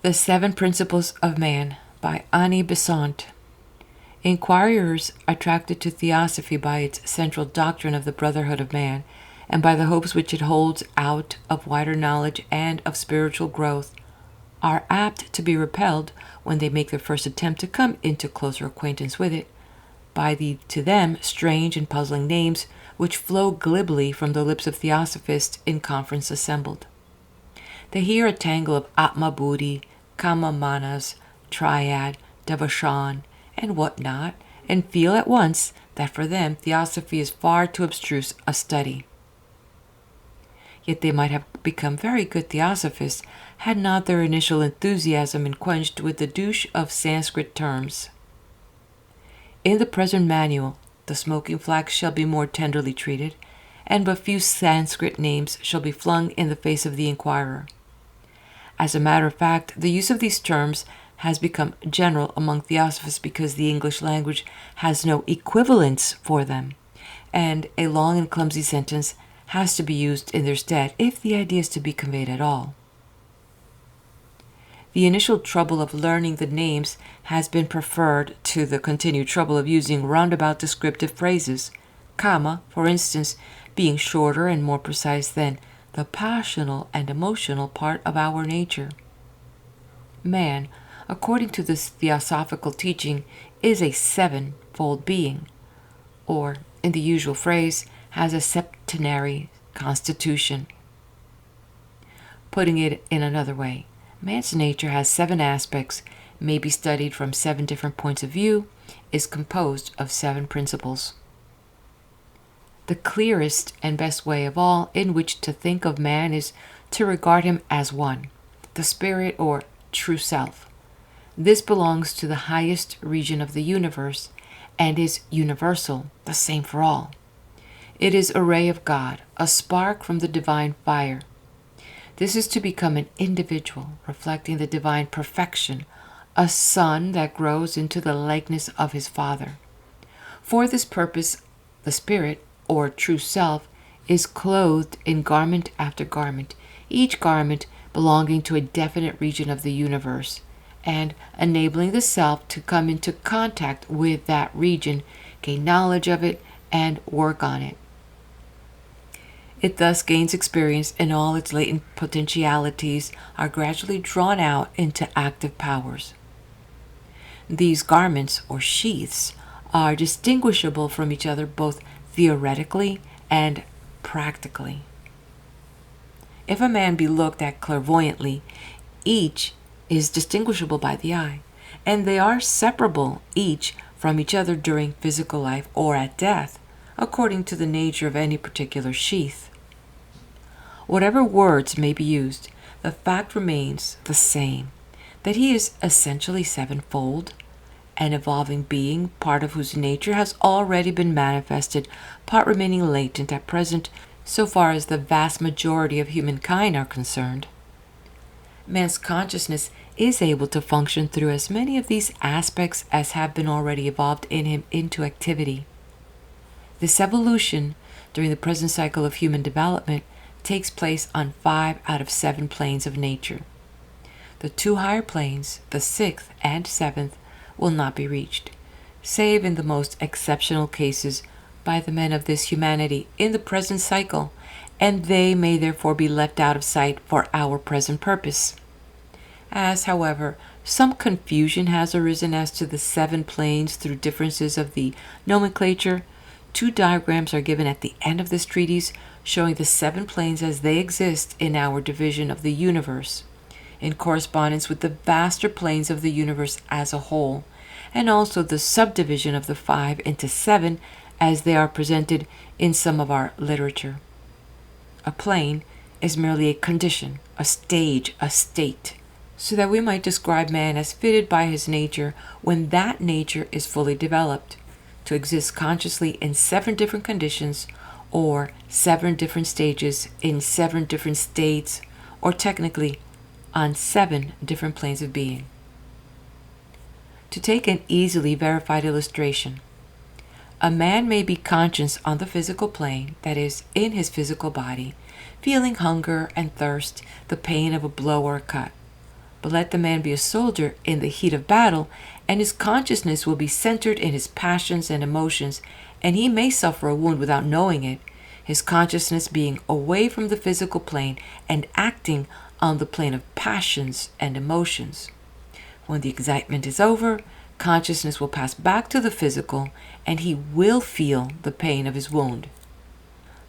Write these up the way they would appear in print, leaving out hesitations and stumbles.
The Seven Principles of Man by Annie Besant. Inquirers attracted to Theosophy by its central doctrine of the brotherhood of man, and by the hopes which it holds out of wider knowledge and of spiritual growth, are apt to be repelled when they make their first attempt to come into closer acquaintance with it, by the, to them, strange and puzzling names which flow glibly from the lips of Theosophists in conference assembled. They hear a tangle of ATMA-BUDDHI, Kama Manas, Triad, Devachan, and what not, and feel at once that for them Theosophy is far too abstruse a study. Yet they might have become very good Theosophists had not their initial enthusiasm been quenched with the douche of Sanskrit terms. In the present manual, the smoking flax shall be more tenderly treated, and but few Sanskrit names shall be flung in the face of the inquirer. As a matter of fact, the use of these terms has become general among Theosophists because the English language has no equivalents for them, and a long and clumsy sentence has to be used in their stead if the idea is to be conveyed at all. The initial trouble of learning the names has been preferred to the continued trouble of using roundabout descriptive phrases, Kama, for instance, being shorter and more precise than the passional and emotional part of our nature. Man, according to this theosophical teaching, is a sevenfold being, or, in the usual phrase, has a septenary constitution. Putting it in another way, man's nature has 7 aspects, may be studied from 7 different points of view, is composed of 7 principles. The clearest and best way of all in which to think of man is to regard him as one, the spirit or true self. This belongs to the highest region of the universe and is universal, the same for all. It is a ray of God, a spark from the divine fire. This is to become an individual, reflecting the divine perfection, a son that grows into the likeness of his Father. For this purpose, the spirit, or true self, is clothed in garment after garment, each garment belonging to a definite region of the universe, and enabling the self to come into contact with that region, gain knowledge of it, and work on it. It thus gains experience, and all its latent potentialities are gradually drawn out into active powers. These garments, or sheaths, are distinguishable from each other both theoretically and practically. If a man be looked at clairvoyantly, each is distinguishable by the eye, and they are separable each from each other during physical life or at death, according to the nature of any particular sheath. Whatever words may be used, the fact remains the same, that he is essentially sevenfold, an evolving being, part of whose nature has already been manifested, part remaining latent at present, so far as the vast majority of humankind are concerned. Man's consciousness is able to function through as many of these aspects as have been already evolved in him into activity. This evolution, during the present cycle of human development, takes place on 5 out of 7 planes of nature. The 2 higher planes, the 6th and 7th, will not be reached, save in the most exceptional cases, by the men of this humanity in the present cycle, and they may therefore be left out of sight for our present purpose. As, however, some confusion has arisen as to the 7 planes through differences of the nomenclature, 2 diagrams are given at the end of this treatise showing the 7 planes as they exist in our division of the universe, in correspondence with the vaster planes of the universe as a whole, and also the subdivision of the 5 into 7 as they are presented in some of our literature. A plane is merely a condition, a stage, a state, so that we might describe man as fitted by his nature when that nature is fully developed, to exist consciously in 7 different conditions, or 7 different stages in 7 different states, or technically on 7 different planes of being. To take an easily verified illustration, a man may be conscious on the physical plane, that is, in his physical body, feeling hunger and thirst, the pain of a blow or a cut. But let the man be a soldier in the heat of battle, and his consciousness will be centered in his passions and emotions, and he may suffer a wound without knowing it, his consciousness being away from the physical plane and acting on the plane of passions and emotions. When the excitement is over, consciousness will pass back to the physical, and he will feel the pain of his wound.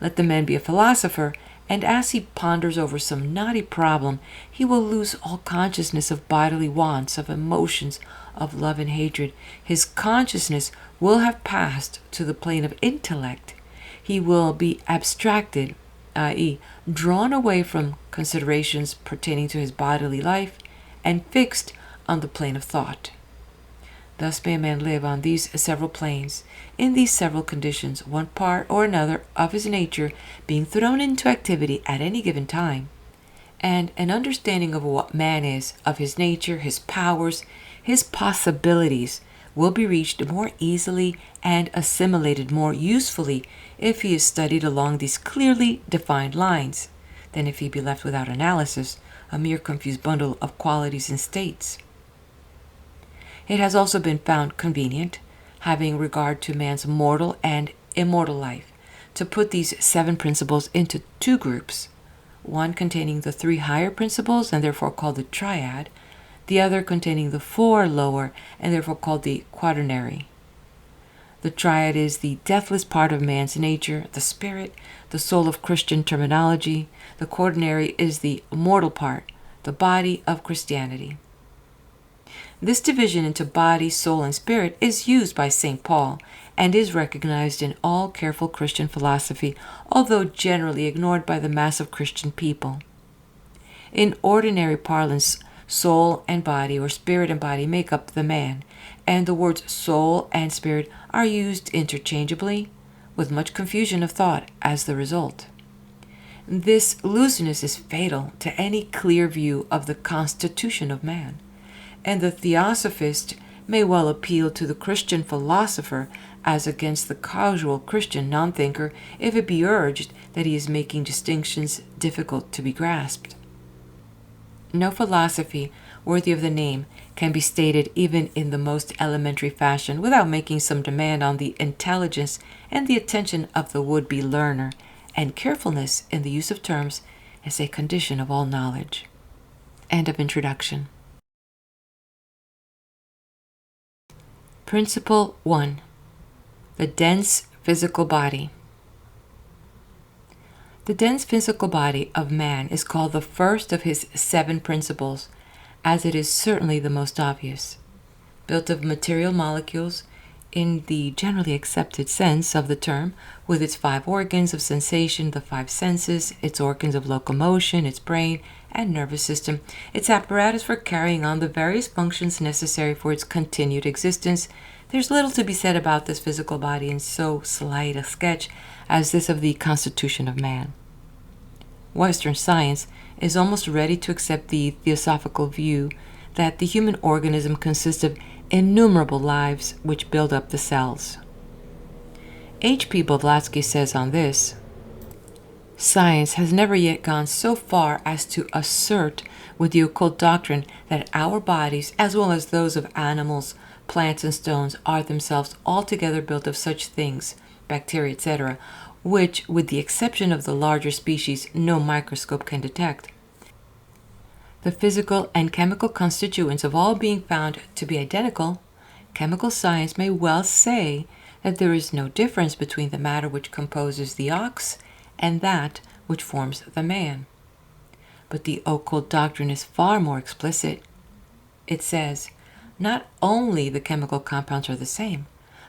Let the man be a philosopher, and as he ponders over some knotty problem, he will lose all consciousness of bodily wants, of emotions, of love and hatred. His consciousness will have passed to the plane of intellect. He will be abstracted, i.e., drawn away from considerations pertaining to his bodily life, and fixed on the plane of thought. Thus may a man live on these several planes, in these several conditions, one part or another of his nature being thrown into activity at any given time, and an understanding of what man is, of his nature, his powers, his possibilities, will be reached more easily and assimilated more usefully if he is studied along these clearly defined lines, than if he be left without analysis, a mere confused bundle of qualities and states. It has also been found convenient, having regard to man's mortal and immortal life, to put these 7 principles into 2 groups, one containing the 3 higher principles and therefore called the triad, the other containing the 4 lower and therefore called the quaternary. The triad is the deathless part of man's nature, the spirit, the soul of Christian terminology. The quaternary is the mortal part, the body of Christianity. This division into body, soul, and spirit is used by St. Paul and is recognized in all careful Christian philosophy, although generally ignored by the mass of Christian people. In ordinary parlance, soul and body, or spirit and body, make up the man, and the words soul and spirit are used interchangeably, with much confusion of thought as the result. This looseness is fatal to any clear view of the constitution of man, and the theosophist may well appeal to the Christian philosopher as against the casual Christian non-thinker if it be urged that he is making distinctions difficult to be grasped. No philosophy worthy of the name can be stated even in the most elementary fashion without making some demand on the intelligence and the attention of the would-be learner, and carefulness in the use of terms is a condition of all knowledge. End of introduction. Principle 1. The dense physical body. The dense physical body of man is called the first of his 7 principles, as it is certainly the most obvious. Built of material molecules, in the generally accepted sense of the term, with its 5 organs of sensation, the 5 senses, its organs of locomotion, its brain and nervous system, its apparatus for carrying on the various functions necessary for its continued existence, there's little to be said about this physical body in so slight a sketch as this of the constitution of man. Western science is almost ready to accept the theosophical view that the human organism consists of innumerable lives which build up the cells. H.P. Blavatsky says on this, "Science has never yet gone so far as to assert with the occult doctrine that our bodies, as well as those of animals, plants, and stones, are themselves altogether built of such things, bacteria, etc., which, with the exception of the larger species, no microscope can detect. The physical and chemical constituents of all being found to be identical, chemical science may well say that there is no difference between the matter which composes the ox and that which forms the man. But the occult doctrine is far more explicit. It says, not only the chemical compounds are the same,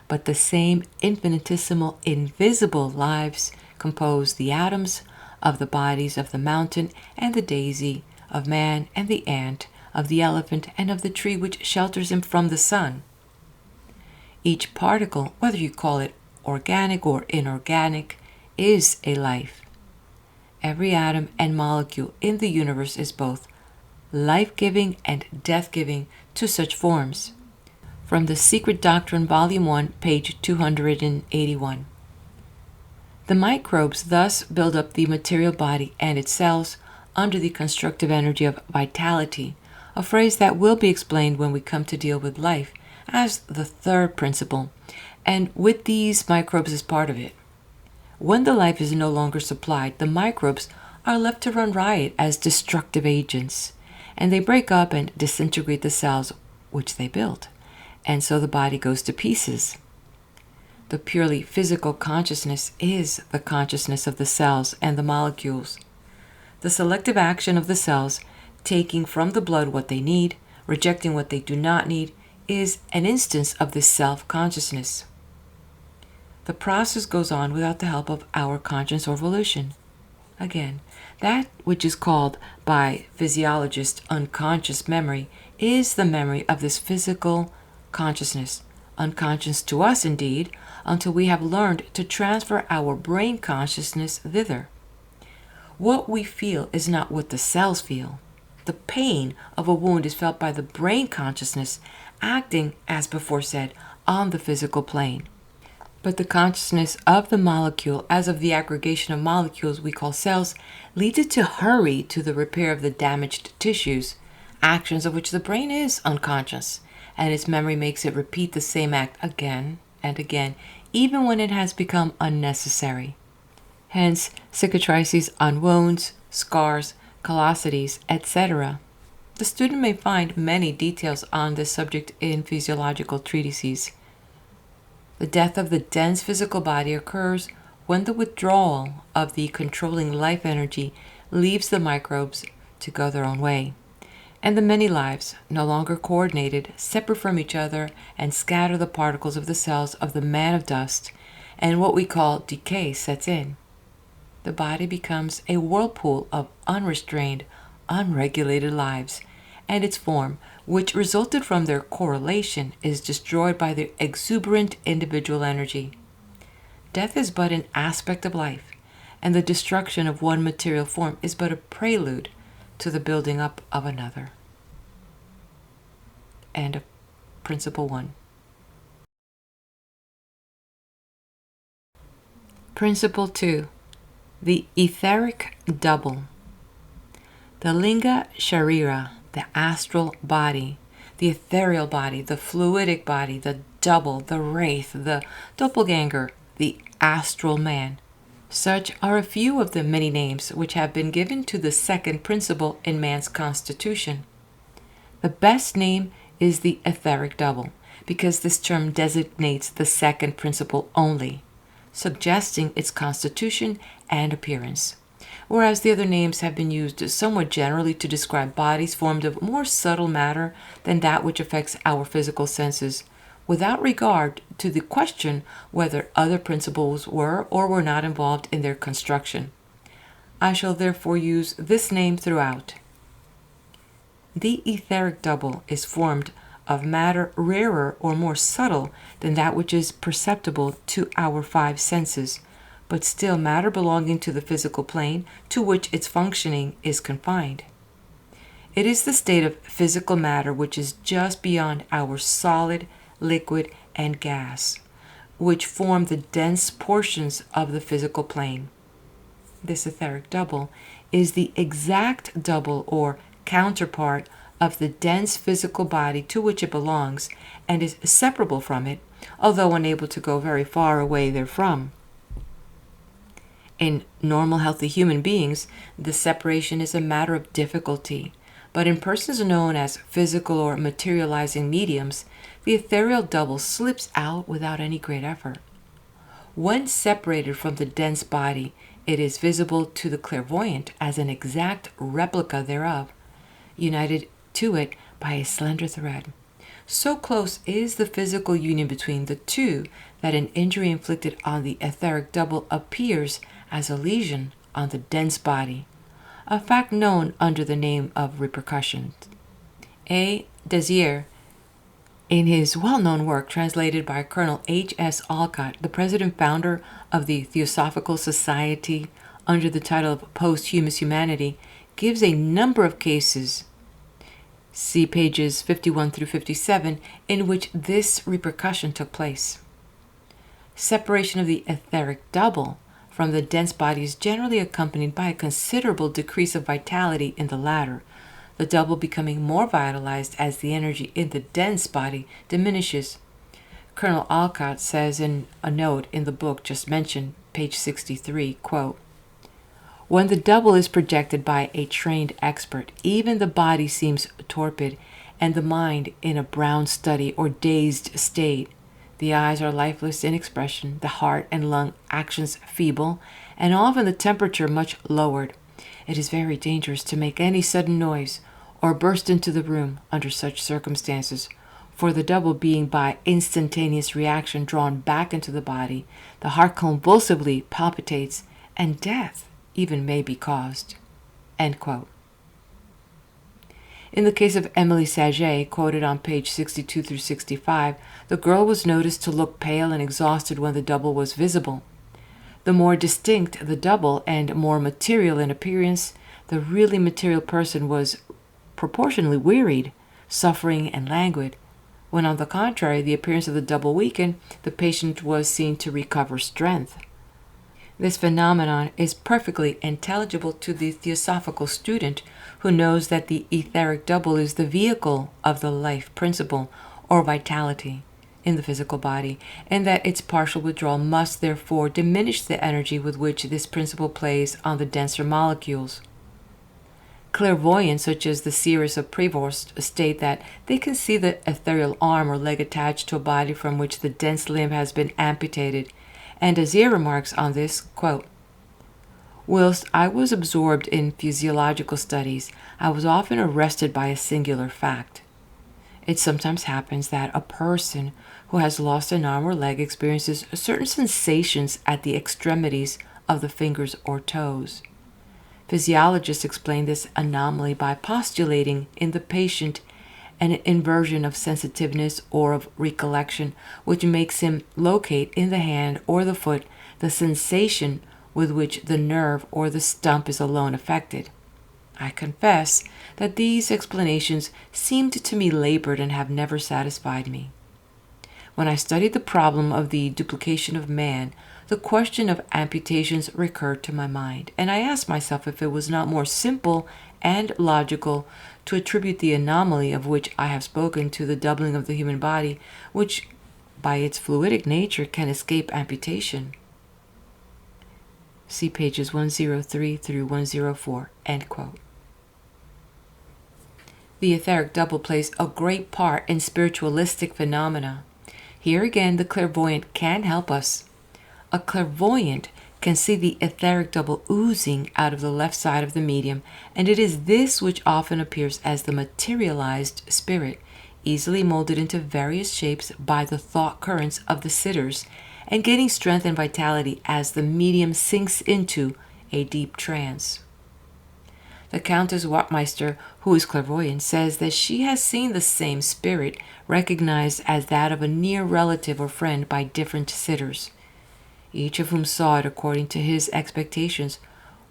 but the same infinitesimal invisible lives compose the atoms of the bodies of the mountain and the daisy, of man and the ant, of the elephant and of the tree which shelters him from the sun. Each particle, whether you call it organic or inorganic, is a life. Every atom and molecule in the universe is both life-giving and death-giving to such forms." From The Secret Doctrine, Volume 1, page 281. The microbes thus build up the material body and its cells under the constructive energy of vitality, a phrase that will be explained when we come to deal with life as the third principle, and with these microbes as part of it. When the life is no longer supplied, the microbes are left to run riot as destructive agents, and they break up and disintegrate the cells which they built, and so the body goes to pieces. The purely physical consciousness is the consciousness of the cells and the molecules. The selective action of the cells, taking from the blood what they need, rejecting what they do not need, is an instance of this self-consciousness. The process goes on without the help of our conscience or volition. Again, that which is called by physiologists unconscious memory is the memory of this physical consciousness, unconscious to us indeed, until we have learned to transfer our brain consciousness thither. What we feel is not what the cells feel. The pain of a wound is felt by the brain consciousness, acting, as before said, on the physical plane. But the consciousness of the molecule, as of the aggregation of molecules we call cells, leads it to hurry to the repair of the damaged tissues, actions of which the brain is unconscious, and its memory makes it repeat the same act again and again, even when it has become unnecessary. Hence, cicatrices on wounds, scars, callosities, etc. The student may find many details on this subject in physiological treatises. The death of the dense physical body occurs when the withdrawal of the controlling life energy leaves the microbes to go their own way, and the many lives, no longer coordinated, separate from each other and scatter the particles of the cells of the man of dust, and what we call decay sets in. The body becomes a whirlpool of unrestrained, unregulated lives, and its form, which resulted from their correlation, is destroyed by their exuberant individual energy. Death is but an aspect of life, and the destruction of one material form is but a prelude to the building up of another. End of Principle 1. Principle 2. The etheric double. The linga sharira, the astral body, the ethereal body, the fluidic body, the double, the wraith, the doppelganger, the astral man. Such are a few of the many names which have been given to the second principle in man's constitution. The best name is the etheric double, because this term designates the second principle only, suggesting its constitution and appearance, whereas the other names have been used somewhat generally to describe bodies formed of more subtle matter than that which affects our physical senses, without regard to the question whether other principles were or were not involved in their construction. I shall therefore use this name throughout. The etheric double is formed of matter rarer or more subtle than that which is perceptible to our five senses, but still matter belonging to the physical plane to which its functioning is confined. It is the state of physical matter which is just beyond our solid, liquid, and gas, which form the dense portions of the physical plane. This etheric double is the exact double or counterpart of the dense physical body to which it belongs, and is separable from it, although unable to go very far away therefrom. In normal, healthy human beings, this separation is a matter of difficulty, but in persons known as physical or materializing mediums, the ethereal double slips out without any great effort. When separated from the dense body, it is visible to the clairvoyant as an exact replica thereof, united to it by a slender thread. So close is the physical union between the two that an injury inflicted on the etheric double appears as a lesion on the dense body, a fact known under the name of repercussions. A. Desire, in his well-known work translated by Colonel H.S. Alcott, the president-founder of the Theosophical Society under the title of Posthumous Humanity, gives a number of cases, see pages 51 through 57, in which this repercussion took place. Separation of the etheric double from the dense body is generally accompanied by a considerable decrease of vitality in the latter, the double becoming more vitalized as the energy in the dense body diminishes. Colonel Alcott says in a note in the book just mentioned, page 63, quote, "When the double is projected by a trained expert, even the body seems torpid and the mind in a brown study or dazed state. The eyes are lifeless in expression, the heart and lung actions feeble, and often the temperature much lowered. It is very dangerous to make any sudden noise or burst into the room under such circumstances, for the double being by instantaneous reaction drawn back into the body, the heart convulsively palpitates, and death even may be caused." End quote. In the case of Emily Saget, quoted on page 62 through 65, the girl was noticed to look pale and exhausted when the double was visible. The more distinct the double and more material in appearance, the really material person was proportionally wearied, suffering, and languid. When, on the contrary, the appearance of the double weakened, the patient was seen to recover strength. This phenomenon is perfectly intelligible to the theosophical student who knows that the etheric double is the vehicle of the life principle, or vitality, in the physical body, and that its partial withdrawal must therefore diminish the energy with which this principle plays on the denser molecules. Clairvoyants, such as the seers of Prevorst, state that they can see the ethereal arm or leg attached to a body from which the dense limb has been amputated, and Azir remarks on this, quote, "Whilst I was absorbed in physiological studies, I was often arrested by a singular fact. It sometimes happens that a person who has lost an arm or leg experiences certain sensations at the extremities of the fingers or toes. Physiologists explain this anomaly by postulating in the patient an inversion of sensitiveness or of recollection, which makes him locate in the hand or the foot the sensation with which the nerve or the stump is alone affected. I confess that these explanations seemed to me labored and have never satisfied me. When I studied the problem of the duplication of man, the question of amputations recurred to my mind, and I asked myself if it was not more simple and logical to attribute the anomaly of which I have spoken to the doubling of the human body, which by its fluidic nature can escape amputation. See pages 103 through 104, end quote. The etheric double plays a great part in spiritualistic phenomena. Here again, the clairvoyant can help us. A clairvoyant can see the etheric double oozing out of the left side of the medium, and it is this which often appears as the materialized spirit, easily molded into various shapes by the thought currents of the sitters, and gaining strength and vitality as the medium sinks into a deep trance. The Countess Wachtmeister, who is clairvoyant, says that she has seen the same spirit recognized as that of a near relative or friend by different sitters, each of whom saw it according to his expectations,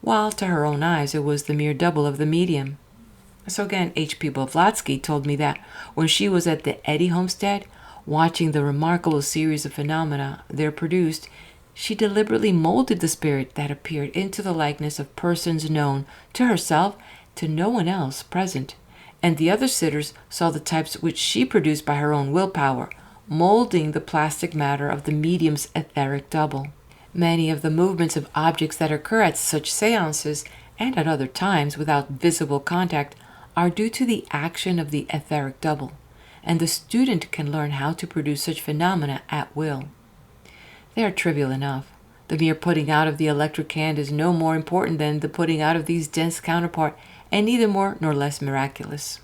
while to her own eyes it was the mere double of the medium. So again, H.P. Blavatsky told me that when she was at the Eddy homestead, watching the remarkable series of phenomena there produced, she deliberately molded the spirit that appeared into the likeness of persons known to herself, to no one else present, and the other sitters saw the types which she produced by her own willpower, molding the plastic matter of the medium's etheric double. Many of the movements of objects that occur at such seances, and at other times without visible contact, are due to the action of the etheric double, and the student can learn how to produce such phenomena at will. They are trivial enough. The mere putting out of the electric hand is no more important than the putting out of these dense counterpart, and neither more nor less miraculous.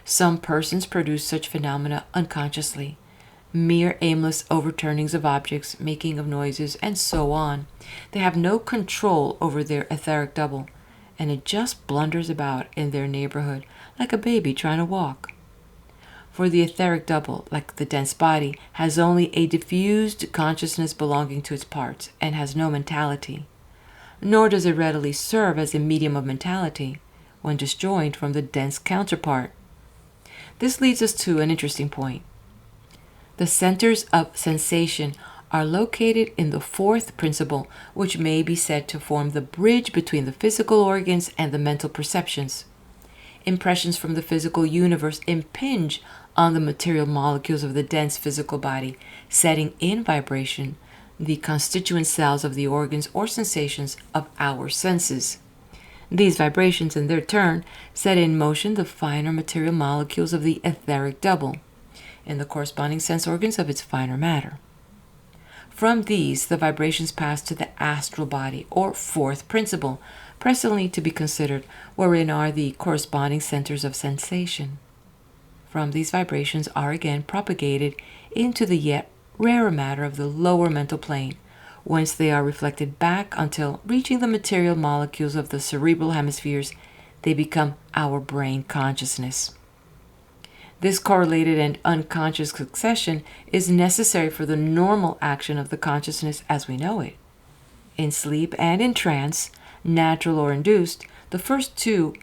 Some persons produce such phenomena unconsciously, mere aimless overturnings of objects, making of noises, and so on. They have no control over their etheric double, and it just blunders about in their neighborhood like a baby trying to walk. For the etheric double, like the dense body, has only a diffused consciousness belonging to its parts, and has no mentality. Nor does it readily serve as a medium of mentality, when disjoined from the dense counterpart. This leads us to an interesting point. The centers of sensation are located in the fourth principle, which may be said to form the bridge between the physical organs and the mental perceptions. impressions from the physical universe impinge on the material molecules of the dense physical body, setting in vibration the constituent cells of the organs or sensations of our senses. These vibrations, in their turn, set in motion the finer material molecules of the etheric double, in the corresponding sense organs of its finer matter. From these, the vibrations pass to the astral body, or fourth principle, presently to be considered, wherein are the corresponding centers of sensation. From these vibrations are again propagated into the yet rarer matter of the lower mental plane, whence they are reflected back until, reaching the material molecules of the cerebral hemispheres, they become our brain consciousness. This correlated and unconscious succession is necessary for the normal action of the consciousness as we know it. In sleep and in trance, natural or induced, the first two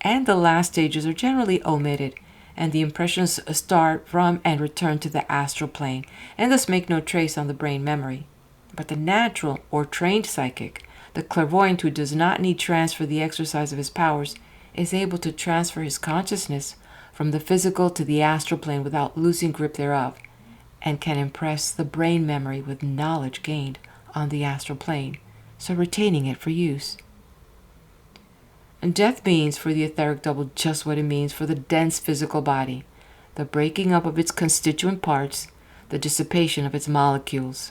and the last stages are generally omitted, and the impressions start from and return to the astral plane, and thus make no trace on the brain memory. But the natural or trained psychic, the clairvoyant who does not need trance for the exercise of his powers, is able to transfer his consciousness from the physical to the astral plane without losing grip thereof, and can impress the brain memory with knowledge gained on the astral plane, so retaining it for use. And death means for the etheric double just what it means for the dense physical body, the breaking up of its constituent parts, the dissipation of its molecules.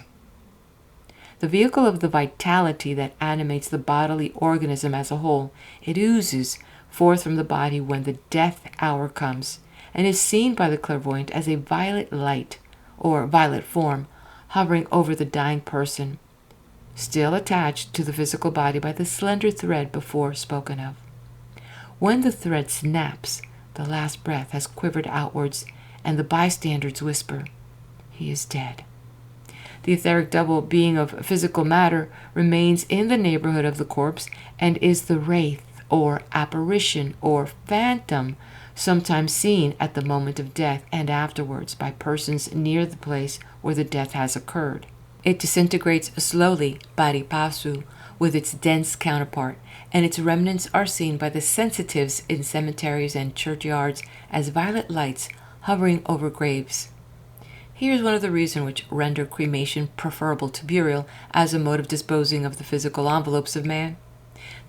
The vehicle of the vitality that animates the bodily organism as a whole, it oozes forth from the body when the death hour comes, and is seen by the clairvoyant as a violet light, or violet form, hovering over the dying person, still attached to the physical body by the slender thread before spoken of. When the thread snaps, the last breath has quivered outwards, and the bystanders whisper, "He is dead." The etheric double, being of physical matter, remains in the neighborhood of the corpse, and is the wraith, or apparition, or phantom, sometimes seen at the moment of death and afterwards by persons near the place where the death has occurred. It disintegrates slowly, pari passu, with its dense counterpart, and its remnants are seen by the sensitives in cemeteries and churchyards as violet lights hovering over graves. Here is one of the reasons which render cremation preferable to burial as a mode of disposing of the physical envelopes of man.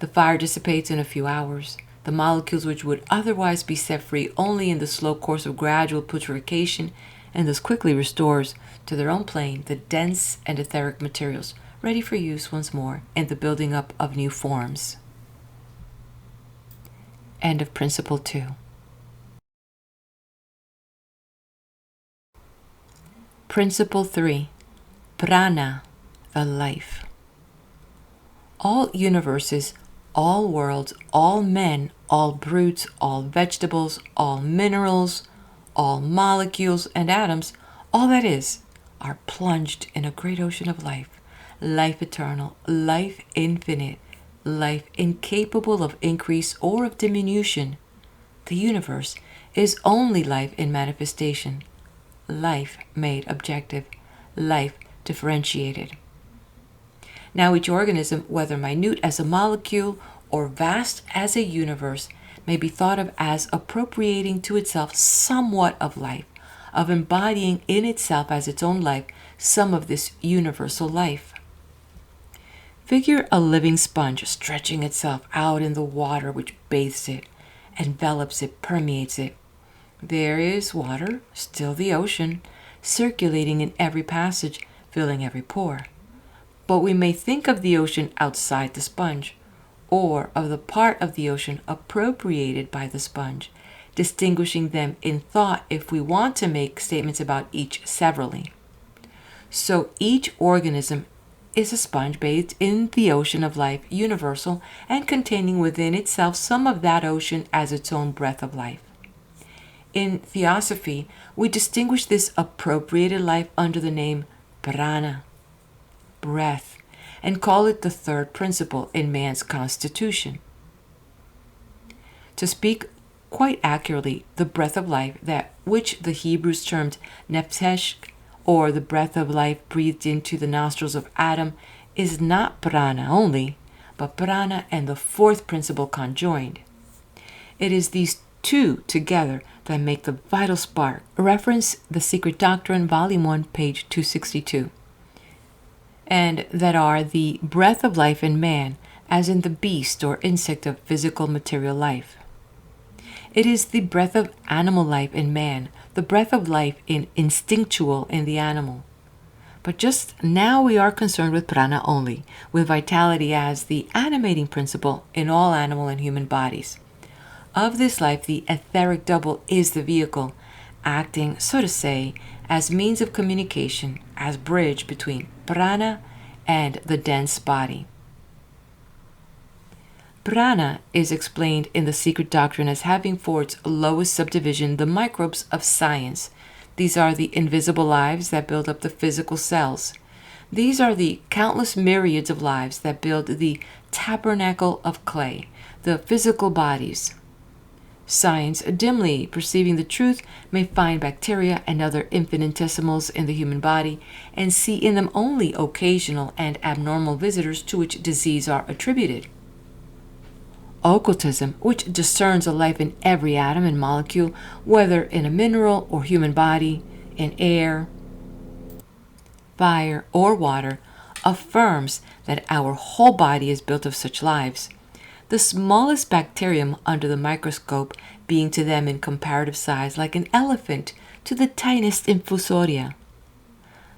The fire dissipates in a few hours. The molecules which would otherwise be set free only in the slow course of gradual putrefaction, and thus quickly restores to their own plane the dense and etheric materials, ready for use once more in the building up of new forms. End of Principle 2. Principle 3. Prana, the life. All universes, all worlds, all men, all brutes, all vegetables, all minerals, all molecules and atoms, all that is, are plunged in a great ocean of life, life eternal, life infinite, life incapable of increase or of diminution. The universe is only life in manifestation, life made objective, life differentiated. Now each organism, whether minute as a molecule or vast as a universe, may be thought of as appropriating to itself somewhat of life, of embodying in itself as its own life some of this universal life. Figure a living sponge stretching itself out in the water which bathes it, envelops it, permeates it. There is water, still the ocean, circulating in every passage, filling every pore. But we may think of the ocean outside the sponge, or of the part of the ocean appropriated by the sponge, distinguishing them in thought if we want to make statements about each severally. So each organism is a sponge bathed in the ocean of life, universal, and containing within itself some of that ocean as its own breath of life. In theosophy, we distinguish this appropriated life under the name prana, breath, and call it the third principle in man's constitution. To speak quite accurately, the breath of life, that which the Hebrews termed nefesh, or the breath of life breathed into the nostrils of Adam, is not prana only, but prana and the fourth principle conjoined. It is these two together that make the vital spark. Reference The Secret Doctrine, Volume 1, page 262. And that are the breath of life in man, as in the beast or insect of physical material life. It is the breath of animal life in man, the breath of life in instinctual in the animal. But just now we are concerned with prana only, with vitality as the animating principle in all animal and human bodies. Of this life, the etheric double is the vehicle, acting, so to say, as means of communication, as bridge between prana and the dense body. Prana is explained in The Secret Doctrine as having for its lowest subdivision the microbes of science. These are the invisible lives that build up the physical cells. These are the countless myriads of lives that build the tabernacle of clay, the physical bodies. Science, dimly perceiving the truth, may find bacteria and other infinitesimals in the human body and see in them only occasional and abnormal visitors to which disease are attributed. Occultism, which discerns a life in every atom and molecule, whether in a mineral or human body, in air, fire, or water, affirms that our whole body is built of such lives, the smallest bacterium under the microscope being to them in comparative size like an elephant to the tiniest infusoria.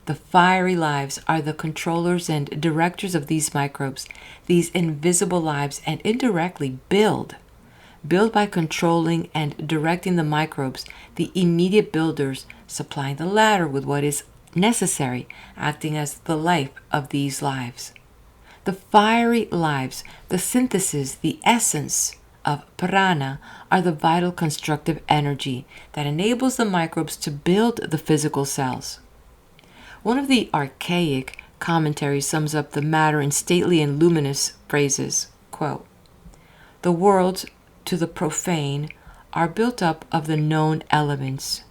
The fiery lives are the controllers and directors of these microbes, these invisible lives, and indirectly build by controlling and directing the microbes, the immediate builders supplying the latter with what is necessary, acting as the life of these lives. The fiery lives, the synthesis, the essence of prana, are the vital constructive energy that enables the microbes to build the physical cells. One of the archaic commentaries sums up the matter in stately and luminous phrases. Quote, "The worlds, to the profane, are built up of the known elements.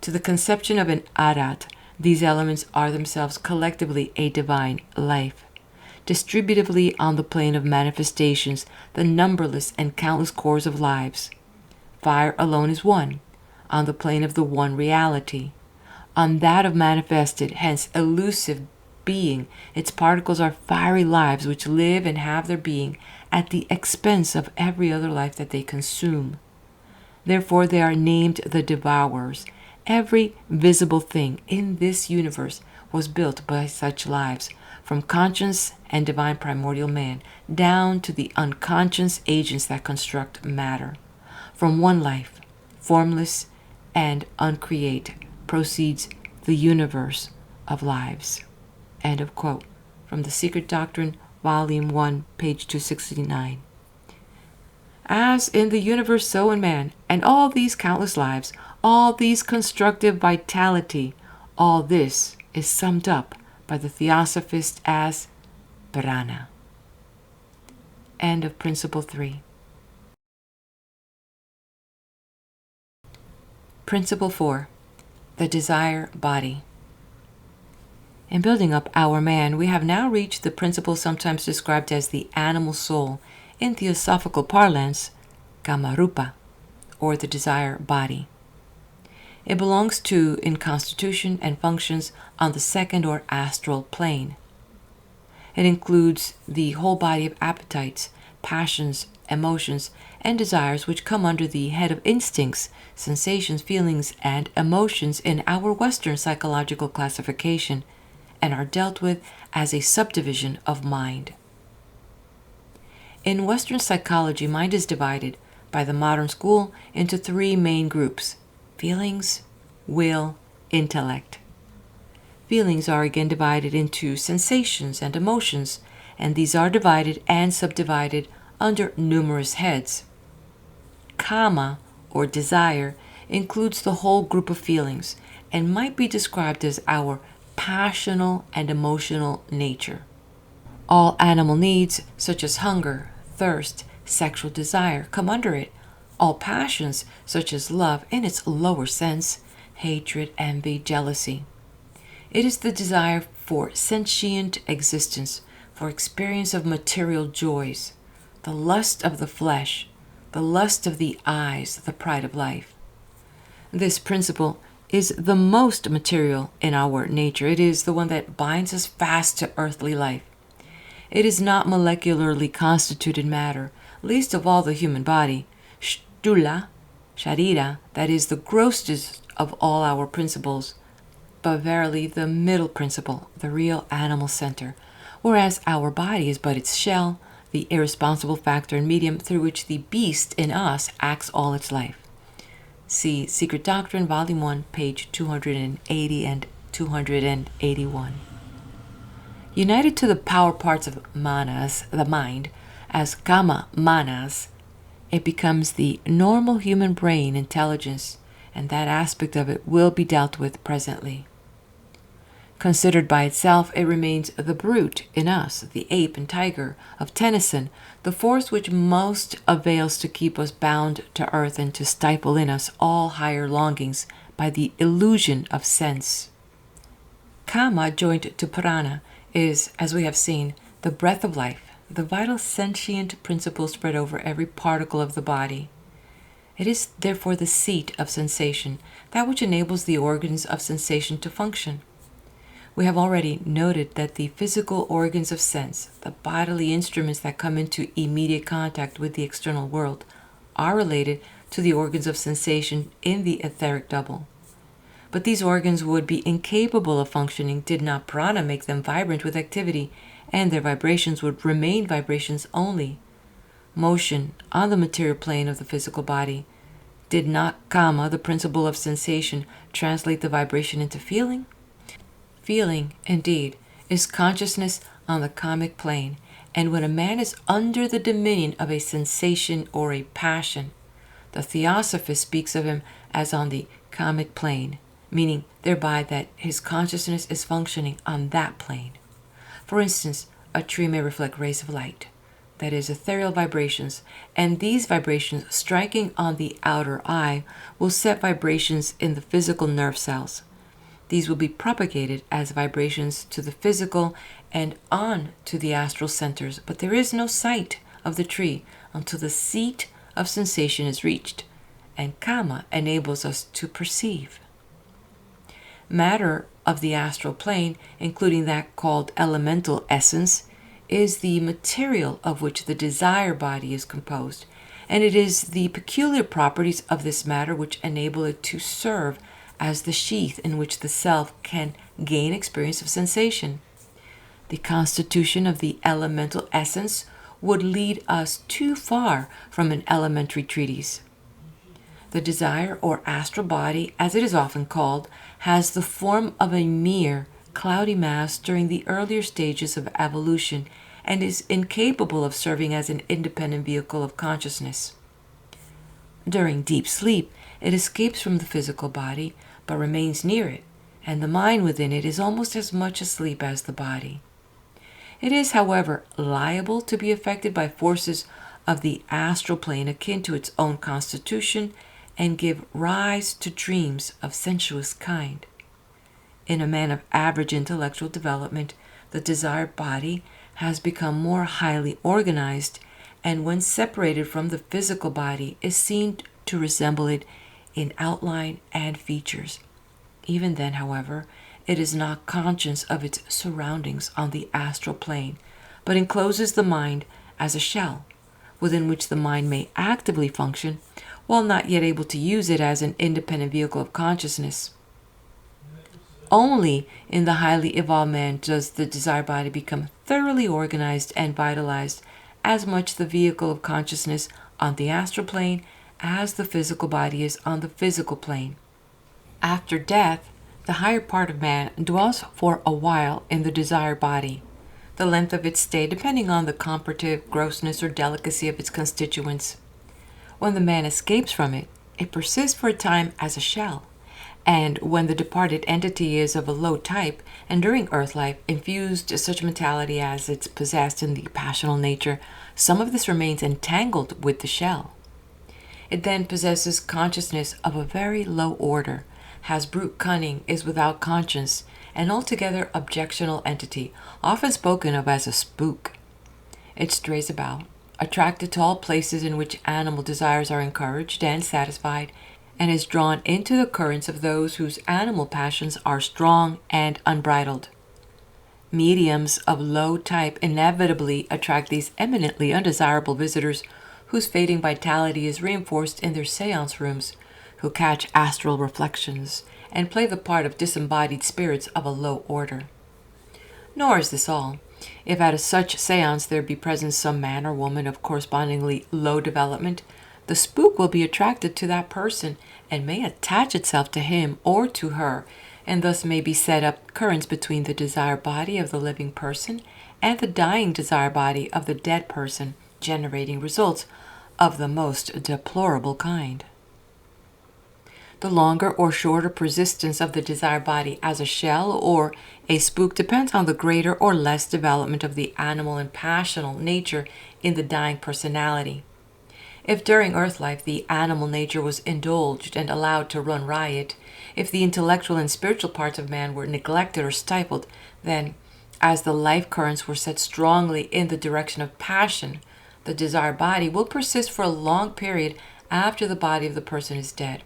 To the conception of an arat, these elements are themselves collectively a divine life. Distributively on the plane of manifestations, the numberless and countless cores of lives. Fire alone is one, on the plane of the one reality. On that of manifested, hence elusive being, its particles are fiery lives which live and have their being at the expense of every other life that they consume. Therefore they are named the devourers. Every visible thing in this universe was built by such lives, from conscious and divine primordial man down to the unconscious agents that construct matter. From one life, formless and uncreate, proceeds the universe of lives." End of quote. From The Secret Doctrine, Volume 1, page 269. As in the universe, so in man, and all these countless lives, all these constructive vitality, all this is summed up by the Theosophist as prana. End of Principle 3. Principle 4. The desire body. In building up our man, we have now reached the principle sometimes described as the animal soul, in theosophical parlance, kamarupa, or the desire body. It belongs to, in constitution and functions, on the second or astral plane. It includes the whole body of appetites, passions, emotions, and desires which come under the head of instincts, sensations, feelings, and emotions in our Western psychological classification, and are dealt with as a subdivision of mind. In Western psychology, mind is divided by the modern school into three main groups: feelings, will, intellect. Feelings are again divided into sensations and emotions, and these are divided and subdivided under numerous heads. Kama, or desire, includes the whole group of feelings and might be described as our passional and emotional nature. All animal needs, such as hunger, thirst, sexual desire, come under it. All passions, such as love in its lower sense, hatred, envy, jealousy. It is the desire for sentient existence, for experience of material joys, the lust of the flesh, the lust of the eyes, the pride of life. This principle is the most material in our nature. It is the one that binds us fast to earthly life. It is not molecularly constituted matter, least of all the human body, sthula, sharira, that is the grossest of all our principles, but verily the middle principle, the real animal center, whereas our body is but its shell, the irresponsible factor and medium through which the beast in us acts all its life. See Secret Doctrine, Volume 1, page 280 and 281. United to the power parts of manas, the mind, as kama manas, it becomes the normal human brain intelligence, and that aspect of it will be dealt with presently. Considered by itself, it remains the brute in us, the ape and tiger of Tennyson, the force which most avails to keep us bound to earth and to stifle in us all higher longings by the illusion of sense. Kama, joined to prana, is, as we have seen, the breath of life, the vital sentient principle spread over every particle of the body. It is therefore the seat of sensation, that which enables the organs of sensation to function. We have already noted that the physical organs of sense, the bodily instruments that come into immediate contact with the external world, are related to the organs of sensation in the etheric double. But these organs would be incapable of functioning did not prana make them vibrant with activity, and their vibrations would remain vibrations only. Motion on the material plane of the physical body. Did not kama, the principle of sensation, translate the vibration into feeling? Feeling, indeed, is consciousness on the kamic plane, and when a man is under the dominion of a sensation or a passion, the Theosophist speaks of him as on the kamic plane, meaning thereby that his consciousness is functioning on that plane. For instance, a tree may reflect rays of light, that is, ethereal vibrations, and these vibrations striking on the outer eye will set vibrations in the physical nerve cells. These will be propagated as vibrations to the physical and on to the astral centers, but there is no sight of the tree until the seat of sensation is reached, and kama enables us to perceive. Matter of the astral plane, including that called elemental essence, is the material of which the desire body is composed, and it is the peculiar properties of this matter which enable it to serve as the sheath in which the self can gain experience of sensation. The constitution of the elemental essence would lead us too far from an elementary treatise. The desire, or astral body, as it is often called, has the form of a mere cloudy mass during the earlier stages of evolution and is incapable of serving as an independent vehicle of consciousness. During deep sleep, it escapes from the physical body, but remains near it, and the mind within it is almost as much asleep as the body. It is, however, liable to be affected by forces of the astral plane akin to its own constitution and give rise to dreams of sensuous kind. In a man of average intellectual development, the desired body has become more highly organized, and when separated from the physical body is seen to resemble it in outline and features. Even then, however, it is not conscious of its surroundings on the astral plane, but encloses the mind as a shell, within which the mind may actively function, while not yet able to use it as an independent vehicle of consciousness. Only in the highly evolved man does the desired body become thoroughly organized and vitalized, as much the vehicle of consciousness on the astral plane as the physical body is on the physical plane. After death, the higher part of man dwells for a while in the desired body, the length of its stay depending on the comparative grossness or delicacy of its constituents. When the man escapes from it, it persists for a time as a shell, and when the departed entity is of a low type, and during earth life infused such mentality as it's possessed in the passional nature, some of this remains entangled with the shell. It then possesses consciousness of a very low order, has brute cunning, is without conscience, an altogether objectionable entity, often spoken of as a spook. It strays about, attracted to all places in which animal desires are encouraged and satisfied, and is drawn into the currents of those whose animal passions are strong and unbridled. Mediums of low type inevitably attract these eminently undesirable visitors whose fading vitality is reinforced in their seance rooms, who catch astral reflections and play the part of disembodied spirits of a low order. Nor is this all. If at such seance there be present some man or woman of correspondingly low development, the spook will be attracted to that person and may attach itself to him or to her, and thus may be set up currents between the desire body of the living person and the dying desire body of the dead person, generating results of the most deplorable kind. The longer or shorter persistence of the desire body as a shell or a spook depends on the greater or less development of the animal and passional nature in the dying personality. If during earth life the animal nature was indulged and allowed to run riot, if the intellectual and spiritual parts of man were neglected or stifled, then, as the life currents were set strongly in the direction of passion, the desire body will persist for a long period after the body of the person is dead.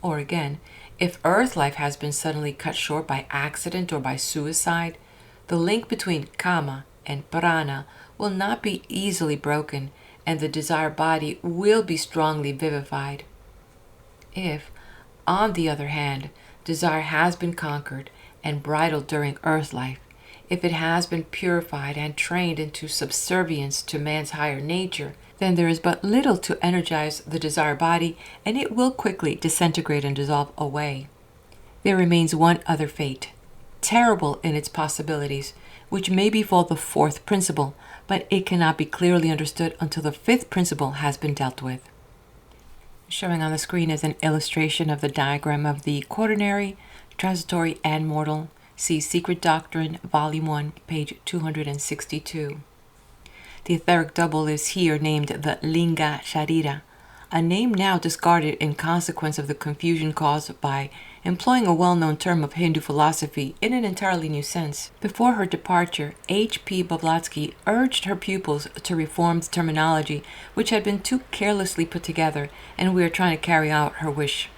Or again, if earth life has been suddenly cut short by accident or by suicide, the link between kama and prana will not be easily broken, and the desire body will be strongly vivified. If, on the other hand, desire has been conquered and bridled during earth life, if it has been purified and trained into subservience to man's higher nature, then there is but little to energize the desire body, and it will quickly disintegrate and dissolve away. There remains one other fate, terrible in its possibilities, which may befall the fourth principle, but it cannot be clearly understood until the fifth principle has been dealt with. Showing on the screen is an illustration of the diagram of the quaternary, transitory, and mortal. See Secret Doctrine, Volume 1, page 262. The etheric double is here named the Linga Sharira, a name now discarded in consequence of the confusion caused by employing a well-known term of Hindu philosophy in an entirely new sense. Before her departure, H.P. Blavatsky urged her pupils to reform the terminology which had been too carelessly put together, and we are trying to carry out her wish.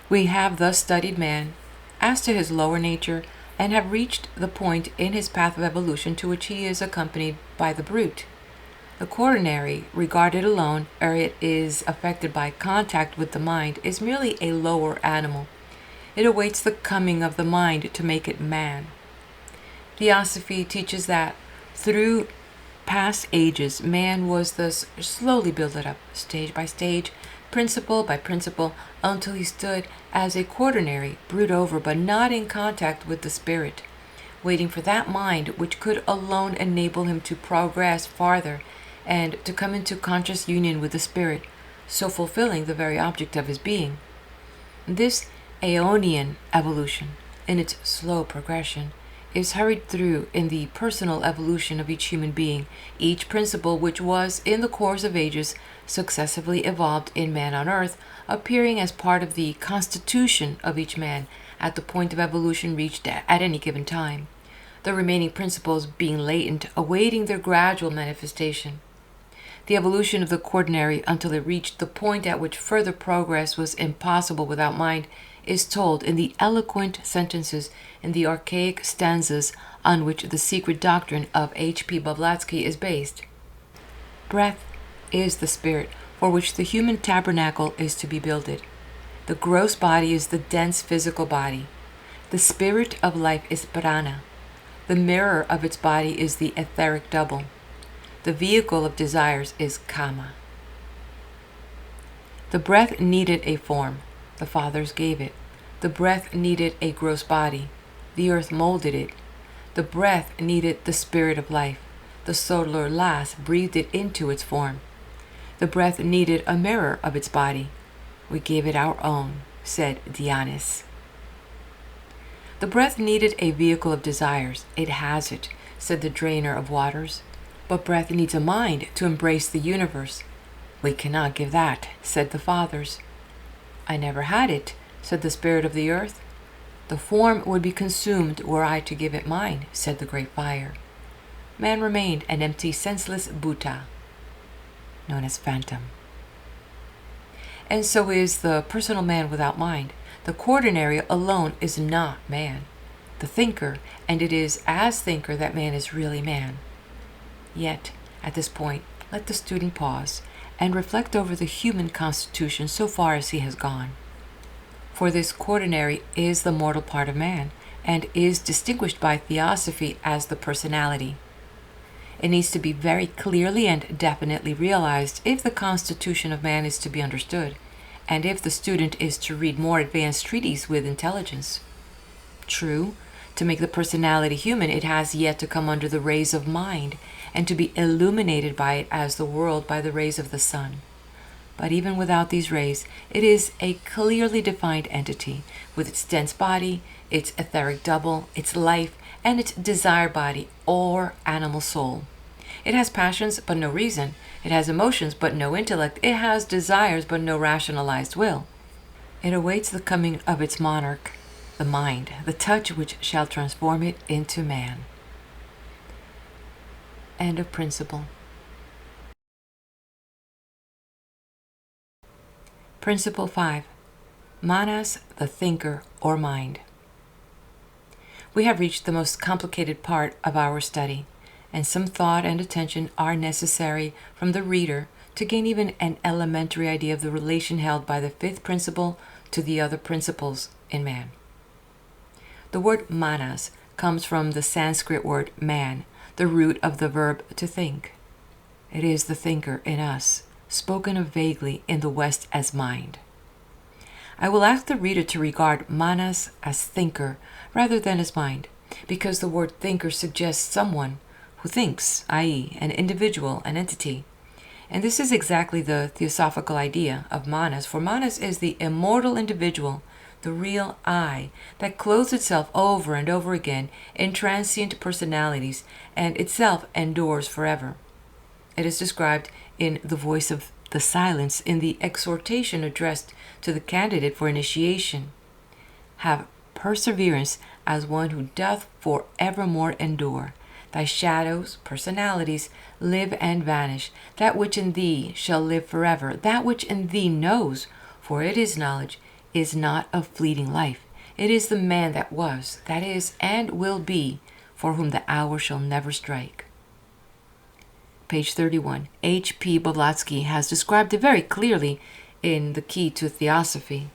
We have thus studied man as to his lower nature, and have reached the point in his path of evolution to which he is accompanied by the brute. The quaternary, regarded alone, ere it is affected by contact with the mind, is merely a lower animal. It awaits the coming of the mind to make it man. Theosophy teaches that, through past ages, man was thus slowly built up, stage by stage, principle by principle, until he stood as a quaternary, brewed over but not in contact with the spirit, waiting for that mind which could alone enable him to progress farther and to come into conscious union with the spirit, so fulfilling the very object of his being. This Aeonian evolution, in its slow progression, is hurried through in the personal evolution of each human being, each principle which was, in the course of ages, successively evolved in man on earth, appearing as part of the constitution of each man at the point of evolution reached at any given time, the remaining principles being latent, awaiting their gradual manifestation. The evolution of the quaternary until it reached the point at which further progress was impossible without mind is told in the eloquent sentences in the archaic stanzas on which the secret doctrine of H.P. Blavatsky is based. Breath is the spirit for which the human tabernacle is to be builded. The gross body is the dense physical body. The spirit of life is prana. The mirror of its body is the etheric double. The vehicle of desires is kama. The breath needed a form. The fathers gave it. The breath needed a gross body. The earth molded it. The breath needed the spirit of life. The solar lass breathed it into its form. The breath needed a mirror of its body. We gave it our own, said Dionys. The breath needed a vehicle of desires. It has it, said the drainer of waters. But breath needs a mind to embrace the universe. We cannot give that, said the fathers. I never had it, said the spirit of the earth. The form would be consumed were I to give it mine, said the great fire. man remained an empty, senseless Buddha, known as phantom. And so is the personal man without mind. The quaternary alone is not man, the thinker, and it is as thinker that man is really man. Yet, at this point, let the student pause and reflect over the human constitution so far as he has gone. For this quaternary is the mortal part of man, and is distinguished by theosophy as the personality. It needs to be very clearly and definitely realized if the constitution of man is to be understood, and if the student is to read more advanced treatises with intelligence. True, to make the personality human, it has yet to come under the rays of mind, and to be illuminated by it as the world by the rays of the sun. But even without these rays, it is a clearly defined entity, with its dense body, its etheric double, its life, and its desire body, or animal soul. It has passions, but no reason. It has emotions, but no intellect. It has desires, but no rationalized will. It awaits the coming of its monarch, the mind, the touch which shall transform it into man. End of principle. Principle 5. Manas, the thinker or mind. We have reached the most complicated part of our study, and some thought and attention are necessary from the reader to gain even an elementary idea of the relation held by the fifth principle to the other principles in man. The word manas comes from the Sanskrit word man, the root of the verb to think. It is the thinker in us, spoken of vaguely in the West as mind. I will ask the reader to regard manas as thinker rather than as mind, because the word thinker suggests someone who thinks, i.e., an individual, an entity. And this is exactly the theosophical idea of manas, for manas is the immortal individual, the real I, that clothes itself over and over again in transient personalities and itself endures forever. It is described in the voice of the silence in the exhortation addressed to the candidate for initiation. Have perseverance as one who doth for evermore endure. Thy shadows, personalities, live and vanish. That which in thee shall live forever. That which in thee knows, for it is knowledge, is not of fleeting life. It is the man that was, that is, and will be, for whom the hour shall never strike. Page 31. H.P. Blavatsky has described it very clearly in The Key to Theosophy.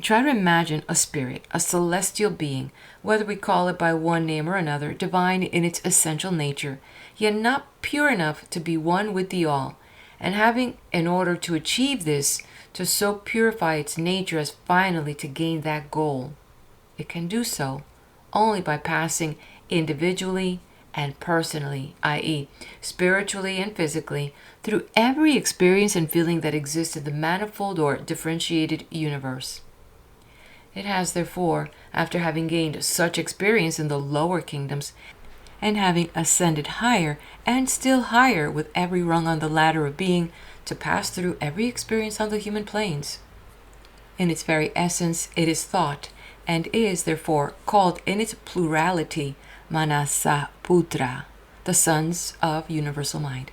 Try to imagine a spirit, a celestial being, whether we call it by one name or another, divine in its essential nature, yet not pure enough to be one with the all, and having, in order to achieve this, to so purify its nature as finally to gain that goal. It can do so only by passing individually and personally, i.e., spiritually and physically, through every experience and feeling that exists in the manifold or differentiated universe. It has, therefore, after having gained such experience in the lower kingdoms, and having ascended higher and still higher with every rung on the ladder of being, to pass through every experience on the human planes. In its very essence, it is thought, and is, therefore, called in its plurality Manasa-Buddha, the sons of universal mind.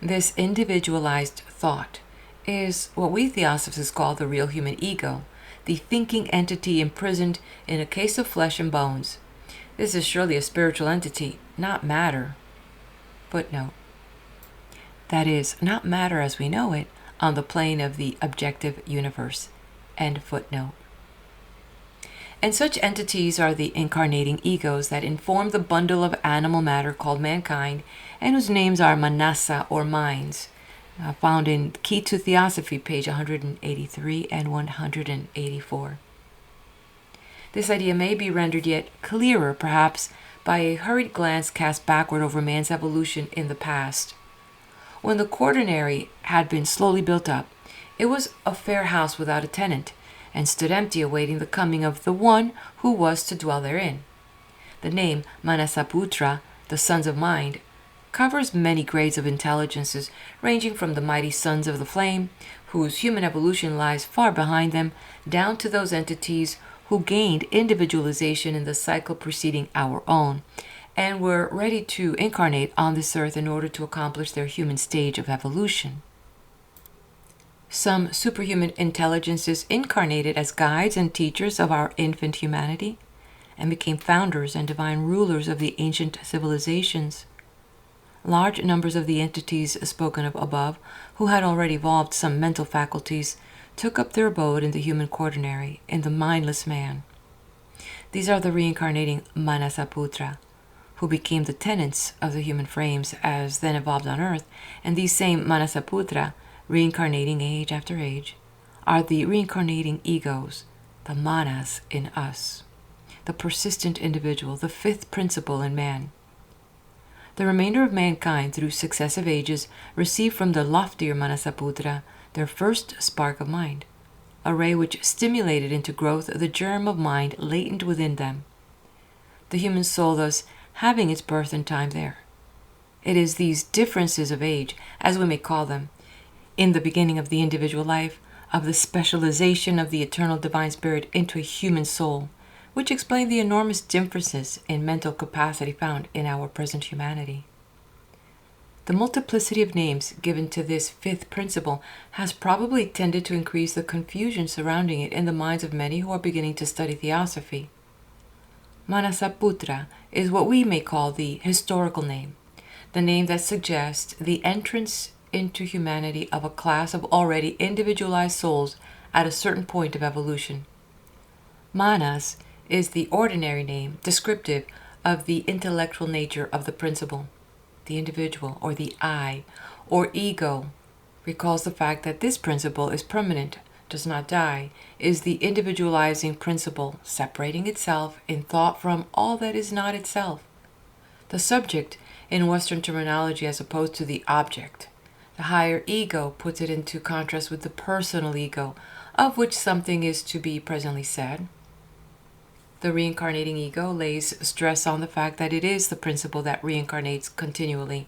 This individualized thought is what we theosophists call the real human ego, the thinking entity imprisoned in a case of flesh and bones. This is surely a spiritual entity, not matter. Footnote. That is, not matter as we know it, on the plane of the objective universe. End footnote. And such entities are the incarnating egos that inform the bundle of animal matter called mankind, and whose names are manasa or minds, found in Key to Theosophy, page 183 and 184. This idea may be rendered yet clearer, perhaps, by a hurried glance cast backward over man's evolution in the past. When the quaternary had been slowly built up, it was a fair house without a tenant, and stood empty awaiting the coming of the one who was to dwell therein. The name Manasa-Buddha, the sons of mind, covers many grades of intelligences, ranging from the mighty sons of the flame, whose human evolution lies far behind them, down to those entities who gained individualization in the cycle preceding our own, and were ready to incarnate on this earth in order to accomplish their human stage of evolution. Some superhuman intelligences incarnated as guides and teachers of our infant humanity and became founders and divine rulers of the ancient civilizations. Large numbers of the entities spoken of above, who had already evolved some mental faculties, took up their abode in the human quaternary, in the mindless man. These are the reincarnating Manasaputra, who became the tenants of the human frames as then evolved on earth, and these same Manasaputra, reincarnating age after age, are the reincarnating egos, the manas in us, the persistent individual, the fifth principle in man. The remainder of mankind, through successive ages, receive from the loftier Manasaputra their first spark of mind, a ray which stimulated into growth the germ of mind latent within them, the human soul thus having its birth and time there. It is these differences of age, as we may call them, in the beginning of the individual life, of the specialization of the eternal divine spirit into a human soul, which explain the enormous differences in mental capacity found in our present humanity. The multiplicity of names given to this fifth principle has probably tended to increase the confusion surrounding it in the minds of many who are beginning to study theosophy. Manasaputra is what we may call the historical name, the name that suggests the entrance into humanity of a class of already individualized souls at a certain point of evolution. Manas is the ordinary name descriptive of the intellectual nature of the principle. The individual, or the I, or ego, recalls the fact that this principle is permanent, does not die, is the individualizing principle, separating itself in thought from all that is not itself. The subject, in Western terminology, as opposed to the object. The higher ego puts it into contrast with the personal ego, of which something is to be presently said. The reincarnating ego lays stress on the fact that it is the principle that reincarnates continually,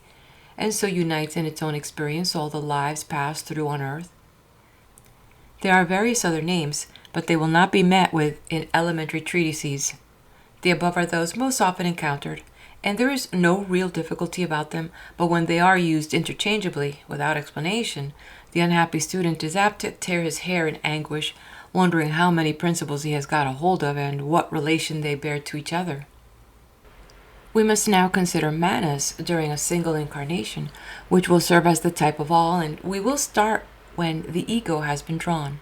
and so unites in its own experience all the lives passed through on earth. There are various other names, but they will not be met with in elementary treatises. The above are those most often encountered, and there is no real difficulty about them, but when they are used interchangeably, without explanation, the unhappy student is apt to tear his hair in anguish, wondering how many principles he has got a hold of and what relation they bear to each other. We must now consider manas during a single incarnation, which will serve as the type of all, and we will start when the ego has been drawn,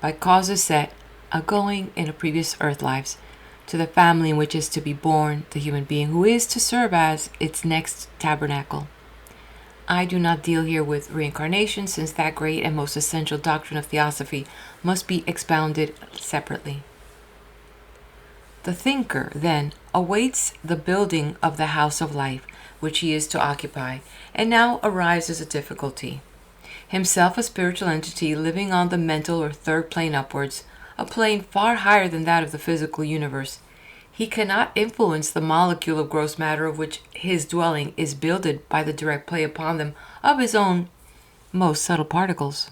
by causes set a-going in a previous earth lives, to the family in which is to be born the human being who is to serve as its next tabernacle. I do not deal here with reincarnation, since that great and most essential doctrine of theosophy must be expounded separately. The thinker, then, awaits the building of the house of life, which he is to occupy, and now arises a difficulty. Himself a spiritual entity living on the mental or third plane upwards, a plane far higher than that of the physical universe, he cannot influence the molecule of gross matter of which his dwelling is builded by the direct play upon them of his own most subtle particles.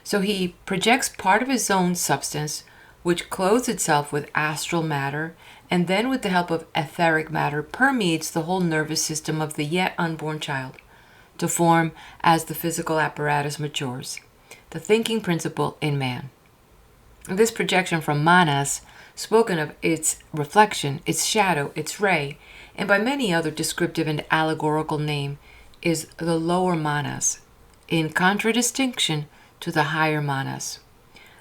So he projects part of his own substance, which clothes itself with astral matter, and then with the help of etheric matter permeates the whole nervous system of the yet unborn child, to form, as the physical apparatus matures, the thinking principle in man. This projection from manas, spoken of its reflection, its shadow, its ray, and by many other descriptive and allegorical name, is the lower manas, in contradistinction to the higher manas.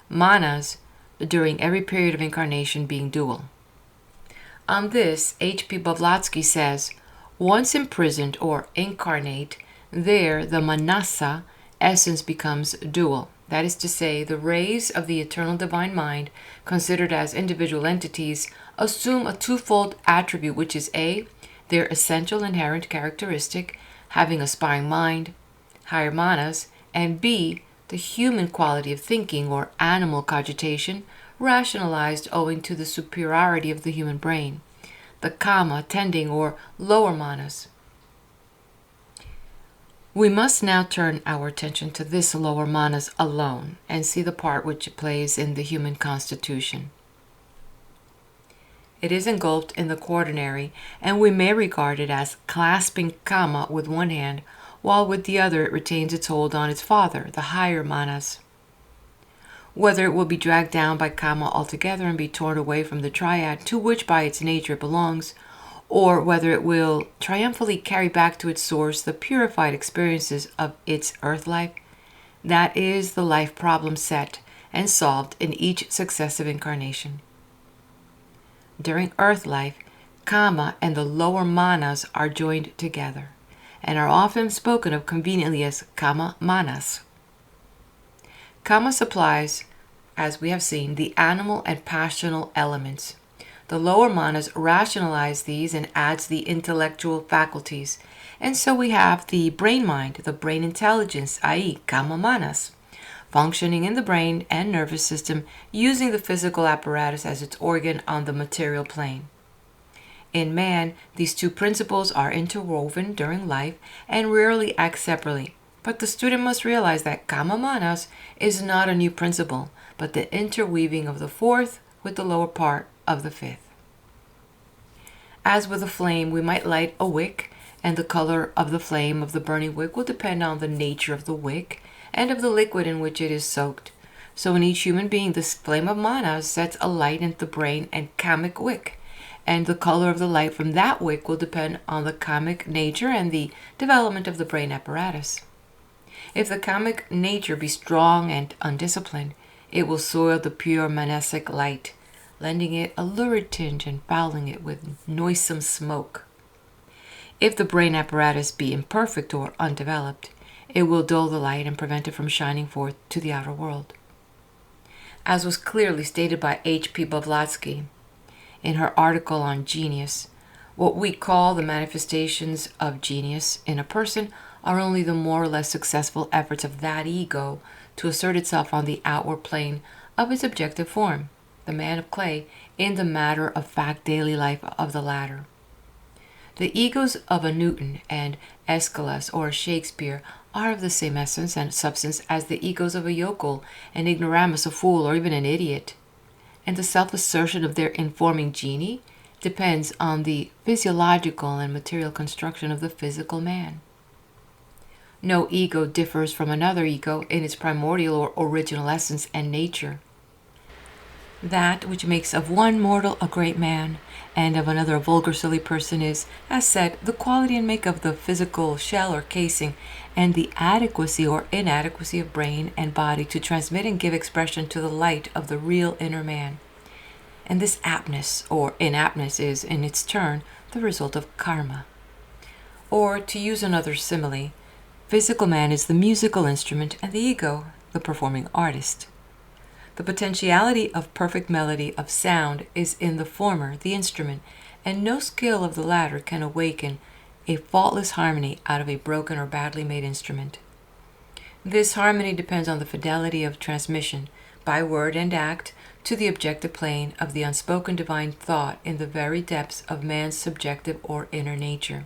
Manas, during every period of incarnation, being dual. On this, H.P. Blavatsky says, once imprisoned or incarnate, there the manasa essence becomes dual. That is to say, the rays of the eternal divine mind, considered as individual entities, assume a twofold attribute, which is A, their essential inherent characteristic, having aspiring mind, higher manas, and B, the human quality of thinking or animal cogitation, rationalized owing to the superiority of the human brain, the kama tending or lower manas. We must now turn our attention to this lower manas alone and see the part which it plays in the human constitution. It is engulfed in the quaternary, and we may regard it as clasping kama with one hand, while with the other it retains its hold on its father, the higher manas. Whether it will be dragged down by kama altogether and be torn away from the triad to which by its nature it belongs, or whether it will triumphantly carry back to its source the purified experiences of its earth life, that is the life problem set and solved in each successive incarnation. During earth life, kama and the lower manas are joined together and are often spoken of conveniently as kama manas. Kama supplies, as we have seen, the animal and passional elements. The lower manas rationalize these and adds the intellectual faculties. And so we have the brain mind, the brain intelligence, i.e. kama manas, functioning in the brain and nervous system using the physical apparatus as its organ on the material plane. In man, these two principles are interwoven during life and rarely act separately. But the student must realize that kama manas is not a new principle, but the interweaving of the fourth with the lower part of the fifth. As with a flame, we might light a wick, and the color of the flame of the burning wick will depend on the nature of the wick and of the liquid in which it is soaked. So in each human being, this flame of manas sets a light into the brain and kamic wick, and the color of the light from that wick will depend on the kamic nature and the development of the brain apparatus. If the kamic nature be strong and undisciplined, it will soil the pure manasic light, lending it a lurid tinge and fouling it with noisome smoke. If the brain apparatus be imperfect or undeveloped, it will dull the light and prevent it from shining forth to the outer world. As was clearly stated by H.P. Blavatsky in her article on genius, what we call the manifestations of genius in a person are only the more or less successful efforts of that ego to assert itself on the outward plane of its objective form, the man of clay, in the matter-of-fact daily life of the latter. The egos of a Newton and Aeschylus or Shakespeare are of the same essence and substance as the egos of a yokel, an ignoramus, a fool, or even an idiot, and the self-assertion of their informing genie depends on the physiological and material construction of the physical man. No ego differs from another ego in its primordial or original essence and nature. That which makes of one mortal a great man, and of another a vulgar silly person is, as said, the quality and make of the physical shell or casing, and the adequacy or inadequacy of brain and body to transmit and give expression to the light of the real inner man. And this aptness or inaptness is, in its turn, the result of karma. Or, to use another simile, physical man is the musical instrument and the ego, the performing artist. The potentiality of perfect melody of sound is in the former, the instrument, and no skill of the latter can awaken a faultless harmony out of a broken or badly made instrument. This harmony depends on the fidelity of transmission, by word and act, to the objective plane of the unspoken divine thought in the very depths of man's subjective or inner nature.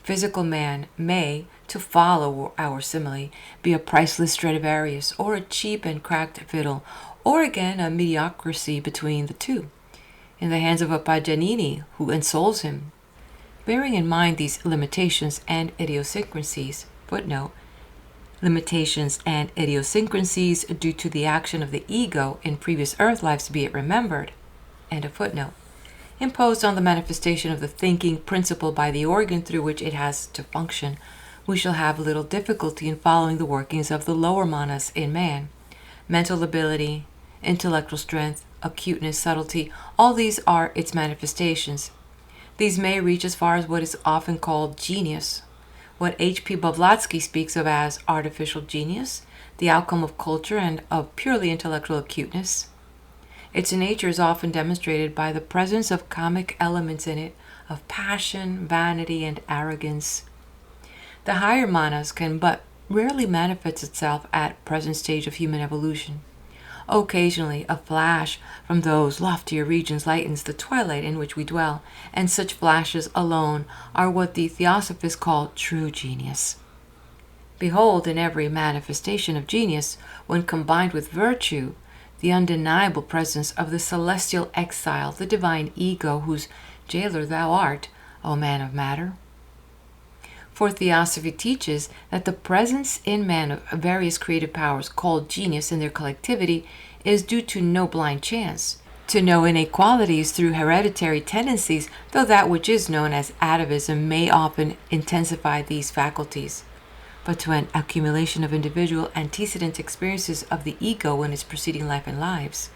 Physical man may, to follow our simile, be a priceless Stradivarius, or a cheap and cracked fiddle, or again a mediocrity between the two, in the hands of a Paganini who ensouls him. Bearing in mind these limitations and idiosyncrasies, footnote, limitations and idiosyncrasies due to the action of the ego in previous earth lives, be it remembered, end of footnote, imposed on the manifestation of the thinking principle by the organ through which it has to function, we shall have little difficulty in following the workings of the lower manas in man. Mental ability, intellectual strength, acuteness, subtlety, all these are its manifestations. These may reach as far as what is often called genius, what H.P. Blavatsky speaks of as artificial genius, the outcome of culture and of purely intellectual acuteness. Its nature is often demonstrated by the presence of comic elements in it, of passion, vanity, and arrogance. The higher manas can but rarely manifest itself at present stage of human evolution. Occasionally, a flash from those loftier regions lightens the twilight in which we dwell, and such flashes alone are what the theosophists call true genius. Behold, in every manifestation of genius, when combined with virtue, the undeniable presence of the celestial exile, the divine ego, whose jailer thou art, O man of matter. For theosophy teaches that the presence in man of various creative powers called genius in their collectivity is due to no blind chance, to no inequalities through hereditary tendencies, though that which is known as atavism may often intensify these faculties, but to an accumulation of individual antecedent experiences of the ego in its preceding life and lives.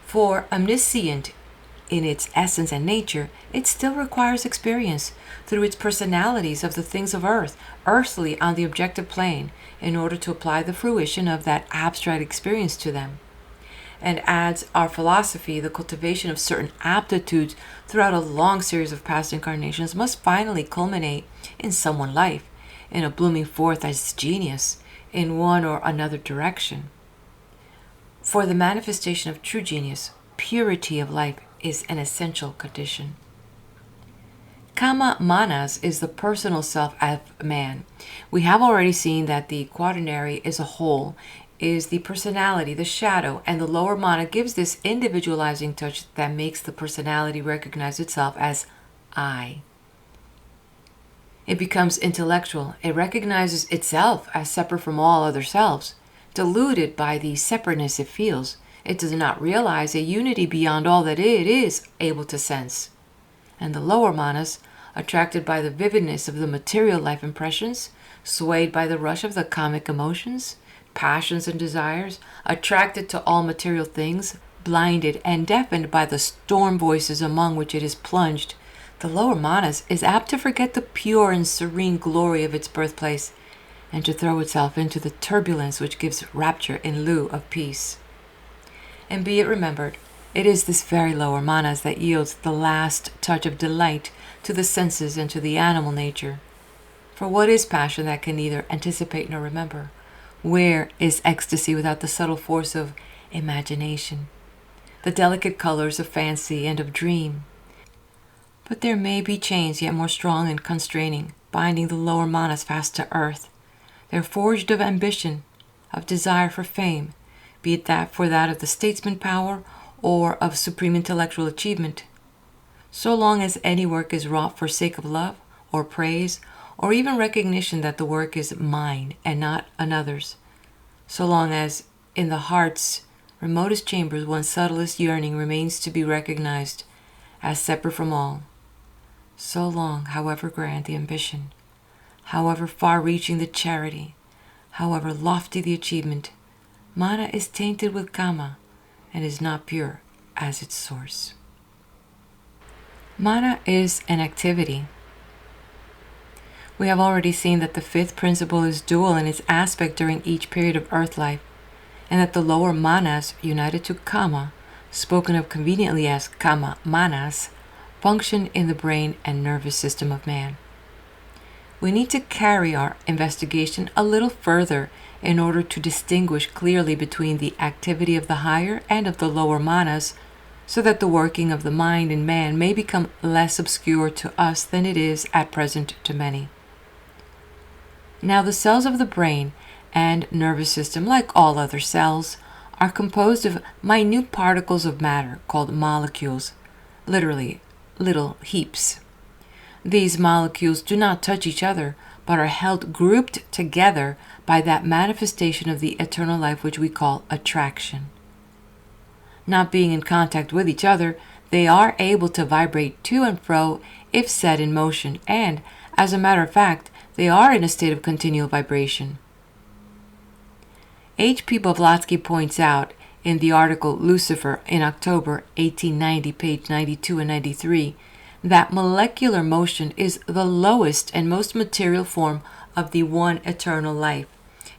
For omniscient in its essence and nature, it still requires experience through its personalities of the things of earth, earthly on the objective plane, in order to apply the fruition of that abstract experience to them. And adds our philosophy, the cultivation of certain aptitudes throughout a long series of past incarnations must finally culminate in some one life, in a blooming forth as genius in one or another direction. For the manifestation of true genius, purity of life is an essential condition. Kama manas is the personal self of man. We have already seen that the quaternary as a whole is the personality, the shadow, and the lower mana gives this individualizing touch that makes the personality recognize itself as I. It becomes intellectual. It recognizes itself as separate from all other selves. Deluded by the separateness it feels, it does not realize a unity beyond all that it is able to sense. And the lower manas, attracted by the vividness of the material life impressions, swayed by the rush of the kamic emotions, passions and desires, attracted to all material things, blinded and deafened by the storm voices among which it is plunged, the lower manas is apt to forget the pure and serene glory of its birthplace, and to throw itself into the turbulence which gives rapture in lieu of peace. And be it remembered, it is this very lower manas that yields the last touch of delight to the senses and to the animal nature. For what is passion that can neither anticipate nor remember? Where is ecstasy without the subtle force of imagination, the delicate colors of fancy and of dream? But there may be chains yet more strong and constraining, binding the lower manas fast to earth. They are forged of ambition, of desire for fame, be it that for that of the statesman power or of supreme intellectual achievement. So long as any work is wrought for sake of love or praise, or even recognition that the work is mine and not another's, so long as in the heart's remotest chambers one's subtlest yearning remains to be recognized as separate from all, so long, however grand the ambition, however far-reaching the charity, however lofty the achievement, mana is tainted with kama and is not pure as its source. Mana is an activity. We have already seen that the fifth principle is dual in its aspect during each period of earth life, and that the lower manas united to kama, spoken of conveniently as kama manas, function in the brain and nervous system of man. We need to carry our investigation a little further in order to distinguish clearly between the activity of the higher and of the lower manas, so that the working of the mind in man may become less obscure to us than it is at present to many. Now the cells of the brain and nervous system, like all other cells, are composed of minute particles of matter called molecules, literally little heaps. These molecules do not touch each other, but are held grouped together by that manifestation of the eternal life which we call attraction. Not being in contact with each other, they are able to vibrate to and fro if set in motion, and, as a matter of fact, they are in a state of continual vibration. H.P. Blavatsky points out in the article Lucifer in October 1890, page 92 and 93, that molecular motion is the lowest and most material form of the one eternal life,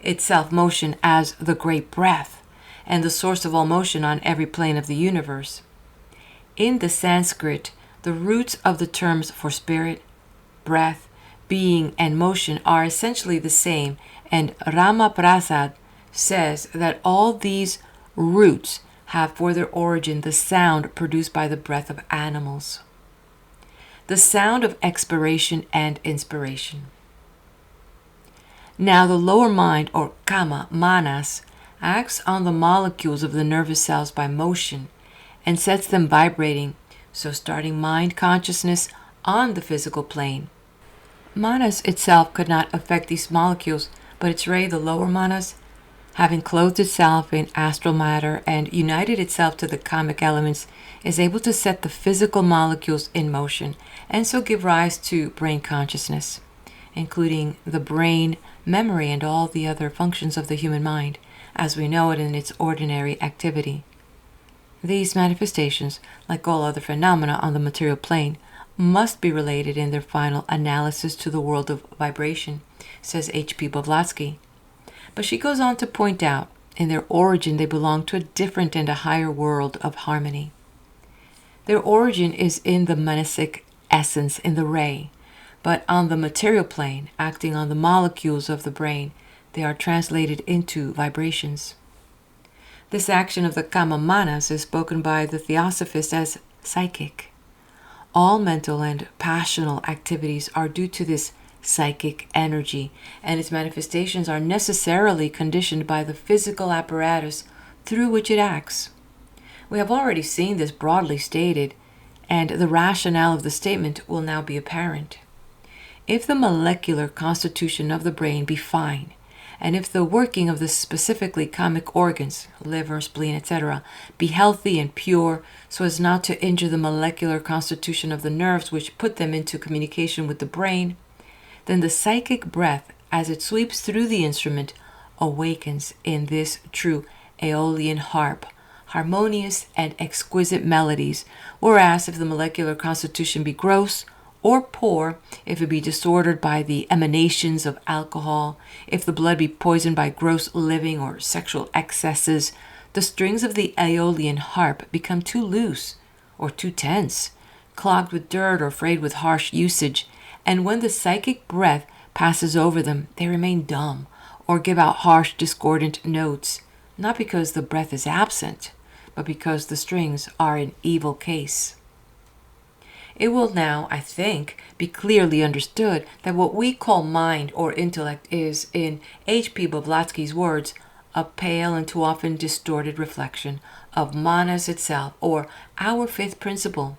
itself motion as the great breath, and the source of all motion on every plane of the universe. In the Sanskrit, the roots of the terms for spirit, breath, being, and motion are essentially the same, and Rama Prasad says that all these roots have for their origin the sound produced by the breath of animals, the sound of expiration and inspiration. Now the lower mind, or kama manas, acts on the molecules of the nervous cells by motion and sets them vibrating, so starting mind consciousness on the physical plane. Manas itself could not affect these molecules, but its ray, the lower manas, having clothed itself in astral matter and united itself to the kamic elements, is able to set the physical molecules in motion and so give rise to brain consciousness, including the brain, memory, and all the other functions of the human mind as we know it in its ordinary activity. These manifestations, like all other phenomena on the material plane, must be related in their final analysis to the world of vibration, says H.P. Blavatsky. But she goes on to point out, in their origin they belong to a different and a higher world of harmony. Their origin is in the monastic essence, in the ray, but on the material plane, acting on the molecules of the brain, they are translated into vibrations. This action of the kama manas is spoken by the theosophist as psychic. All mental and passional activities are due to this psychic energy, and its manifestations are necessarily conditioned by the physical apparatus through which it acts. We have already seen this broadly stated, and the rationale of the statement will now be apparent. If the molecular constitution of the brain be fine, and if the working of the specifically kamic organs, liver, spleen, etc., be healthy and pure so as not to injure the molecular constitution of the nerves which put them into communication with the brain, then the psychic breath, as it sweeps through the instrument, awakens in this true Aeolian harp, harmonious and exquisite melodies, whereas if the molecular constitution be gross or poor, if it be disordered by the emanations of alcohol, if the blood be poisoned by gross living or sexual excesses, the strings of the Aeolian harp become too loose or too tense, clogged with dirt or frayed with harsh usage, and when the psychic breath passes over them, they remain dumb or give out harsh, discordant notes, not because the breath is absent, but because the strings are in evil case. It will now, I think, be clearly understood that what we call mind or intellect is, in H.P. Blavatsky's words, a pale and too often distorted reflection of manas itself, or our fifth principle.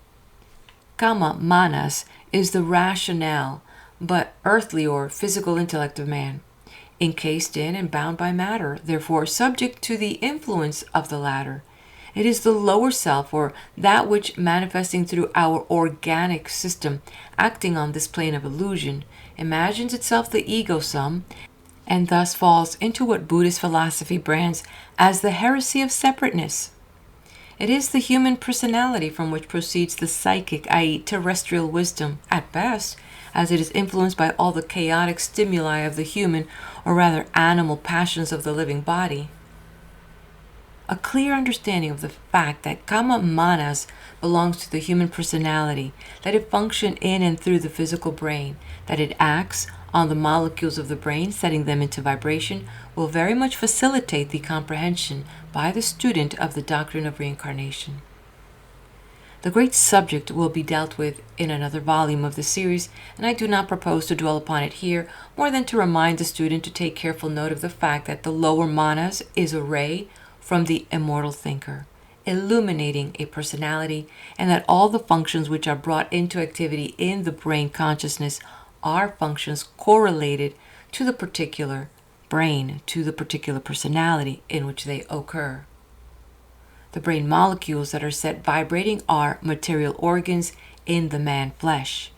Kama manas is the rationale, but earthly or physical intellect of man, encased in and bound by matter, therefore subject to the influence of the latter. It is the lower self, or that which, manifesting through our organic system, acting on this plane of illusion, imagines itself the ego sum, and thus falls into what Buddhist philosophy brands as the heresy of separateness. It is the human personality from which proceeds the psychic, i.e., terrestrial wisdom, at best, as it is influenced by all the chaotic stimuli of the human, or rather animal passions of the living body. A clear understanding of the fact that kama manas belongs to the human personality, that it functions in and through the physical brain, that it acts on the molecules of the brain, setting them into vibration, will very much facilitate the comprehension by the student of the doctrine of reincarnation. The great subject will be dealt with in another volume of the series, and I do not propose to dwell upon it here more than to remind the student to take careful note of the fact that the lower manas is a ray from the immortal thinker, illuminating a personality, and that all the functions which are brought into activity in the brain consciousness are functions correlated to the particular brain, to the particular personality in which they occur. The brain molecules that are set vibrating are material organs in the man flesh.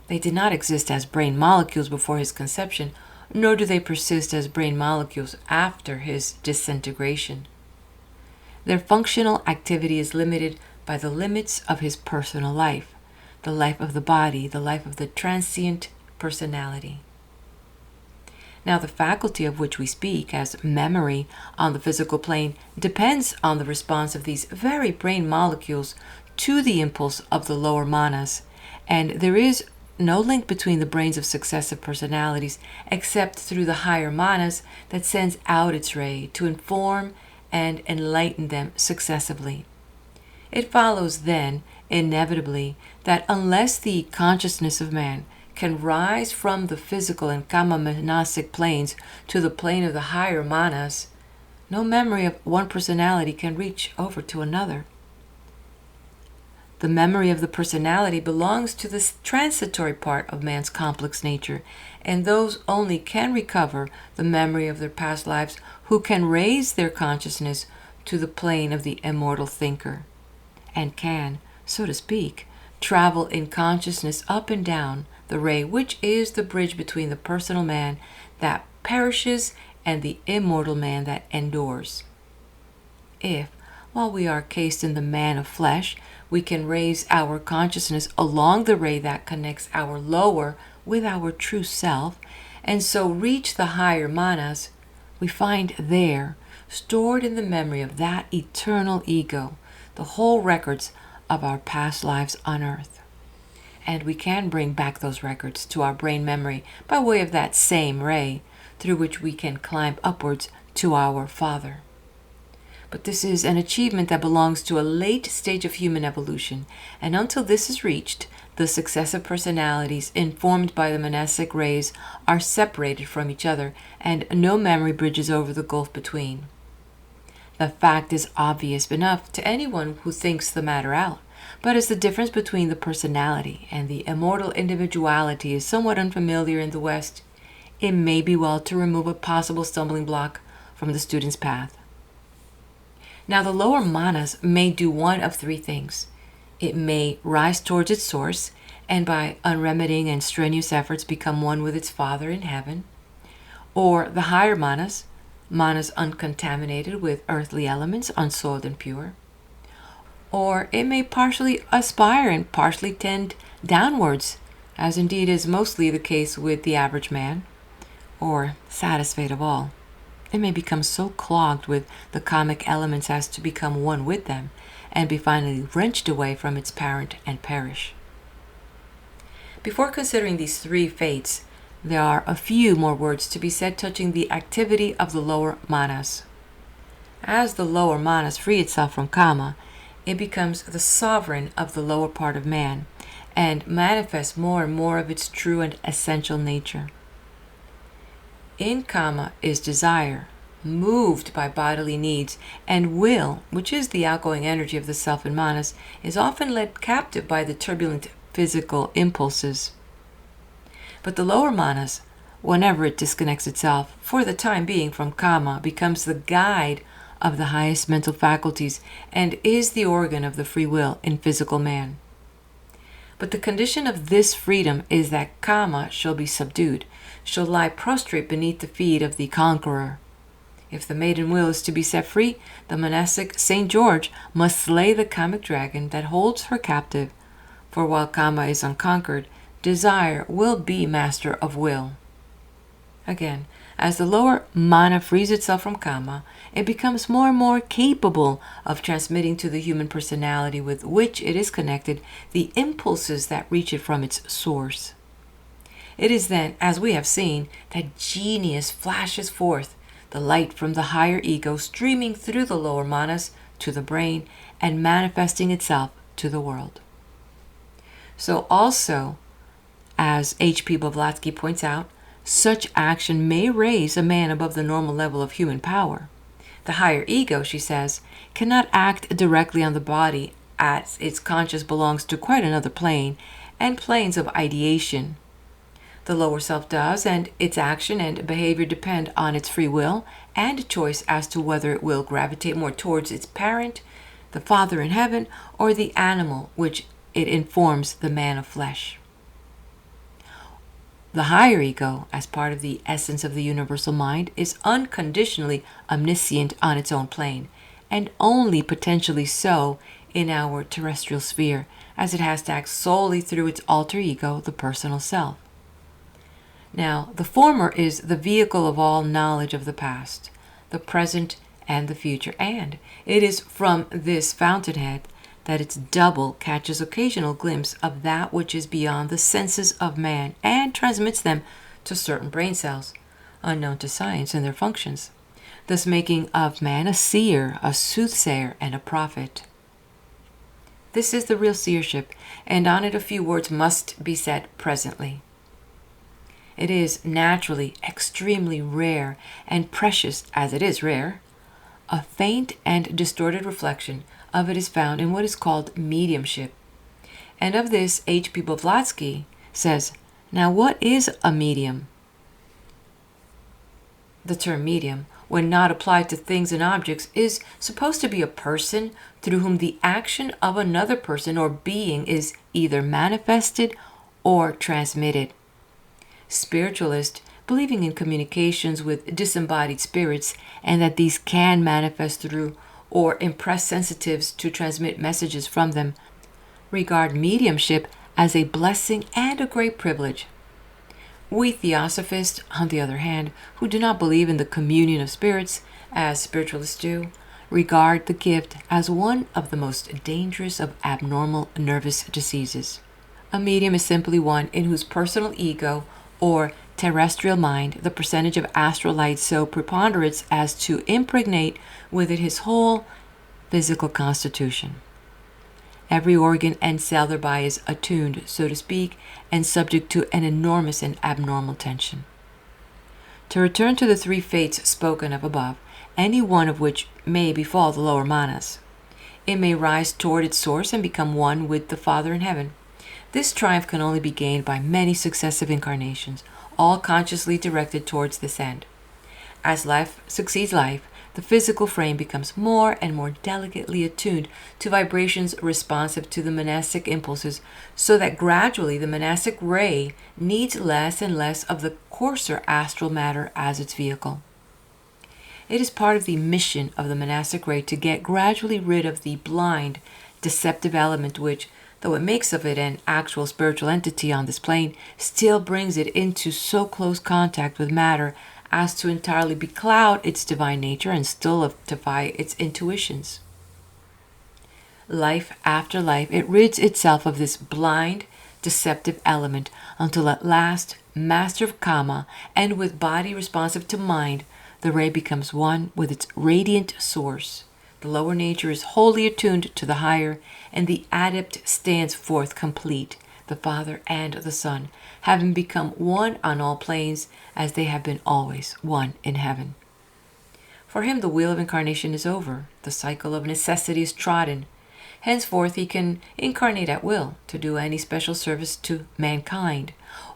They did not exist as brain molecules before his conception, nor do they persist as brain molecules after his disintegration. Their functional activity is limited by the limits of his personal life, the life of the body, the life of the transient personality. Now, the faculty of which we speak as memory on the physical plane depends on the response of these very brain molecules to the impulse of the lower manas, and there is no link between the brains of successive personalities except through the higher manas that sends out its ray to inform and enlighten them successively. It follows then, inevitably, that unless the consciousness of man can rise from the physical and kama manasic planes to the plane of the higher manas, No memory of one personality can reach over to another. The memory of the personality belongs to the transitory part of man's complex nature, and those only can recover the memory of their past lives who can raise their consciousness to the plane of the immortal thinker, and can, so to speak, travel in consciousness up and down the ray which is the bridge between the personal man that perishes and the immortal man that endures. If, while we are cased in the man of flesh, we can raise our consciousness along the ray that connects our lower with our true self, and so reach the higher manas, we find there, stored in the memory of that eternal ego, the whole records of our past lives on earth. And we can bring back those records to our brain memory by way of that same ray, through which we can climb upwards to our Father. But this is an achievement that belongs to a late stage of human evolution, and until this is reached, the successive personalities informed by the monastic rays are separated from each other, and no memory bridges over the gulf between. The fact is obvious enough to anyone who thinks the matter out, but as the difference between the personality and the immortal individuality is somewhat unfamiliar in the West, it may be well to remove a possible stumbling block from the student's path. Now, the lower manas may do one of three things. It may rise towards its source, and by unremitting and strenuous efforts become one with its Father in heaven. Or the higher manas, manas uncontaminated with earthly elements, unsoiled and pure. Or it may partially aspire and partially tend downwards, as indeed is mostly the case with the average man. Or, saddest fate of all, it may become so clogged with the karmic elements as to become one with them, and be finally wrenched away from its parent and perish. Before considering these three fates, there are a few more words to be said touching the activity of the lower manas. As the lower manas free itself from kama, it becomes the sovereign of the lower part of man, and manifests more and more of its true and essential nature. In kama is desire, moved by bodily needs, and will, which is the outgoing energy of the self and manas, is often led captive by the turbulent physical impulses. But the lower manas, whenever it disconnects itself, for the time being, from kama, becomes the guide of the highest mental faculties and is the organ of the free will in physical man. But the condition of this freedom is that kama shall be subdued, shall lie prostrate beneath the feet of the conqueror. If the maiden will is to be set free, the monastic St. George must slay the kamic dragon that holds her captive, for while kama is unconquered, desire will be master of will. Again, as the lower mana frees itself from kama, it becomes more and more capable of transmitting to the human personality with which it is connected the impulses that reach it from its source. It is then, as we have seen, that genius flashes forth, the light from the higher ego streaming through the lower manas to the brain and manifesting itself to the world. So also, as H.P. Blavatsky points out, such action may raise a man above the normal level of human power. The higher ego, she says, cannot act directly on the body, as its conscience belongs to quite another plane and planes of ideation. The lower self does, and its action and behavior depend on its free will and choice as to whether it will gravitate more towards its parent, the Father in heaven, or the animal which it informs the man of flesh. The higher ego, as part of the essence of the universal mind, is unconditionally omniscient on its own plane, and only potentially so in our terrestrial sphere, as it has to act solely through its alter ego, the personal self. Now, the former is the vehicle of all knowledge of the past, the present, and the future, and it is from this fountainhead that its double catches occasional glimpse of that which is beyond the senses of man and transmits them to certain brain cells, unknown to science and their functions, thus making of man a seer, a soothsayer, and a prophet. This is the real seership, and on it a few words must be said presently. It is naturally extremely rare and precious, as it is rare, A faint and distorted reflection of it is found in what is called mediumship. And of this, H.P. Blavatsky says, "Now what is a medium?" The term medium, when not applied to things and objects, is supposed to be a person through whom the action of another person or being is either manifested or transmitted. Spiritualists, believing in communications with disembodied spirits and that these can manifest through or impress sensitives to transmit messages from them, regard mediumship as a blessing and a great privilege. We theosophists, on the other hand, who do not believe in the communion of spirits, as spiritualists do, regard the gift as one of the most dangerous of abnormal nervous diseases. A medium is simply one in whose personal ego or terrestrial mind the percentage of astral light so preponderates as to impregnate with it his whole physical constitution. Every organ and cell thereby is attuned, so to speak, and subject to an enormous and abnormal tension. To return to the three fates spoken of above, any one of which may befall the lower manas. It may rise toward its source and become one with the Father in heaven. This triumph can only be gained by many successive incarnations, all consciously directed towards this end. As life succeeds life, the physical frame becomes more and more delicately attuned to vibrations responsive to the monastic impulses, so that gradually the monastic ray needs less and less of the coarser astral matter as its vehicle. It is part of the mission of the monastic ray to get gradually rid of the blind, deceptive element which, though it makes of it an actual spiritual entity on this plane, still brings it into so close contact with matter as to entirely becloud its divine nature and stultify its intuitions. Life after life, it rids itself of this blind, deceptive element until at last, master of Kama and with body responsive to mind, the ray becomes one with its radiant source. The lower nature is wholly attuned to the higher, and the adept stands forth complete, the Father and the Son, having become one on all planes, as they have been always one in heaven. For him the wheel of incarnation is over, the cycle of necessity is trodden. Henceforth he can incarnate at will to do any special service to mankind,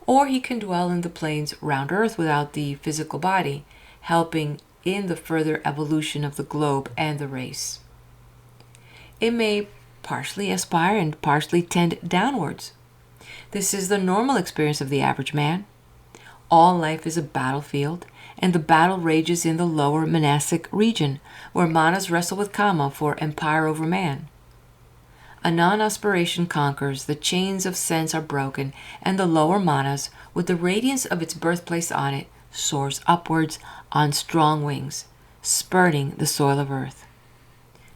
or he can dwell in the planes round earth without the physical body, helping in the further evolution of the globe and the race. It may partially aspire and partially tend downwards. This is the normal experience of the average man. All life is a battlefield, and the battle rages in the lower monastic region, where manas wrestle with Kama for empire over man. A non-aspiration conquers, the chains of sense are broken, and the lower manas, with the radiance of its birthplace on it, soars upwards on strong wings, spurning the soil of earth.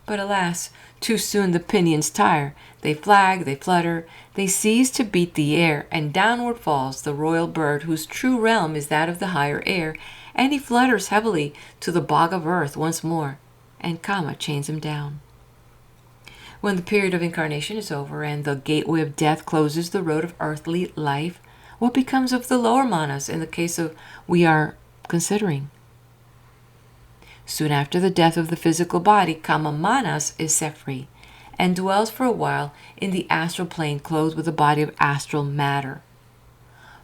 But alas, too soon the pinions tire, they flag, they flutter, they cease to beat the air, and downward falls the royal bird whose true realm is that of the higher air, and he flutters heavily to the bog of earth once more, and Kama chains him down. When the period of incarnation is over and the gateway of death closes the road of earthly life, what becomes of the lower manas in the case of we are considering? Soon after the death of the physical body, Kama manas is set free and dwells for a while in the astral plane clothed with a body of astral matter.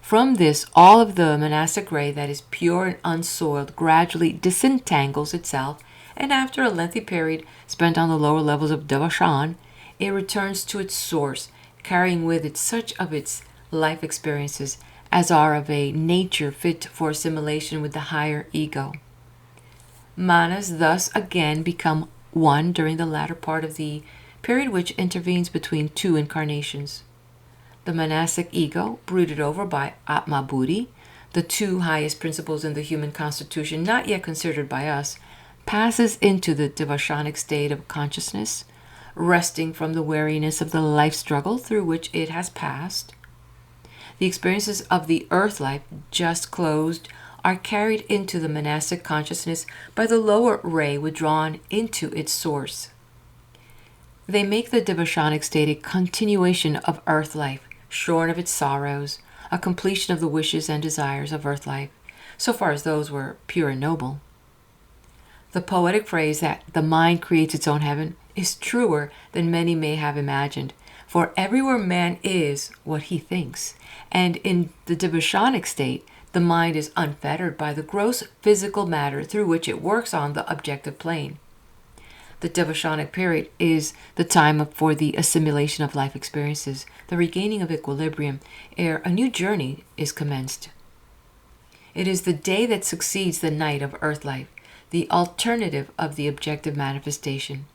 From this, all of the monastic ray that is pure and unsoiled gradually disentangles itself, and after a lengthy period spent on the lower levels of Devashan, it returns to its source, carrying with it such of its life experiences as are of a nature fit for assimilation with the higher ego. Manas thus again become one during the latter part of the period which intervenes between two incarnations. The monastic ego, brooded over by ATMA-BUDDHI, the two highest principles in the human constitution not yet considered by us, passes into the devashanic state of consciousness, resting from the weariness of the life struggle through which it has passed. The experiences of the earth life just closed are carried into the monastic consciousness by the lower ray withdrawn into its source. They make the devashanic state a continuation of earth life, shorn of its sorrows, a completion of the wishes and desires of earth life, so far as those were pure and noble. The poetic phrase that the mind creates its own heaven is truer than many may have imagined, for everywhere man is what he thinks, and in the Devachanic state, the mind is unfettered by the gross physical matter through which it works on the objective plane. The Devachanic period is the time for the assimilation of life experiences, the regaining of equilibrium, ere a new journey is commenced. It is the day that succeeds the night of earth life, the alternative of the objective manifestation.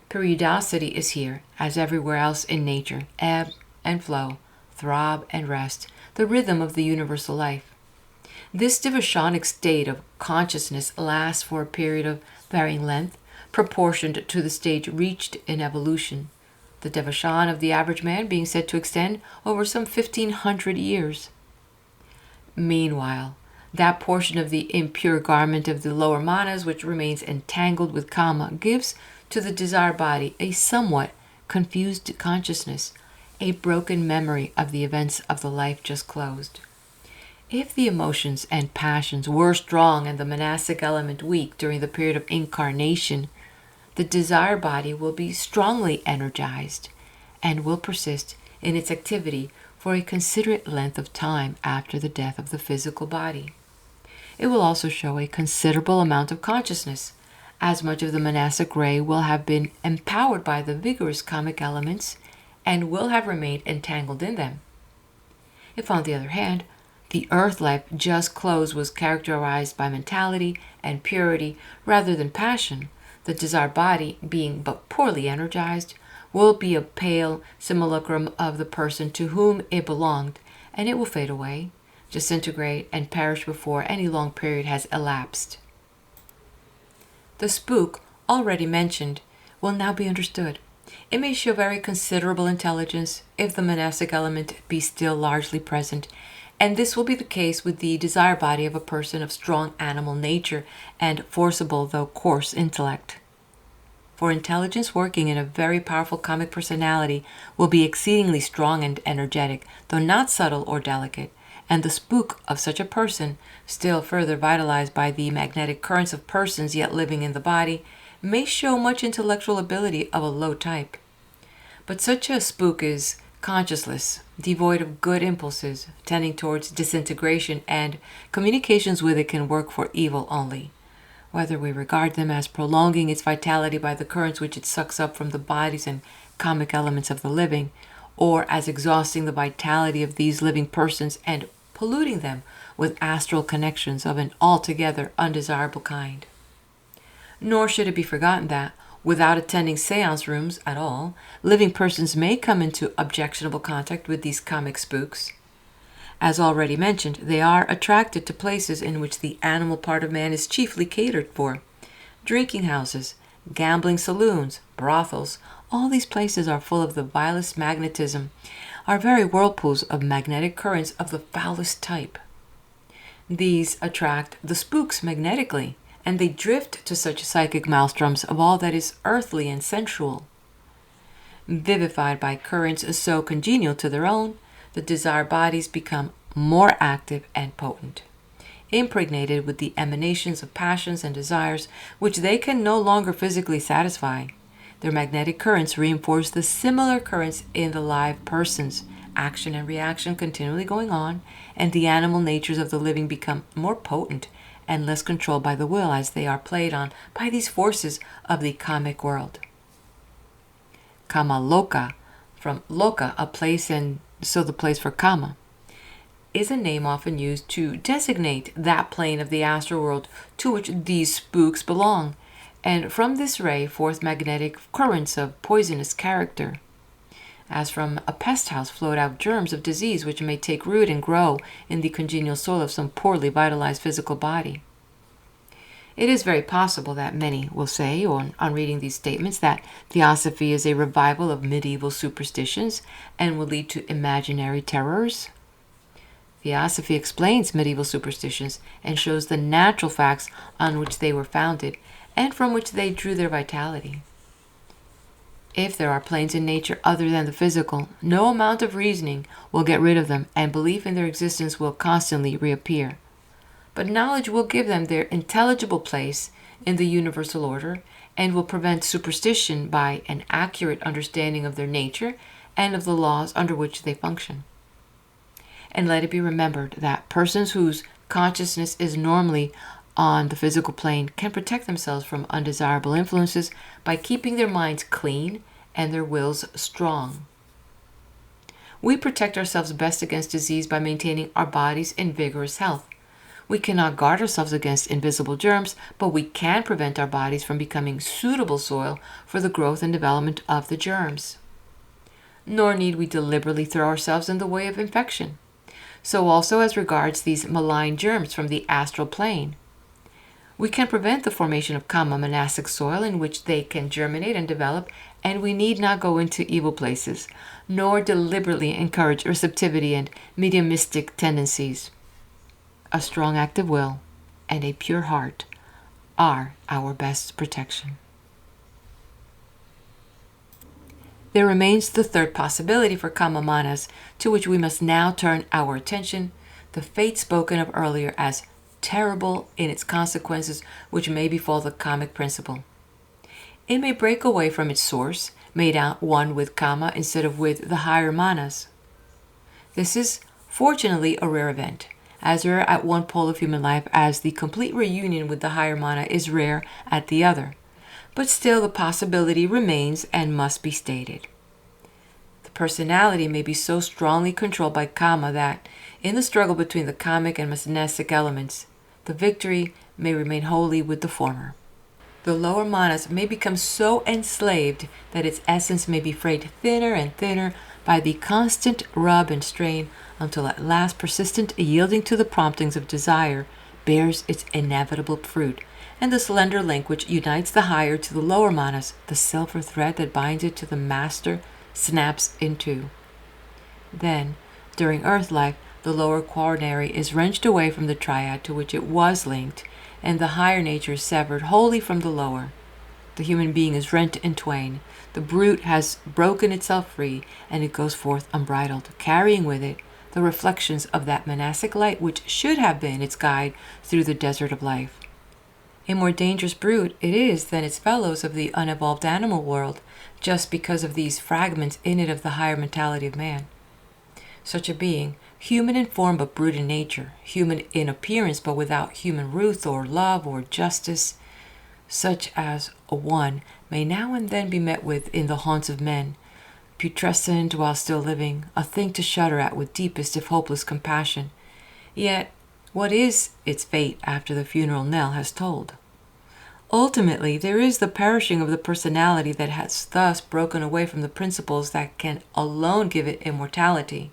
Periodicity is here, as everywhere else in nature, ebb and flow, throb and rest, the rhythm of the universal life. This Devachanic state of consciousness lasts for a period of varying length, proportioned to the stage reached in evolution, the Devachan of the average man being said to extend over some 1,500 years. Meanwhile, that portion of the impure garment of the lower manas which remains entangled with kama gives to the desire body a somewhat confused consciousness, a broken memory of the events of the life just closed. If the emotions and passions were strong and the monastic element weak during the period of incarnation, the desire body will be strongly energized and will persist in its activity for a considerate length of time after the death of the physical body. It will also show a considerable amount of consciousness, as much of the monastic ray will have been empowered by the vigorous kamic elements and will have remained entangled in them. If, on the other hand, the earth life just closed was characterized by mentality and purity rather than passion, the desired body, being but poorly energized, will be a pale simulacrum of the person to whom it belonged, and it will fade away, disintegrate, and perish before any long period has elapsed. The spook, already mentioned, will now be understood. It may show very considerable intelligence if the monastic element be still largely present, and this will be the case with the desire body of a person of strong animal nature and forcible though coarse intellect. For intelligence working in a very powerful kamic personality will be exceedingly strong and energetic, though not subtle or delicate, and the spook of such a person, still further vitalized by the magnetic currents of persons yet living in the body, may show much intellectual ability of a low type. But such a spook is conscienceless, devoid of good impulses, tending towards disintegration, and communications with it can work for evil only. Whether we regard them as prolonging its vitality by the currents which it sucks up from the bodies and kamic elements of the living, or as exhausting the vitality of these living persons and polluting them with astral connections of an altogether undesirable kind. Nor should it be forgotten that, without attending seance rooms at all, living persons may come into objectionable contact with these kamic spooks. As already mentioned, they are attracted to places in which the animal part of man is chiefly catered for. Drinking houses, gambling saloons, brothels, all these places are full of the vilest magnetism, are very whirlpools of magnetic currents of the foulest type. These attract the spooks magnetically, and they drift to such psychic maelstroms of all that is earthly and sensual. Vivified by currents so congenial to their own, the desire bodies become more active and potent, impregnated with the emanations of passions and desires which they can no longer physically satisfy. Their magnetic currents reinforce the similar currents in the live persons, action and reaction continually going on, and the animal natures of the living become more potent and less controlled by the will as they are played on by these forces of the kamic world. Kamaloka, from loka, a place, and so the place for kama, is a name often used to designate that plane of the astral world to which these spooks belong, and from this ray forth magnetic currents of poisonous character. As from a pest house float out germs of disease which may take root and grow in the congenial soil of some poorly vitalized physical body. It is very possible that many will say, on reading these statements, that Theosophy is a revival of medieval superstitions and will lead to imaginary terrors. Theosophy explains medieval superstitions and shows the natural facts on which they were founded and from which they drew their vitality. If there are planes in nature other than the physical, no amount of reasoning will get rid of them, and belief in their existence will constantly reappear. But knowledge will give them their intelligible place in the universal order and will prevent superstition by an accurate understanding of their nature and of the laws under which they function. And let it be remembered that persons whose consciousness is normally on the physical plane can protect themselves from undesirable influences by keeping their minds clean and their wills strong. We protect ourselves best against disease by maintaining our bodies in vigorous health. We cannot guard ourselves against invisible germs, but we can prevent our bodies from becoming suitable soil for the growth and development of the germs. Nor need we deliberately throw ourselves in the way of infection. So also as regards these malign germs from the astral plane. We can prevent the formation of kama monastic soil in which they can germinate and develop, and we need not go into evil places, nor deliberately encourage receptivity and mediumistic tendencies. A strong active will and a pure heart are our best protection. There remains the third possibility for kama manas, to which we must now turn our attention, the fate spoken of earlier as terrible in its consequences which may befall the kamic principle. It may break away from its source, made out one with kama instead of with the higher manas. This is fortunately a rare event, as rare at one pole of human life as the complete reunion with the higher mana is rare at the other, but still the possibility remains and must be stated. The personality may be so strongly controlled by kama that, in the struggle between the kamic and monastic elements, the victory may remain wholly with the former. The lower manas may become so enslaved that its essence may be frayed thinner and thinner by the constant rub and strain until at last persistent yielding to the promptings of desire bears its inevitable fruit, and the slender link which unites the higher to the lower manas, the silver thread that binds it to the master, snaps in two. Then, during earth life, the lower quaternary is wrenched away from the triad to which it was linked, and the higher nature is severed wholly from the lower. The human being is rent in twain. The brute has broken itself free, and it goes forth unbridled, carrying with it the reflections of that monastic light which should have been its guide through the desert of life. A more dangerous brute it is than its fellows of the unevolved animal world, just because of these fragments in it of the higher mentality of man. Such a being, human in form but brute in nature, human in appearance but without human ruth or love or justice, such as a one may now and then be met with in the haunts of men, putrescent while still living, a thing to shudder at with deepest if hopeless compassion. Yet, what is its fate after the funeral knell has tolled? Ultimately, there is the perishing of the personality that has thus broken away from the principles that can alone give it immortality,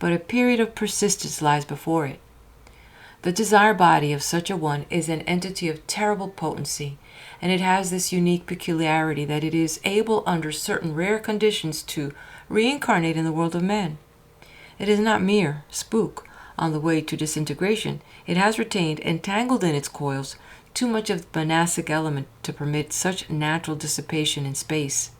but a period of persistence lies before it. The desire body of such a one is an entity of terrible potency, and it has this unique peculiarity that it is able under certain rare conditions to reincarnate in the world of men. It is not mere spook on the way to disintegration. It has retained, entangled in its coils, too much of the monastic element to permit such natural dissipation in space.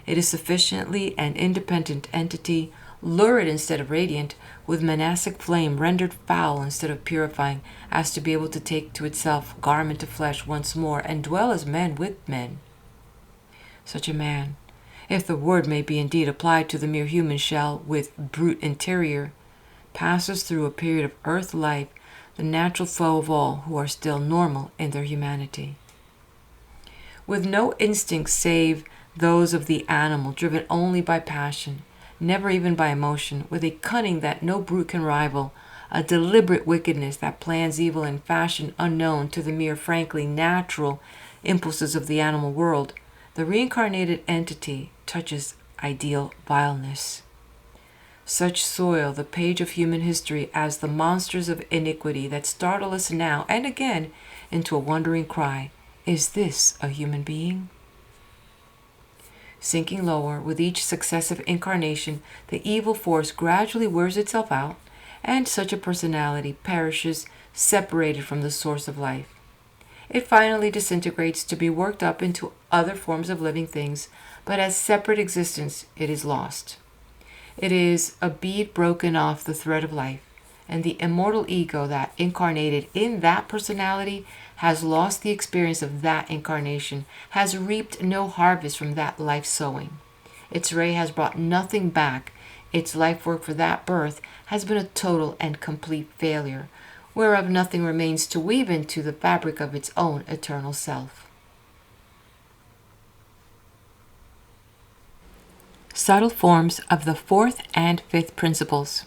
It is sufficiently an independent entity, lurid instead of radiant, with monastic flame rendered foul instead of purifying, as to be able to take to itself garment of flesh once more and dwell as men with men. Such a man, if the word may be indeed applied to the mere human shell with brute interior, passes through a period of earth life, the natural foe of all who are still normal in their humanity. With no instincts save those of the animal, driven only by passion, never even by emotion, with a cunning that no brute can rival, a deliberate wickedness that plans evil in fashion unknown to the mere frankly natural impulses of the animal world, the reincarnated entity touches ideal vileness. Such soil the page of human history as the monsters of iniquity that startle us now and again into a wondering cry, "Is this a human being?" Sinking lower with each successive incarnation, the evil force gradually wears itself out, and such a personality perishes separated from the source of life. It finally disintegrates to be worked up into other forms of living things, but as separate existence it is lost. It is a bead broken off the thread of life, and the immortal ego that incarnated in that personality has lost the experience of that incarnation, has reaped no harvest from that life sowing. Its ray has brought nothing back. Its life work for that birth has been a total and complete failure, whereof nothing remains to weave into the fabric of its own eternal self. Subtle forms of the fourth and fifth principles.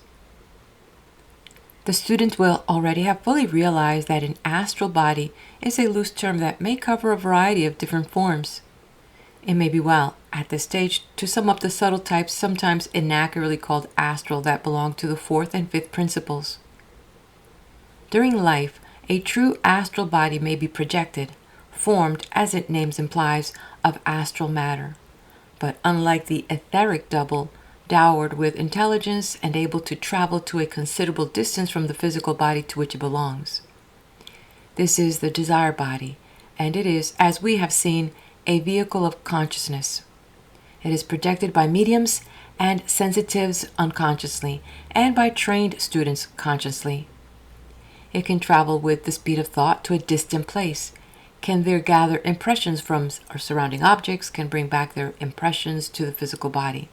The student will already have fully realized that an astral body is a loose term that may cover a variety of different forms. It may be well, at this stage, to sum up the subtle types sometimes inaccurately called astral that belong to the fourth and fifth principles. During life, a true astral body may be projected, formed, as its name implies, of astral matter. But unlike the etheric double, dowered with intelligence and able to travel to a considerable distance from the physical body to which it belongs. This is the desire body, and it is, as we have seen, a vehicle of consciousness. It is projected by mediums and sensitives unconsciously, and by trained students consciously. It can travel with the speed of thought to a distant place, can there gather impressions from our surrounding objects, can bring back their impressions to the physical body.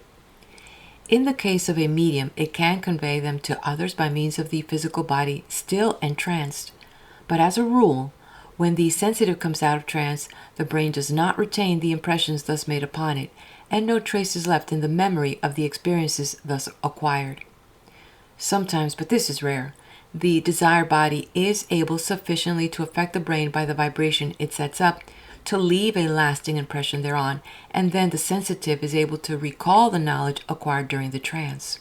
In the case of a medium, it can convey them to others by means of the physical body still entranced. But as a rule, when the sensitive comes out of trance, the brain does not retain the impressions thus made upon it, and no trace is left in the memory of the experiences thus acquired. Sometimes, but this is rare, the desire body is able sufficiently to affect the brain by the vibration it sets up to leave a lasting impression thereon, and then the sensitive is able to recall the knowledge acquired during the trance.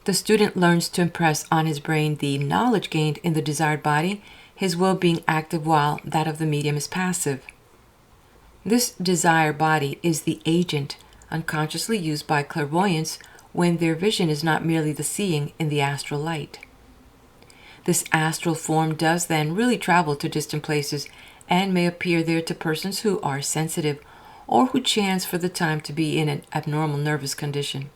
The student learns to impress on his brain the knowledge gained in the desired body, his will being active while that of the medium is passive. This desire body is the agent unconsciously used by clairvoyants when their vision is not merely the seeing in the astral light. This astral form does then really travel to distant places and may appear there to persons who are sensitive or who chance for the time to be in an abnormal nervous condition.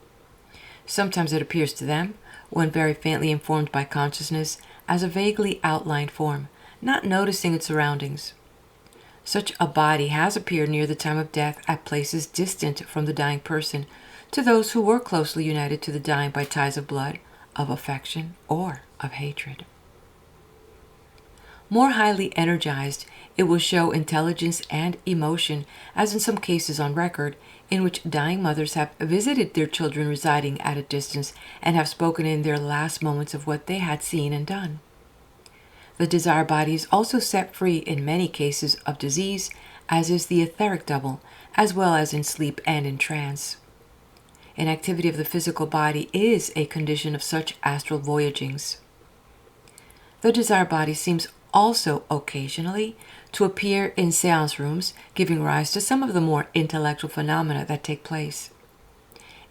Sometimes it appears to them, when very faintly informed by consciousness, as a vaguely outlined form, not noticing its surroundings. Such a body has appeared near the time of death at places distant from the dying person to those who were closely united to the dying by ties of blood, of affection, or of hatred. More highly energized, it will show intelligence and emotion, as in some cases on record, in which dying mothers have visited their children residing at a distance and have spoken in their last moments of what they had seen and done. The desire body is also set free in many cases of disease, as is the etheric double, as well as in sleep and in trance. Inactivity of the physical body is a condition of such astral voyagings. The desire body seems also occasionally to appear in seance rooms, giving rise to some of the more intellectual phenomena that take place.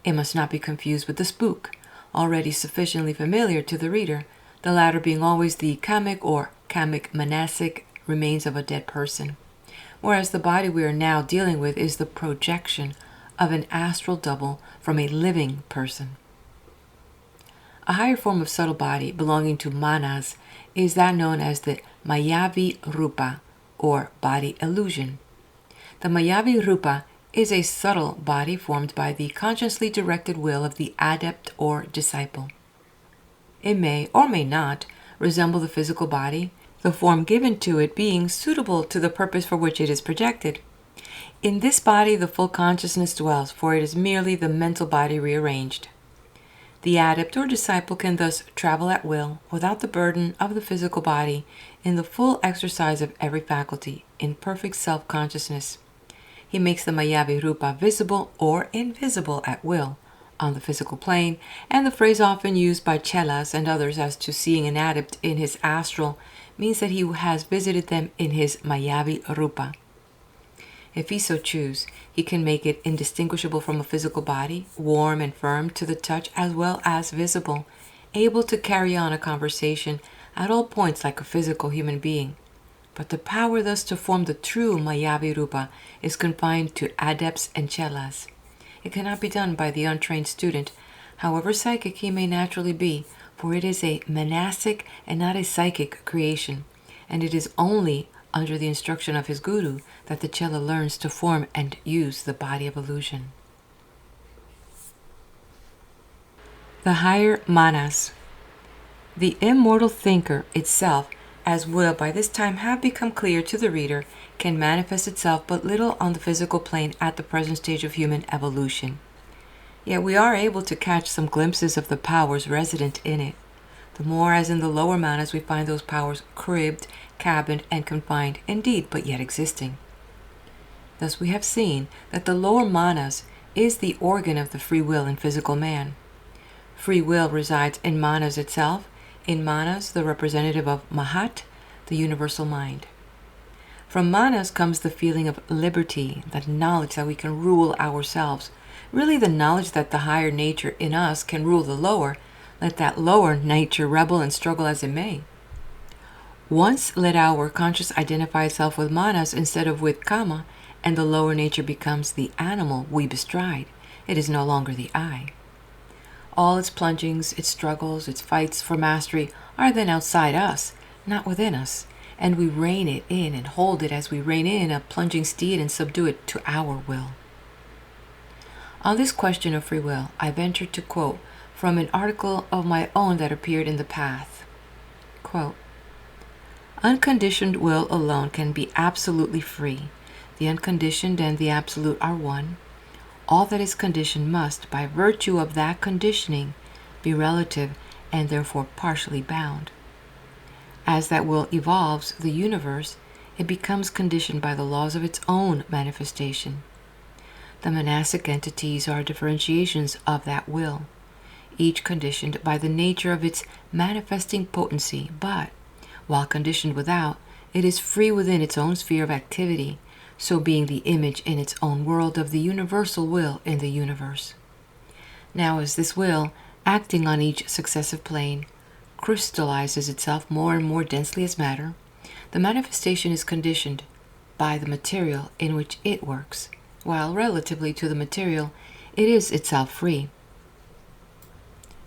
It must not be confused with the spook, already sufficiently familiar to the reader, the latter being always the kamic or kamic manasic remains of a dead person, whereas the body we are now dealing with is the projection of an astral double from a living person. A higher form of subtle body belonging to manas is that known as the Mayavi Rupa, or body illusion. The Mayavi Rupa is a subtle body formed by the consciously directed will of the adept or disciple. It may or may not resemble the physical body, the form given to it being suitable to the purpose for which it is projected. In this body the full consciousness dwells, for it is merely the mental body rearranged. The adept or disciple can thus travel at will, without the burden of the physical body, in the full exercise of every faculty, in perfect self-consciousness. He makes the Mayavi Rupa visible or invisible at will on the physical plane, and the phrase often used by chelas and others as to seeing an adept in his astral means that he has visited them in his Mayavi Rupa. If he so choose, he can make it indistinguishable from a physical body, warm and firm to the touch as well as visible, able to carry on a conversation at all points like a physical human being. But the power thus to form the true Mayavi Rupa is confined to adepts and chelas. It cannot be done by the untrained student, however psychic he may naturally be, for it is a monastic and not a psychic creation, and it is only under the instruction of his guru that the cella learns to form and use the body of illusion. The higher manas. The immortal thinker itself, as will by this time have become clear to the reader, can manifest itself but little on the physical plane at the present stage of human evolution. Yet we are able to catch some glimpses of the powers resident in it, the more as in the lower manas we find those powers cribbed, cabined, and confined, indeed, but yet existing. Thus we have seen that the lower manas is the organ of the free will in physical man. Free will resides in manas itself, in manas the representative of Mahat, the universal mind. From manas comes the feeling of liberty, that knowledge that we can rule ourselves, really the knowledge that the higher nature in us can rule the lower, let that lower nature rebel and struggle as it may. Once let our conscious identify itself with manas instead of with kama, and the lower nature becomes the animal we bestride. It is no longer the I. All its plungings, its struggles, its fights for mastery are then outside us, not within us, and we rein it in and hold it as we rein in a plunging steed and subdue it to our will. On this question of free will, I venture to quote from an article of my own that appeared in The Path. Quote, "Unconditioned will alone can be absolutely free. The unconditioned and the absolute are one. All that is conditioned must, by virtue of that conditioning, be relative and therefore partially bound. As that will evolves the universe, it becomes conditioned by the laws of its own manifestation. The monastic entities are differentiations of that will, each conditioned by the nature of its manifesting potency, but, while conditioned without, it is free within its own sphere of activity, so being the image in its own world of the universal will in the universe. Now as this will, acting on each successive plane, crystallizes itself more and more densely as matter, the manifestation is conditioned by the material in which it works, while relatively to the material, it is itself free.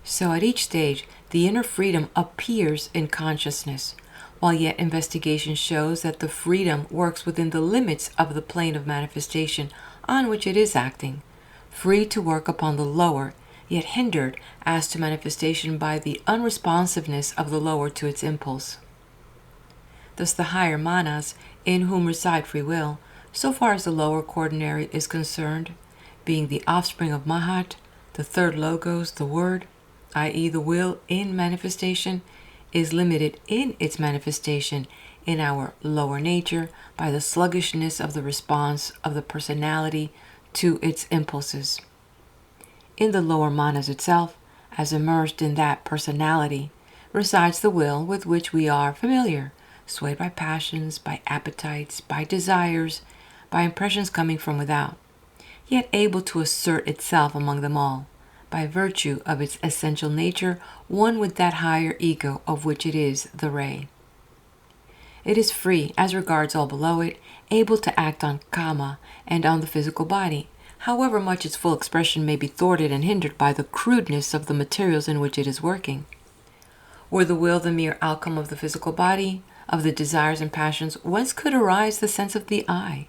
So at each stage, the inner freedom appears in consciousness, while yet investigation shows that the freedom works within the limits of the plane of manifestation on which it is acting, free to work upon the lower, yet hindered as to manifestation by the unresponsiveness of the lower to its impulse. Thus the higher manas, in whom reside free will, so far as the lower quaternary is concerned, being the offspring of Mahat, the third logos, the word, i.e. the will in manifestation, is limited in its manifestation in our lower nature by the sluggishness of the response of the personality to its impulses. In the lower manas itself, as immersed in that personality, resides the will with which we are familiar, swayed by passions, by appetites, by desires, by impressions coming from without, yet able to assert itself among them all, by virtue of its essential nature, one with that higher ego of which it is the ray. It is free as regards all below it, able to act on kama and on the physical body, however much its full expression may be thwarted and hindered by the crudeness of the materials in which it is working. Were the will the mere outcome of the physical body, of the desires and passions, whence could arise the sense of the I,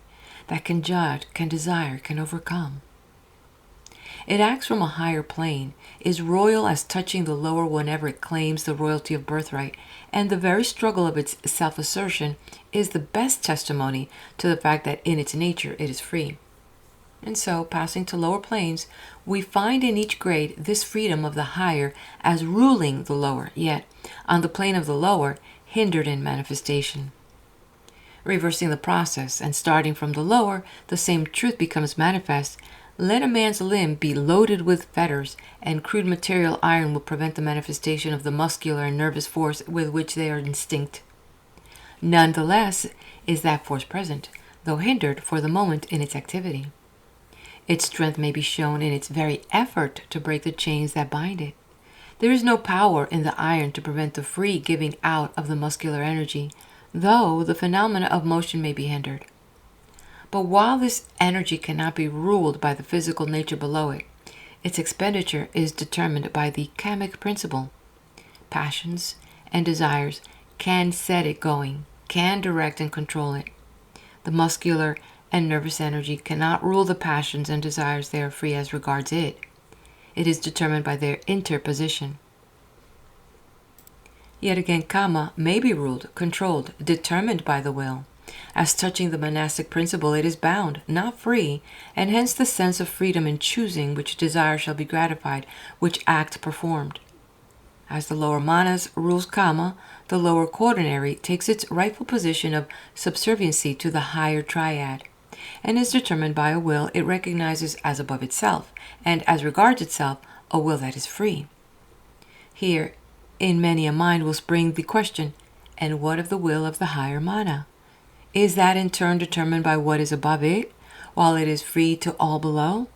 that can judge, can desire, can overcome? It acts from a higher plane, is royal as touching the lower whenever it claims the royalty of birthright, and the very struggle of its self-assertion is the best testimony to the fact that in its nature it is free. And so, passing to lower planes, we find in each grade this freedom of the higher as ruling the lower, yet, on the plane of the lower, hindered in manifestation. Reversing the process, and starting from the lower, the same truth becomes manifest. Let a man's limb be loaded with fetters, and crude material iron will prevent the manifestation of the muscular and nervous force with which they are instinct. None the less is that force present, though hindered for the moment in its activity. Its strength may be shown in its very effort to break the chains that bind it. There is no power in the iron to prevent the free giving out of the muscular energy, though the phenomena of motion may be hindered. But while this energy cannot be ruled by the physical nature below it, its expenditure is determined by the kamic principle. passions and desires can set it going, can direct and control it. The muscular and nervous energy cannot rule the passions and desires they are free as regards it. It is determined by their interposition. Yet again, kama may be ruled, controlled, determined by the will. As touching the monastic principle, it is bound, not free, and hence the sense of freedom in choosing which desire shall be gratified, which act performed. As the lower manas rules kama, the lower quaternary takes its rightful position of subserviency to the higher triad, and is determined by a will it recognizes as above itself, and as regards itself, a will that is free. Here, in many a mind will spring the question, and what of the will of the higher mana? Is that in turn determined by what is above it, while it is free to all below?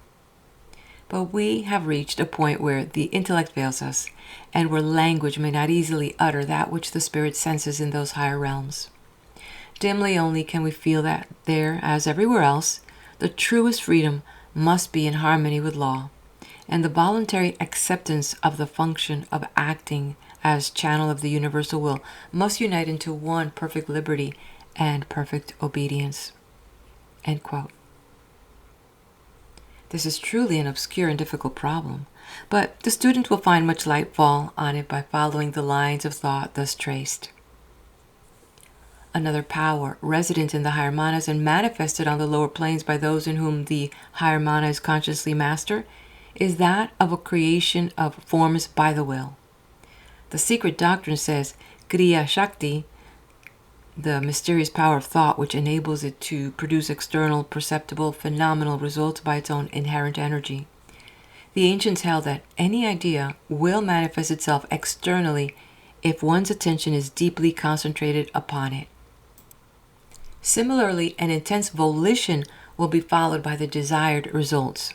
But we have reached a point where the intellect fails us, and where language may not easily utter that which the spirit senses in those higher realms. Dimly only can we feel that there, as everywhere else, the truest freedom must be in harmony with law, and the voluntary acceptance of the function of acting as channel of the universal will must unite into one perfect liberty and perfect obedience." End quote. This is truly an obscure and difficult problem, but the student will find much light fall on it by following the lines of thought thus traced. Another power resident in the higher manas and manifested on the lower planes by those in whom the higher mana is consciously master is that of a creation of forms by the will. The secret doctrine says Kriya Shakti, the mysterious power of thought which enables it to produce external, perceptible, phenomenal results by its own inherent energy. The ancients held that any idea will manifest itself externally if one's attention is deeply concentrated upon it. Similarly, an intense volition will be followed by the desired results.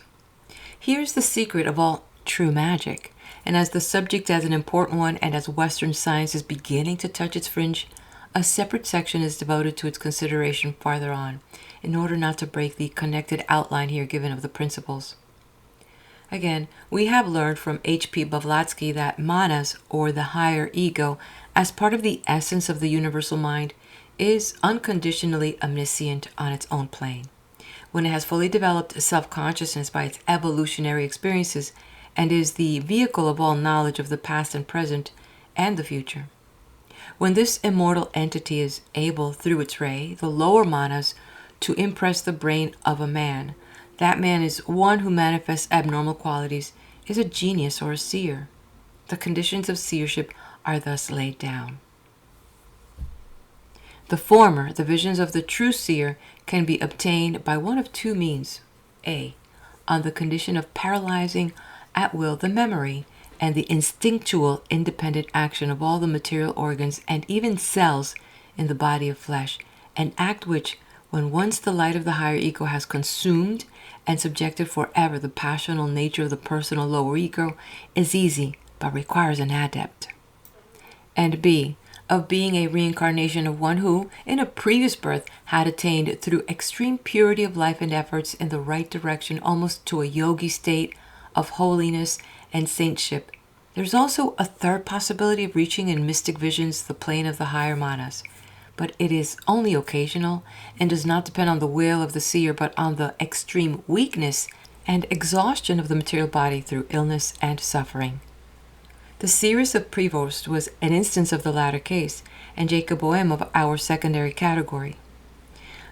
Here's the secret of all true magic, and as the subject is an important one and as Western science is beginning to touch its fringe, a separate section is devoted to its consideration farther on, in order not to break the connected outline here given of the principles. Again, we have learned from H.P. Blavatsky that manas, or the higher ego, as part of the essence of the universal mind, is unconditionally omniscient on its own plane, when it has fully developed self-consciousness by its evolutionary experiences, and is the vehicle of all knowledge of the past and present and the future. When this immortal entity is able, through its ray, the lower manas, to impress the brain of a man, that man is one who manifests abnormal qualities, is a genius or a seer. The conditions of seership are thus laid down. The former, the visions of the true seer, can be obtained by one of two means. A. On the condition of paralyzing at will the memory and the instinctual independent action of all the material organs and even cells in the body of flesh, an act which, when once the light of the higher ego has consumed and subjected forever the passional nature of the personal lower ego, is easy but requires an adept. And B. Of being a reincarnation of one who, in a previous birth, had attained through extreme purity of life and efforts in the right direction almost to a yogi state of holiness and saintship. There's also a third possibility of reaching in mystic visions the plane of the higher manas, but it is only occasional and does not depend on the will of the seer but on the extreme weakness and exhaustion of the material body through illness and suffering. The seeress of Prevorst was an instance of the latter case, and Jacob Boehm of our secondary category.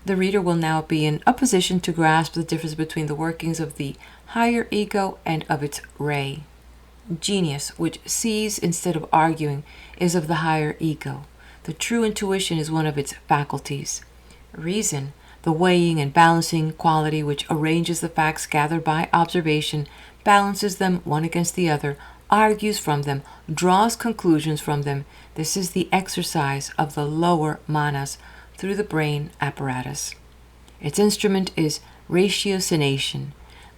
The reader will now be in a position to grasp the difference between the workings of the higher ego and of its ray. Genius, which sees instead of arguing, is of the higher ego. The true intuition is one of its faculties. Reason, the weighing and balancing quality which arranges the facts gathered by observation, balances them one against the other, argues from them, draws conclusions from them. This is the exercise of the lower manas through the brain apparatus. Its instrument is ratiocination.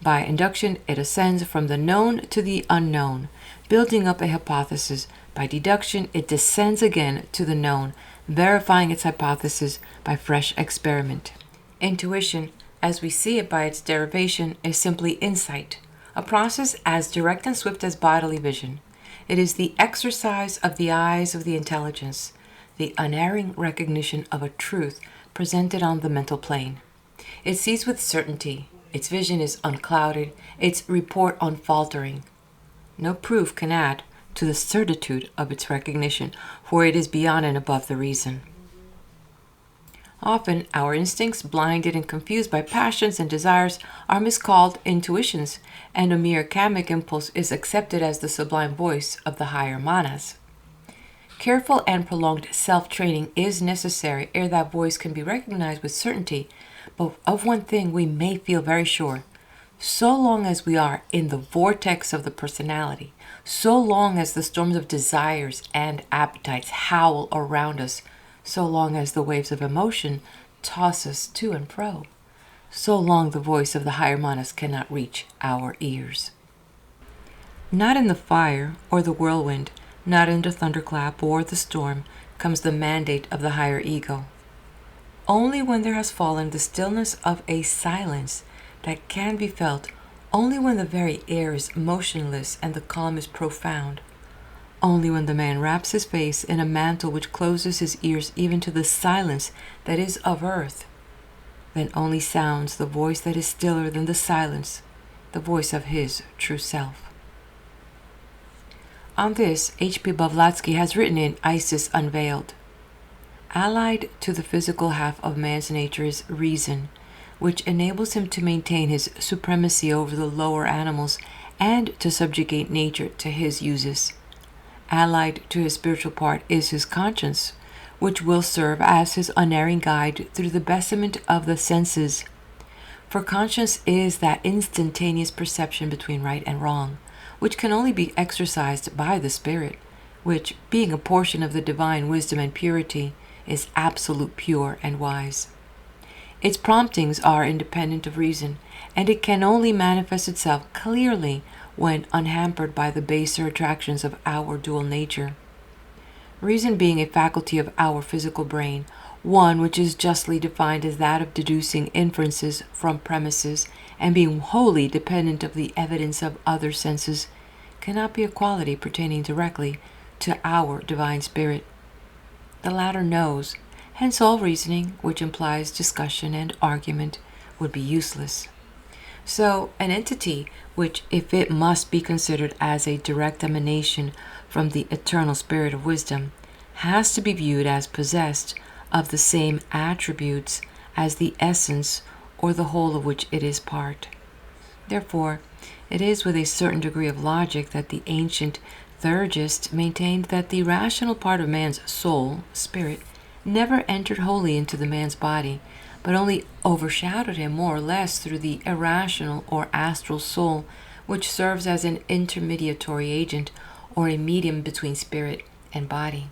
By induction, it ascends from the known to the unknown, building up a hypothesis. By deduction, it descends again to the known, verifying its hypothesis by fresh experiment. Intuition, as we see it by its derivation, is simply insight, a process as direct and swift as bodily vision. It is the exercise of the eyes of the intelligence, the unerring recognition of a truth presented on the mental plane. It sees with certainty, its vision is unclouded, its report unfaltering. No proof can add to the certitude of its recognition, for it is beyond and above the reason. Often, our instincts, blinded and confused by passions and desires, are miscalled intuitions, and a mere kamic impulse is accepted as the sublime voice of the higher manas. Careful and prolonged self-training is necessary ere that voice can be recognized with certainty, but of one thing we may feel very sure. So long as we are in the vortex of the personality, so long as the storms of desires and appetites howl around us, so long as the waves of emotion toss us to and fro, so long the voice of the higher manas cannot reach our ears. Not in the fire or the whirlwind, not in the thunderclap or the storm, comes the mandate of the higher ego. Only when there has fallen the stillness of a silence that can be felt, only when the very air is motionless and the calm is profound, only when the man wraps his face in a mantle which closes his ears even to the silence that is of earth, then only sounds the voice that is stiller than the silence, the voice of his true self. On this, H.P. Blavatsky has written in Isis Unveiled, allied to the physical half of man's nature is reason, which enables him to maintain his supremacy over the lower animals and to subjugate nature to his uses. Allied to his spiritual part is his conscience, which will serve as his unerring guide through the bestiment of the senses. For conscience is that instantaneous perception between right and wrong, which can only be exercised by the spirit, which, being a portion of the divine wisdom and purity, is absolute pure and wise. Its promptings are independent of reason, and it can only manifest itself clearly when unhampered by the baser attractions of our dual nature. Reason being a faculty of our physical brain, one which is justly defined as that of deducing inferences from premises, and being wholly dependent of the evidence of other senses, cannot be a quality pertaining directly to our divine spirit. The latter knows, hence all reasoning, which implies discussion and argument, would be useless. So, an entity which, if it must be considered as a direct emanation from the eternal spirit of wisdom, has to be viewed as possessed of the same attributes as the essence or the whole of which it is part. Therefore, it is with a certain degree of logic that the ancient theurgists maintained that the rational part of man's soul, spirit, never entered wholly into the man's body, but only overshadowed him more or less through the irrational or astral soul, which serves as an intermediatory agent or a medium between spirit and body.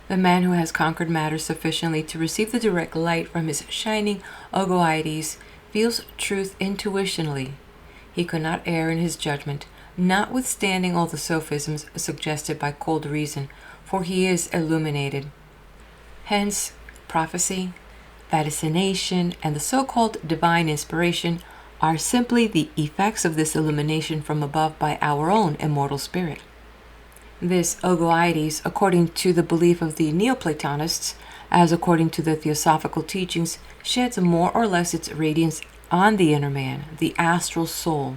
The man who has conquered matter sufficiently to receive the direct light from his shining ogoides feels truth intuitionally. He could not err in his judgment, notwithstanding all the sophisms suggested by cold reason, for he is illuminated. Hence, prophecy, vaticination, and the so-called divine inspiration are simply the effects of this illumination from above by our own immortal spirit. This ogoides, according to the belief of the Neoplatonists, as according to the theosophical teachings, sheds more or less its radiance on the inner man, the astral soul.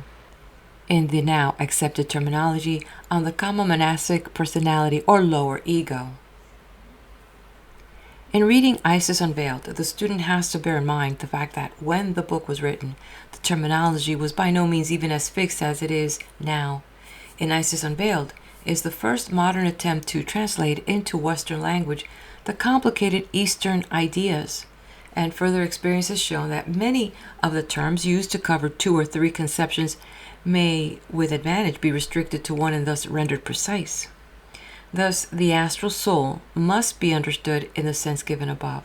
In the now accepted terminology, on the common monastic personality or lower ego. In reading Isis Unveiled, the student has to bear in mind the fact that when the book was written, the terminology was by no means even as fixed as it is now. In Isis Unveiled is the first modern attempt to translate into Western language the complicated Eastern ideas, and further experience has shown that many of the terms used to cover 2 or 3 conceptions may with advantage be restricted to one and thus rendered precise. Thus, the astral soul must be understood in the sense given above.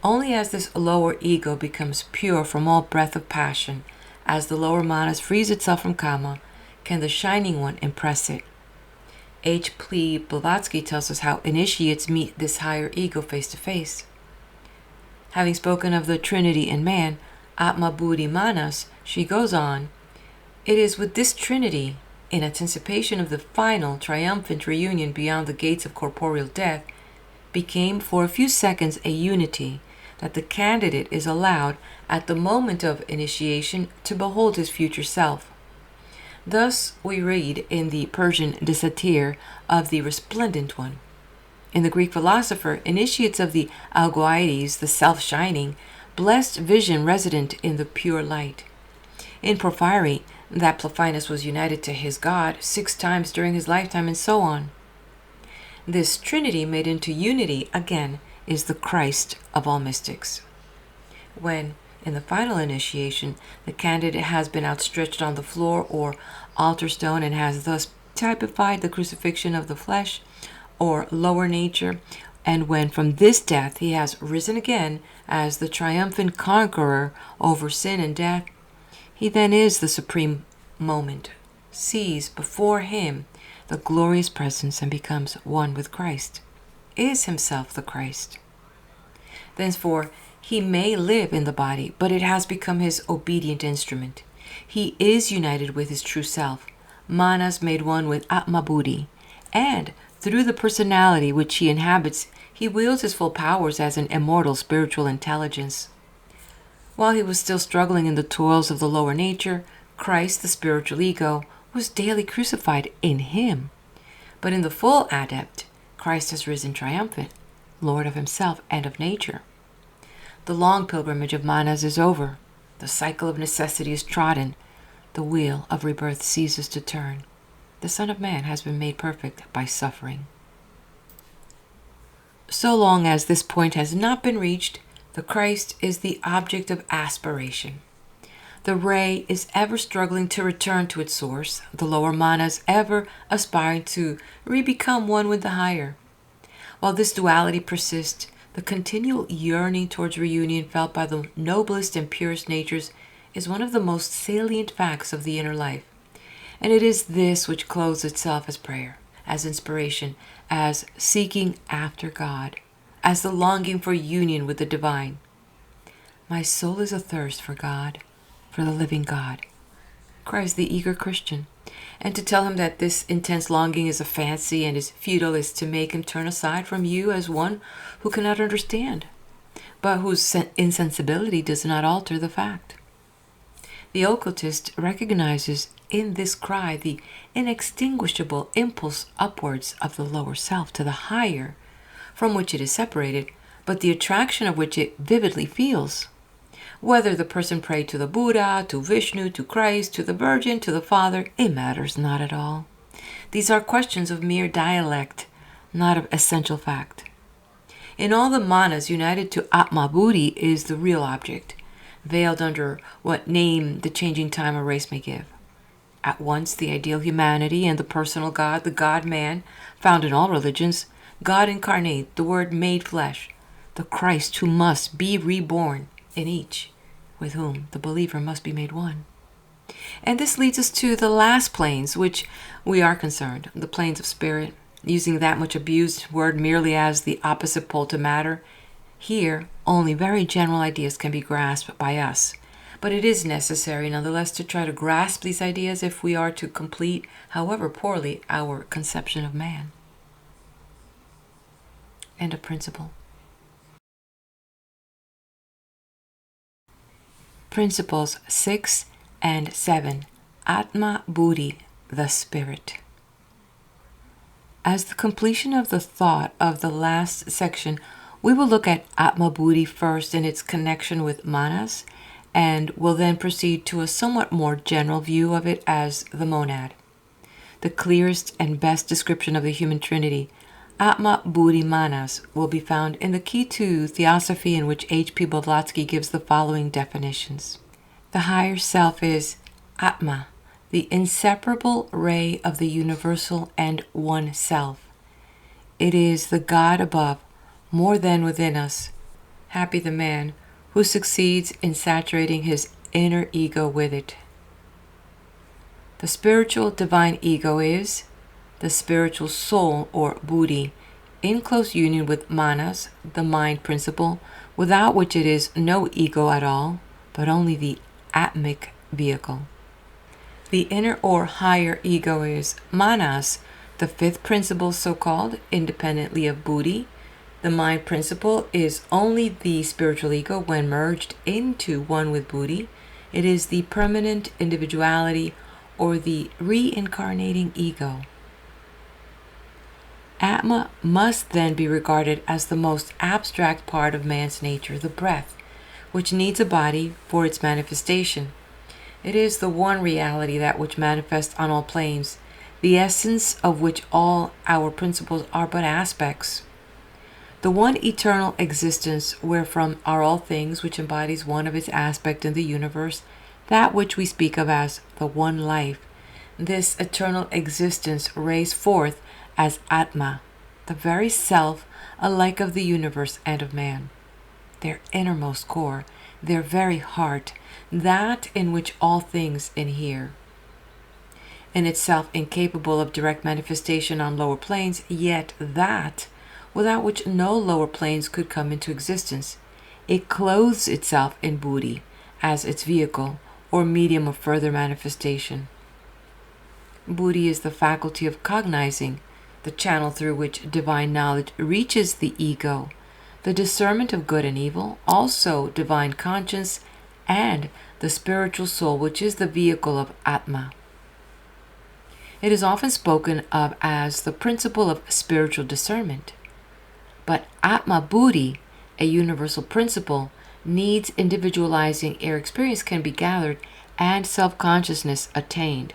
Only as this lower ego becomes pure from all breath of passion, as the lower manas frees itself from kama, can the shining one impress it. H.P. Blavatsky tells us how initiates meet this higher ego face to face. Having spoken of the Trinity in man, ATMA-BUDDHI manas, she goes on, it is with this Trinity, in anticipation of the final triumphant reunion beyond the gates of corporeal death, became for a few seconds a unity that the candidate is allowed at the moment of initiation to behold his future self. Thus we read in the Persian Desatir of the Resplendent One. In the Greek philosopher, initiates of the Algoides, the self-shining, blessed vision resident in the pure light. In Porphyry, that Plotinus was united to his God 6 times during his lifetime, and so on. This Trinity made into unity, again, is the Christ of all mystics. When, in the final initiation, the candidate has been outstretched on the floor or altar stone and has thus typified the crucifixion of the flesh or lower nature, and when from this death he has risen again as the triumphant conqueror over sin and death, he then is the supreme moment, sees before him the glorious presence and becomes one with Christ, is himself the Christ. Thenceforth, he may live in the body, but it has become his obedient instrument. He is united with his true self, manas made one with ATMA-BUDDHI, and through the personality which he inhabits, he wields his full powers as an immortal spiritual intelligence. While he was still struggling in the toils of the lower nature, Christ, the spiritual ego, was daily crucified in him. But in the full adept, Christ has risen triumphant, Lord of himself and of nature. The long pilgrimage of manas is over. The cycle of necessity is trodden. The wheel of rebirth ceases to turn. The Son of Man has been made perfect by suffering. So long as this point has not been reached, the Christ is the object of aspiration. The ray is ever struggling to return to its source, the lower manas ever aspiring to re-become one with the higher. While this duality persists, the continual yearning towards reunion felt by the noblest and purest natures is one of the most salient facts of the inner life. And it is this which clothes itself as prayer, as inspiration, as seeking after God, as the longing for union with the divine. My soul is athirst for God, for the living God, cries the eager Christian. And to tell him that this intense longing is a fancy and is futile is to make him turn aside from you as one who cannot understand, but whose insensibility does not alter the fact. The occultist recognizes in this cry the inextinguishable impulse upwards of the lower self to the higher, from which it is separated, but the attraction of which it vividly feels. Whether the person prayed to the Buddha, to Vishnu, to Christ, to the Virgin, to the Father, it matters not at all. These are questions of mere dialect, not of essential fact. In all the manas united to ATMA-BUDDHI is the real object, veiled under what name the changing time or race may give. At once the ideal humanity and the personal God, the God-man, found in all religions, God incarnate, the Word made flesh, the Christ who must be reborn in each, with whom the believer must be made one. And this leads us to the last planes which we are concerned, the planes of spirit, using that much abused word merely as the opposite pole to matter. Here, only very general ideas can be grasped by us, but it is necessary nonetheless to try to grasp these ideas if we are to complete, however poorly, our conception of man. End of principle. Principles 6 and 7. ATMA-BUDDHI, the Spirit. As the completion of the thought of the last section, we will look at ATMA-BUDDHI first in its connection with manas, and will then proceed to a somewhat more general view of it as the monad. The clearest and best description of the human trinity, ATMA-BUDDHI manas, will be found in the Key to Theosophy, in which H.P. Blavatsky gives the following definitions. The higher self is Atma, the inseparable ray of the universal and one self. It is the God above, more than within us. Happy the man who succeeds in saturating his inner ego with it. The spiritual divine ego is the spiritual soul or buddhi, in close union with manas, the mind principle, without which it is no ego at all, but only the atmic vehicle. The inner or higher ego is manas, the fifth principle so-called, independently of buddhi. The mind principle is only the spiritual ego when merged into one with buddhi. It is the permanent individuality or the reincarnating ego. Atma must then be regarded as the most abstract part of man's nature, the breath, which needs a body for its manifestation. It is the one reality that which manifests on all planes, the essence of which all our principles are but aspects. The one eternal existence wherefrom are all things, which embodies one of its aspects in the universe, that which we speak of as the one life. This eternal existence raised forth as Atma, the very self alike of the universe and of man. Their innermost core, their very heart, that in which all things inhere. In itself incapable of direct manifestation on lower planes, yet that without which no lower planes could come into existence. It clothes itself in buddhi as its vehicle or medium of further manifestation. Buddhi is the faculty of cognizing, the channel through which divine knowledge reaches the ego, the discernment of good and evil, also divine conscience, and the spiritual soul, which is the vehicle of Atma. It is often spoken of as the principle of spiritual discernment. But ATMA-BUDDHI, a universal principle, needs individualizing ere experience can be gathered and self-consciousness attained.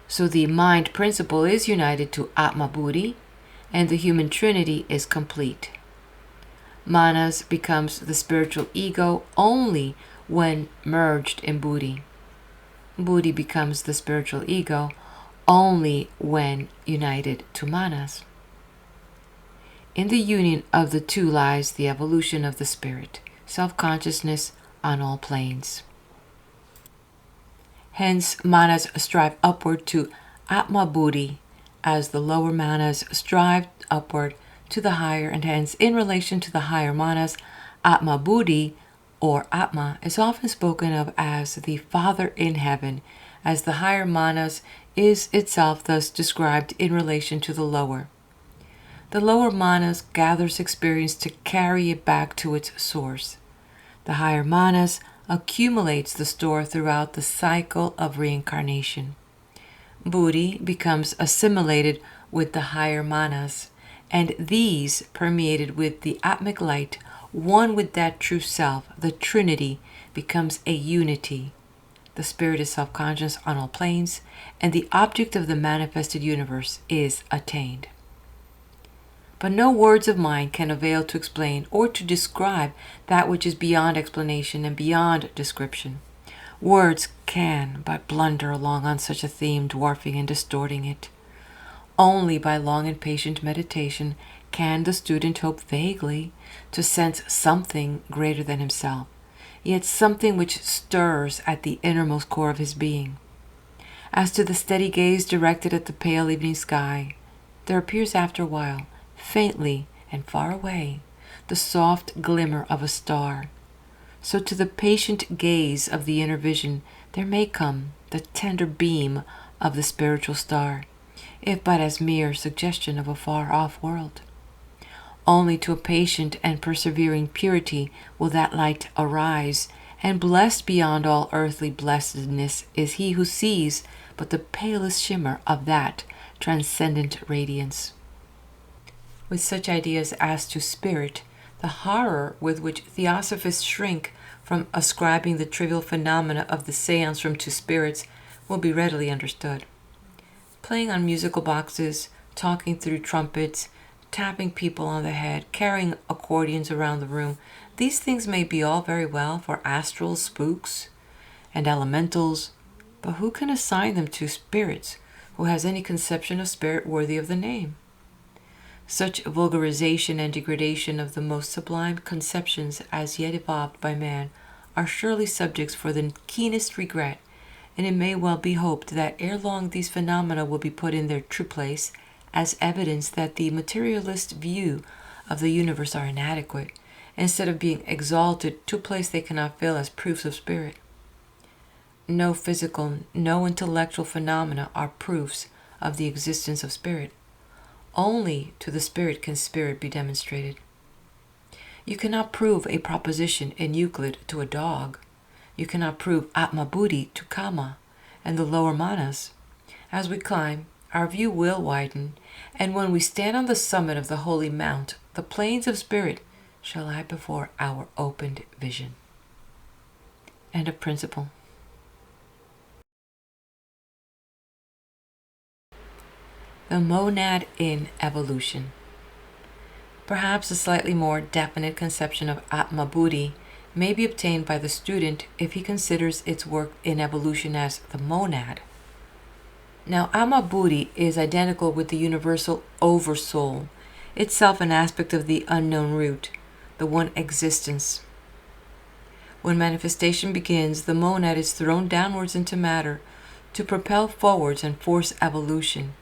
So the mind principle is united to ATMA-BUDDHI, and the human trinity is complete. Manas becomes the spiritual ego only when merged in buddhi. Buddhi becomes the spiritual ego only when united to manas. In the union of the two lies the evolution of the spirit, self-consciousness on all planes. Hence, manas strive upward to ATMA-BUDDHI, as the lower manas strive upward to the higher, and hence, in relation to the higher manas, ATMA-BUDDHI, or Atma, is often spoken of as the Father in heaven, as the higher manas is itself thus described in relation to the lower. The lower manas gathers experience to carry it back to its source. The higher manas accumulates the store throughout the cycle of reincarnation. Buddhi becomes assimilated with the higher manas, and these, permeated with the Atmic light, one with that true self, the Trinity, becomes a unity. The spirit is self-conscious on all planes, and the object of the manifested universe is attained. But no words of mine can avail to explain or to describe that which is beyond explanation and beyond description. Words can but blunder along on such a theme, dwarfing and distorting it. Only by long and patient meditation can the student hope vaguely to sense something greater than himself, yet something which stirs at the innermost core of his being. As to the steady gaze directed at the pale evening sky, there appears after a while, faintly and far away, the soft glimmer of a star. So to the patient gaze of the inner vision there may come the tender beam of the spiritual star, if but as mere suggestion of a far-off world. Only to a patient and persevering purity will that light arise, and blessed beyond all earthly blessedness is he who sees but the palest shimmer of that transcendent radiance. With such ideas as to spirit, the horror with which theosophists shrink from ascribing the trivial phenomena of the seance room to spirits will be readily understood. Playing on musical boxes, talking through trumpets, tapping people on the head, carrying accordions around the room, these things may be all very well for astral spooks and elementals, but who can assign them to spirits who has any conception of spirit worthy of the name? Such vulgarization and degradation of the most sublime conceptions as yet evolved by man are surely subjects for the keenest regret, and it may well be hoped that ere long these phenomena will be put in their true place as evidence that the materialist view of the universe are inadequate, instead of being exalted to a place they cannot fill as proofs of spirit. no physical, no intellectual phenomena are proofs of the existence of spirit. Only to the spirit can spirit be demonstrated. You cannot prove a proposition in Euclid to a dog. You cannot prove ATMA-BUDDHI to Kama and the lower manas. As we climb, our view will widen, and when we stand on the summit of the holy mount, the plains of spirit shall lie before our opened vision. End of principle. The monad in evolution. Perhaps a slightly more definite conception of ATMA-BUDDHI may be obtained by the student if he considers its work in evolution as the monad. Now, ATMA-BUDDHI is identical with the universal oversoul, itself an aspect of the unknown root, the one existence. When manifestation begins, the monad is thrown downwards into matter to propel forwards and force evolution.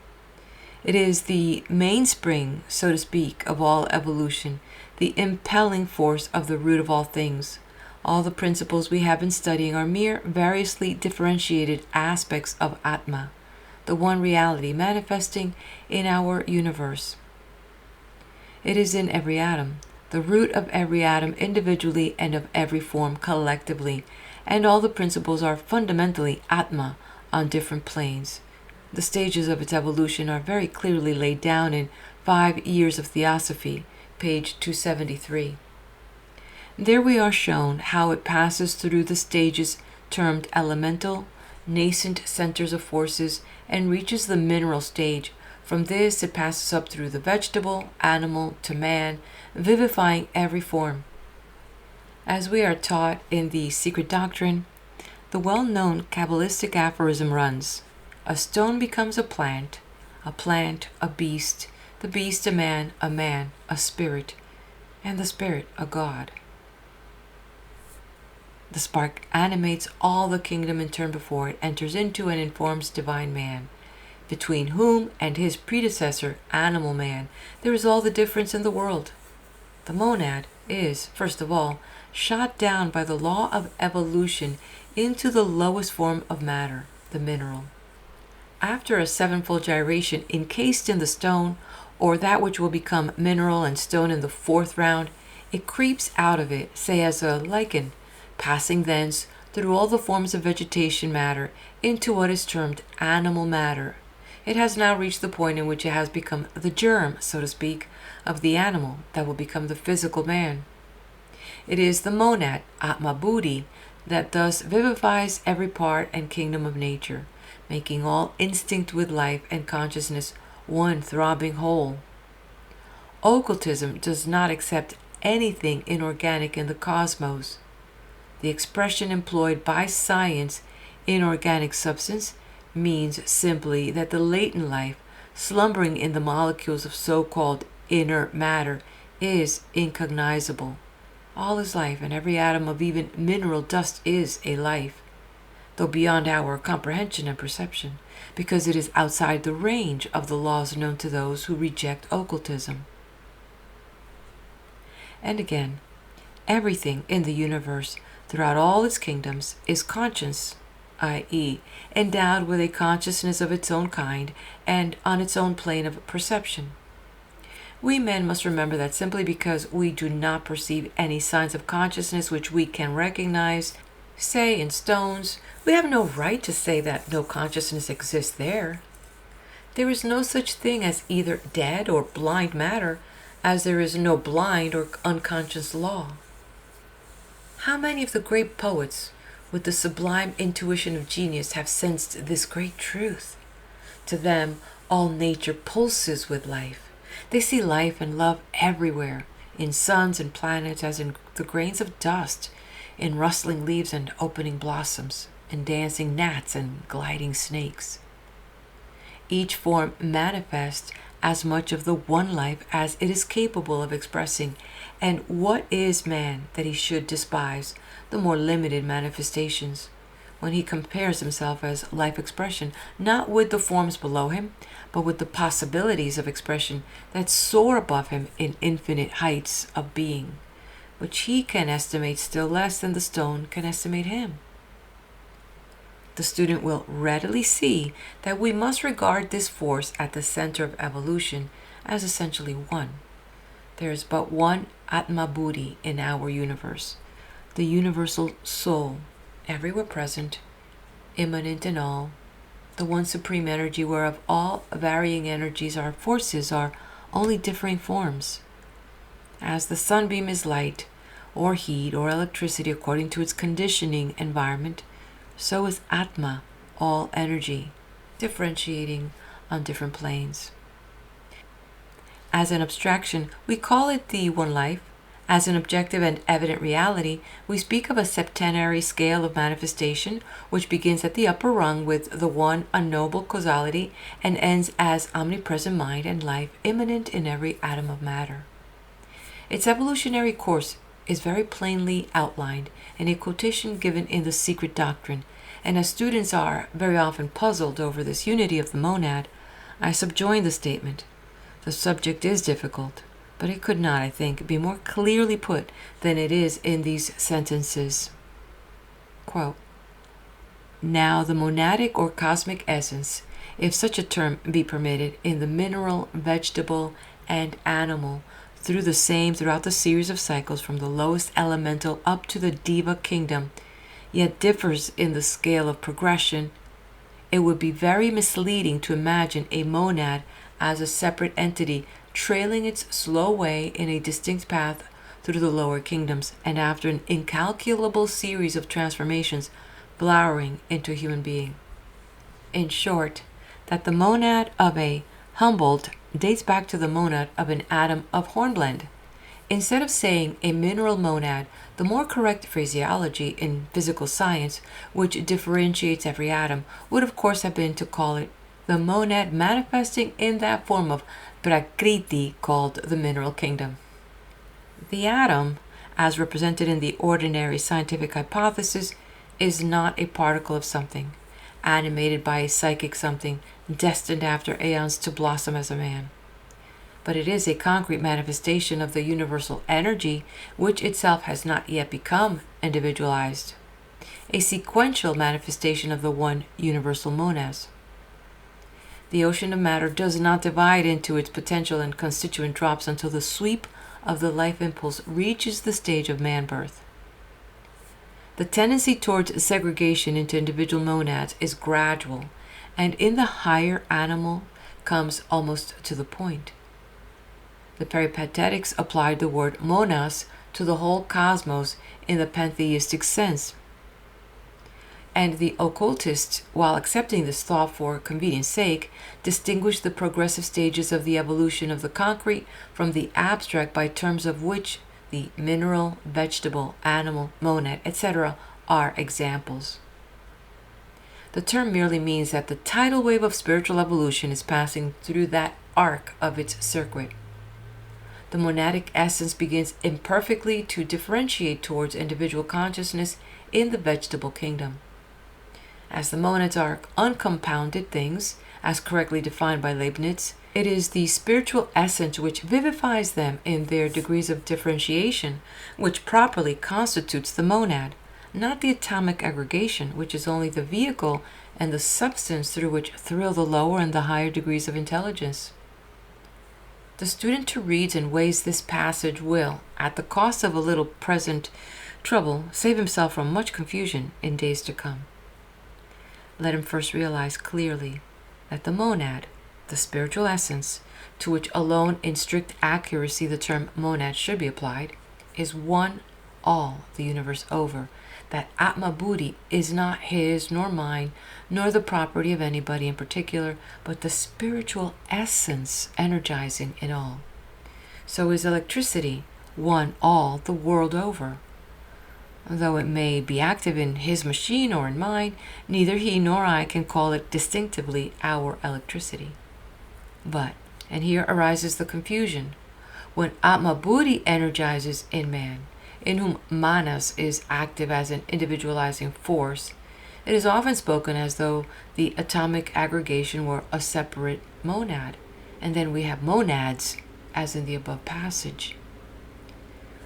It is the mainspring, so to speak, of all evolution, the impelling force of the root of all things. All the principles we have been studying are mere variously differentiated aspects of Atma, the one reality manifesting in our universe. It is in every atom, the root of every atom individually and of every form collectively, and all the principles are fundamentally Atma on different planes. The stages of its evolution are very clearly laid down in 5 Years of Theosophy, page 273. There we are shown how it passes through the stages termed elemental, nascent centers of forces, and reaches the mineral stage. From this it passes up through the vegetable, animal, to man, vivifying every form. As we are taught in the Secret Doctrine, the well-known Kabbalistic aphorism runs, a stone becomes a plant, a beast, the beast a man, a spirit, and the spirit a god. The spark animates all the kingdom in turn before it enters into and informs divine man, between whom and his predecessor, animal man, there is all the difference in the world. The monad is, first of all, shot down by the law of evolution into the lowest form of matter, the mineral. After a sevenfold gyration encased in the stone, or that which will become mineral and stone in the 4th round, it creeps out of it, say as a lichen, passing thence through all the forms of vegetation matter into what is termed animal matter. It has now reached the point in which it has become the germ, so to speak, of the animal that will become the physical man. It is the monad, ATMA-BUDDHI, that thus vivifies every part and kingdom of nature, making all instinct with life and consciousness one throbbing whole. Occultism does not accept anything inorganic in the cosmos. The expression employed by science, inorganic substance, means simply that the latent life, slumbering in the molecules of so-called inert matter, is incognizable. All is life, and every atom of even mineral dust is a life, though beyond our comprehension and perception, because it is outside the range of the laws known to those who reject occultism. And again, everything in the universe, throughout all its kingdoms, is conscious, i.e., endowed with a consciousness of its own kind and on its own plane of perception. We men must remember that simply because we do not perceive any signs of consciousness which we can recognize, say in stones, we have no right to say that no consciousness exists there. There is no such thing as either dead or blind matter, as there is no blind or unconscious law. How many of the great poets, with the sublime intuition of genius, have sensed this great truth? To them, all nature pulses with life. They see life and love everywhere, in suns and planets as in the grains of dust, in rustling leaves and opening blossoms, in dancing gnats and gliding snakes. Each form manifests as much of the one life as it is capable of expressing, and what is man that he should despise the more limited manifestations, when he compares himself as life expression, not with the forms below him, but with the possibilities of expression that soar above him in infinite heights of being, which he can estimate still less than the stone can estimate him. the student will readily see that we must regard this force at the center of evolution as essentially one. There is but one ATMA-BUDDHI in our universe, the universal soul, everywhere present, immanent in all, the one supreme energy whereof all varying energies or forces are only differing forms. As the sunbeam is light, or heat, or electricity according to its conditioning environment, so is Atma, all energy, differentiating on different planes. As an abstraction, we call it the one life. As an objective and evident reality, we speak of a septenary scale of manifestation, which begins at the upper rung with the one unknowable causality and ends as omnipresent mind and life immanent in every atom of matter. Its evolutionary course is very plainly outlined in a quotation given in the Secret Doctrine, and as students are very often puzzled over this unity of the monad, I subjoin the statement. The subject is difficult, but it could not, I think, be more clearly put than it is in these sentences. Quote, now the monadic or cosmic essence, if such a term be permitted, in the mineral, vegetable, and animal, throughout the series of cycles from the lowest elemental up to the Deva kingdom, yet differs in the scale of progression, it would be very misleading to imagine a monad as a separate entity trailing its slow way in a distinct path through the lower kingdoms, and after an incalculable series of transformations, flowering into a human being. In short, that the monad of a Humboldt dates back to the monad of an atom of hornblende. Instead of saying a mineral monad, the more correct phraseology in physical science, which differentiates every atom, would of course have been to call it the monad manifesting in that form of prakriti called the mineral kingdom. The atom, as represented in the ordinary scientific hypothesis, is not a particle of something, animated by a psychic something, destined after aeons to blossom as a man. But it is a concrete manifestation of the universal energy, which itself has not yet become individualized, a sequential manifestation of the one universal monas. The ocean of matter does not divide into its potential and constituent drops until the sweep of the life impulse reaches the stage of man-birth. The tendency towards segregation into individual monads is gradual, and in the higher animal comes almost to the point. The Peripatetics applied the word monas to the whole cosmos in the pantheistic sense, and the occultists, while accepting this thought for convenience sake, distinguished the progressive stages of the evolution of the concrete from the abstract by terms of which the mineral, vegetable, animal, monad, etc. are examples. The term merely means that the tidal wave of spiritual evolution is passing through that arc of its circuit. The monadic essence begins imperfectly to differentiate towards individual consciousness in the vegetable kingdom. As the monads are uncompounded things, as correctly defined by Leibniz, it is the spiritual essence which vivifies them in their degrees of differentiation, which properly constitutes the monad, not the atomic aggregation, which is only the vehicle and the substance through which thrill the lower and the higher degrees of intelligence. The student who reads and weighs this passage will, at the cost of a little present trouble, save himself from much confusion in days to come. Let him first realize clearly that the monad, the spiritual essence, to which alone in strict accuracy the term monad should be applied, is one all the universe over, that ATMA-BUDDHI is not his nor mine, nor the property of anybody in particular, but the spiritual essence energizing in all. So is electricity one all the world over. Though it may be active in his machine or in mine, neither he nor I can call it distinctively our electricity. But, and here arises the confusion, when ATMA-BUDDHI energizes in man, in whom manas is active as an individualizing force, it is often spoken as though the atomic aggregation were a separate monad, and then we have monads, as in the above passage.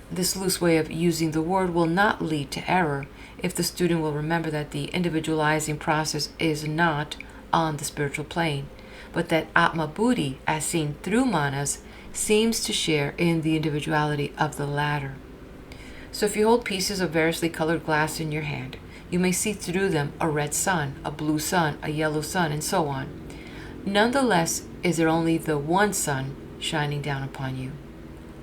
This loose way of using the word will not lead to error if the student will remember that the individualizing process is not on the spiritual plane, but that Atma-Buddhi, as seen through manas, seems to share in the individuality of the latter. So if you hold pieces of variously colored glass in your hand, you may see through them a red sun, a blue sun, a yellow sun, and so on. Nonetheless, is there only the one sun shining down upon you,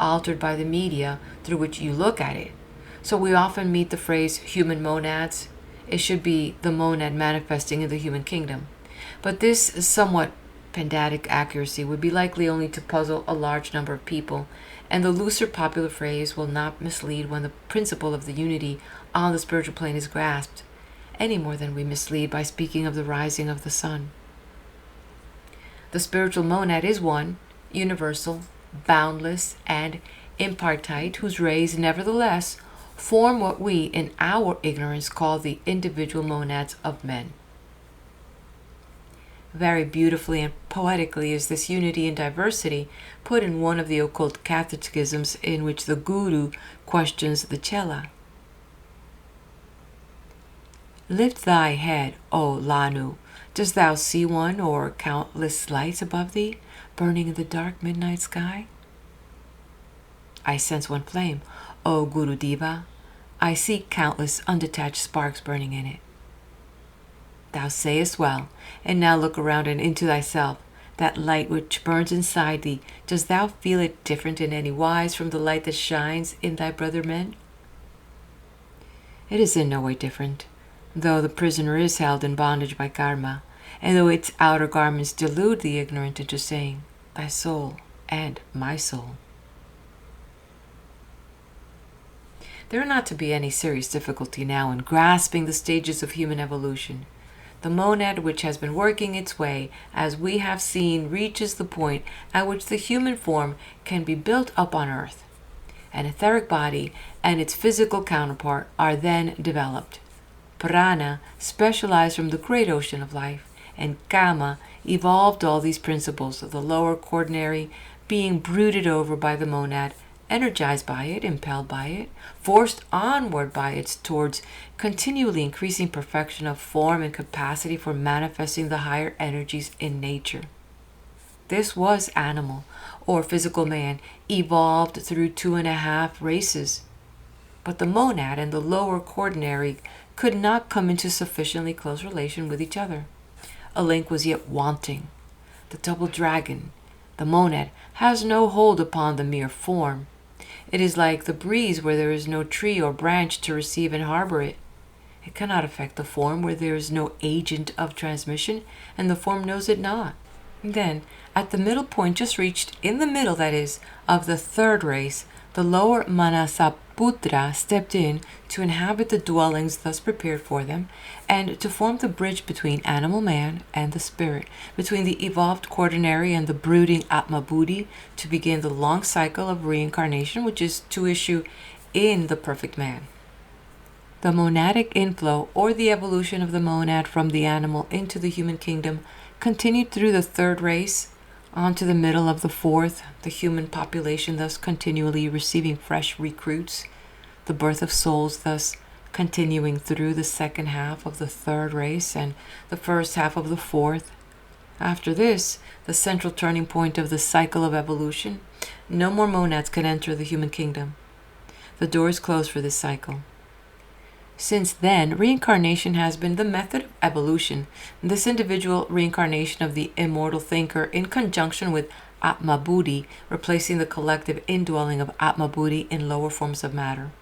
altered by the media through which you look at it. So we often meet the phrase human monads. It should be the monad manifesting in the human kingdom. But this somewhat pedantic accuracy would be likely only to puzzle a large number of people, and the looser popular phrase will not mislead when the principle of the unity on the spiritual plane is grasped, any more than we mislead by speaking of the rising of the sun. The spiritual monad is one, universal, boundless, and impartite, whose rays nevertheless form what we in our ignorance call the individual monads of men. Very beautifully and poetically is this unity in diversity put in one of the occult catechisms in which the Guru questions the Chela. Lift thy head, O Lanu. Dost thou see one or countless lights above thee, burning in the dark midnight sky? I sense one flame, O Guru Deva. I see countless undetached sparks burning in it. Thou sayest well, and now look around and into thyself. That light which burns inside thee, dost thou feel it different in any wise from the light that shines in thy brother men? It is in no way different, though the prisoner is held in bondage by karma, and though its outer garments delude the ignorant into saying, thy soul and my soul. There are not to be any serious difficulty now in grasping the stages of human evolution. The monad which has been working its way, as we have seen, reaches the point at which the human form can be built up on earth. An etheric body and its physical counterpart are then developed. Prana specialized from the great ocean of life, and Kama evolved all these principles of the lower quaternary being brooded over by the monad, energized by it, impelled by it, forced onward by it towards continually increasing perfection of form and capacity for manifesting the higher energies in nature. This was animal, or physical man, evolved through 2.5 races. But the monad and the lower quaternary could not come into sufficiently close relation with each other. A link was yet wanting. The double dragon, the monad, has no hold upon the mere form. It is like the breeze where there is no tree or branch to receive and harbor it. It cannot affect the form where there is no agent of transmission, and the form knows it not. Then, at the middle point just reached, in the middle, that is, of the third race, the lower Manasaputra stepped in to inhabit the dwellings thus prepared for them, and to form the bridge between animal man and the spirit, between the evolved quaternary and the brooding Atma-Buddhi, to begin the long cycle of reincarnation which is to issue in the perfect man. The monadic inflow, or the evolution of the monad from the animal into the human kingdom, continued through the third race, on to the middle of the fourth, the human population thus continually receiving fresh recruits, the birth of souls thus continuing through the second half of the third race and the first half of the fourth. After this, the central turning point of the cycle of evolution, no more monads can enter the human kingdom. The door is closed for this cycle. Since then, reincarnation has been the method of evolution, this individual reincarnation of the immortal thinker in conjunction with Atma-Buddhi, replacing the collective indwelling of Atma-Buddhi in lower forms of matter.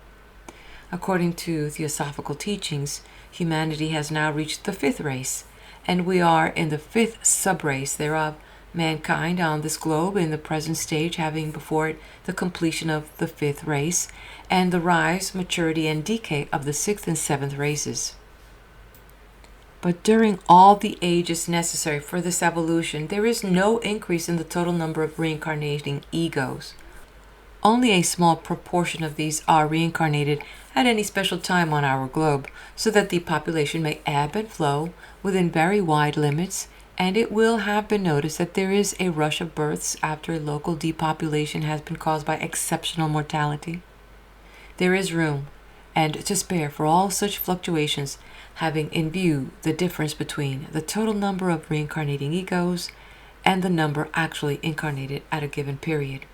According to theosophical teachings, humanity has now reached the fifth race, and we are in the fifth sub-race thereof, mankind on this globe in the present stage having before it the completion of the fifth race, and the rise, maturity, and decay of the sixth and seventh races. But during all the ages necessary for this evolution, there is no increase in the total number of reincarnating egos. Only a small proportion of these are reincarnated at any special time on our globe, so that the population may ebb and flow within very wide limits, and it will have been noticed that there is a rush of births after a local depopulation has been caused by exceptional mortality. There is room, and to spare for all such fluctuations, having in view the difference between the total number of reincarnating egos and the number actually incarnated at a given period.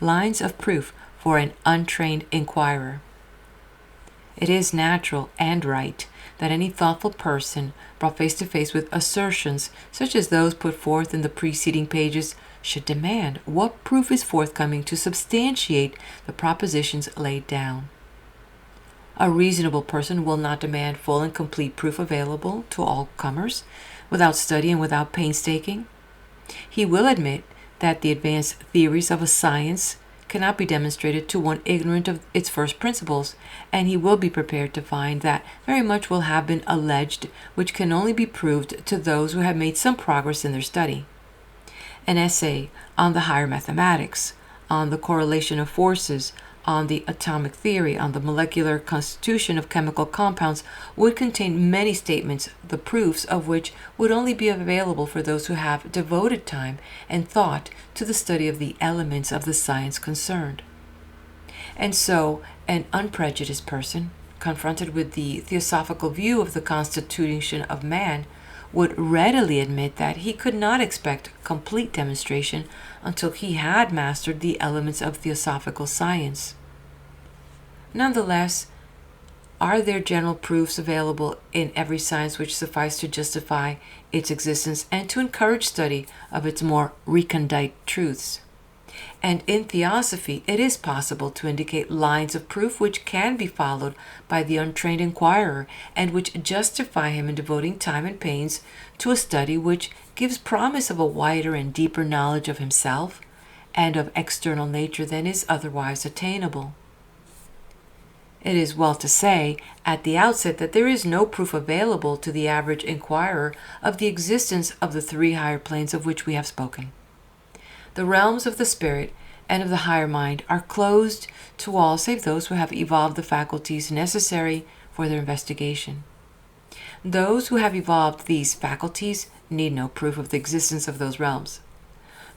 Lines of proof for an untrained inquirer. It is natural and right that any thoughtful person brought face to face with assertions such as those put forth in the preceding pages should demand what proof is forthcoming to substantiate the propositions laid down. A reasonable person will not demand full and complete proof available to all comers, without study and without painstaking. He will admit that the advanced theories of a science cannot be demonstrated to one ignorant of its first principles, and he will be prepared to find that very much will have been alleged which can only be proved to those who have made some progress in their study. An essay on the higher mathematics, on the correlation of forces, on the atomic theory, on the molecular constitution of chemical compounds would contain many statements, the proofs of which would only be available for those who have devoted time and thought to the study of the elements of the science concerned. And so, an unprejudiced person, confronted with the theosophical view of the constitution of man, would readily admit that he could not expect complete demonstration until he had mastered the elements of theosophical science. Nonetheless, are there general proofs available in every science which suffice to justify its existence and to encourage study of its more recondite truths? And in theosophy, it is possible to indicate lines of proof which can be followed by the untrained inquirer and which justify him in devoting time and pains to a study which gives promise of a wider and deeper knowledge of himself and of external nature than is otherwise attainable. It is well to say at the outset that there is no proof available to the average inquirer of the existence of the three higher planes of which we have spoken. The realms of the spirit and of the higher mind are closed to all save those who have evolved the faculties necessary for their investigation. Those who have evolved these faculties need no proof of the existence of those realms.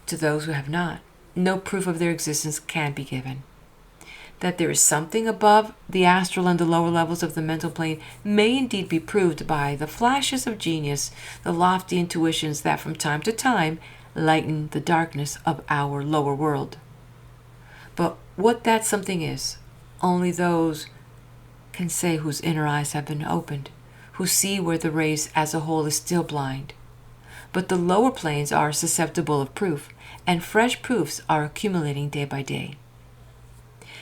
To those who have not, no proof of their existence can be given. That there is something above the astral and the lower levels of the mental plane may indeed be proved by the flashes of genius, the lofty intuitions that from time to time lighten the darkness of our lower world. But what that something is, only those can say whose inner eyes have been opened, who see where the race as a whole is still blind. But the lower planes are susceptible of proof, and fresh proofs are accumulating day by day.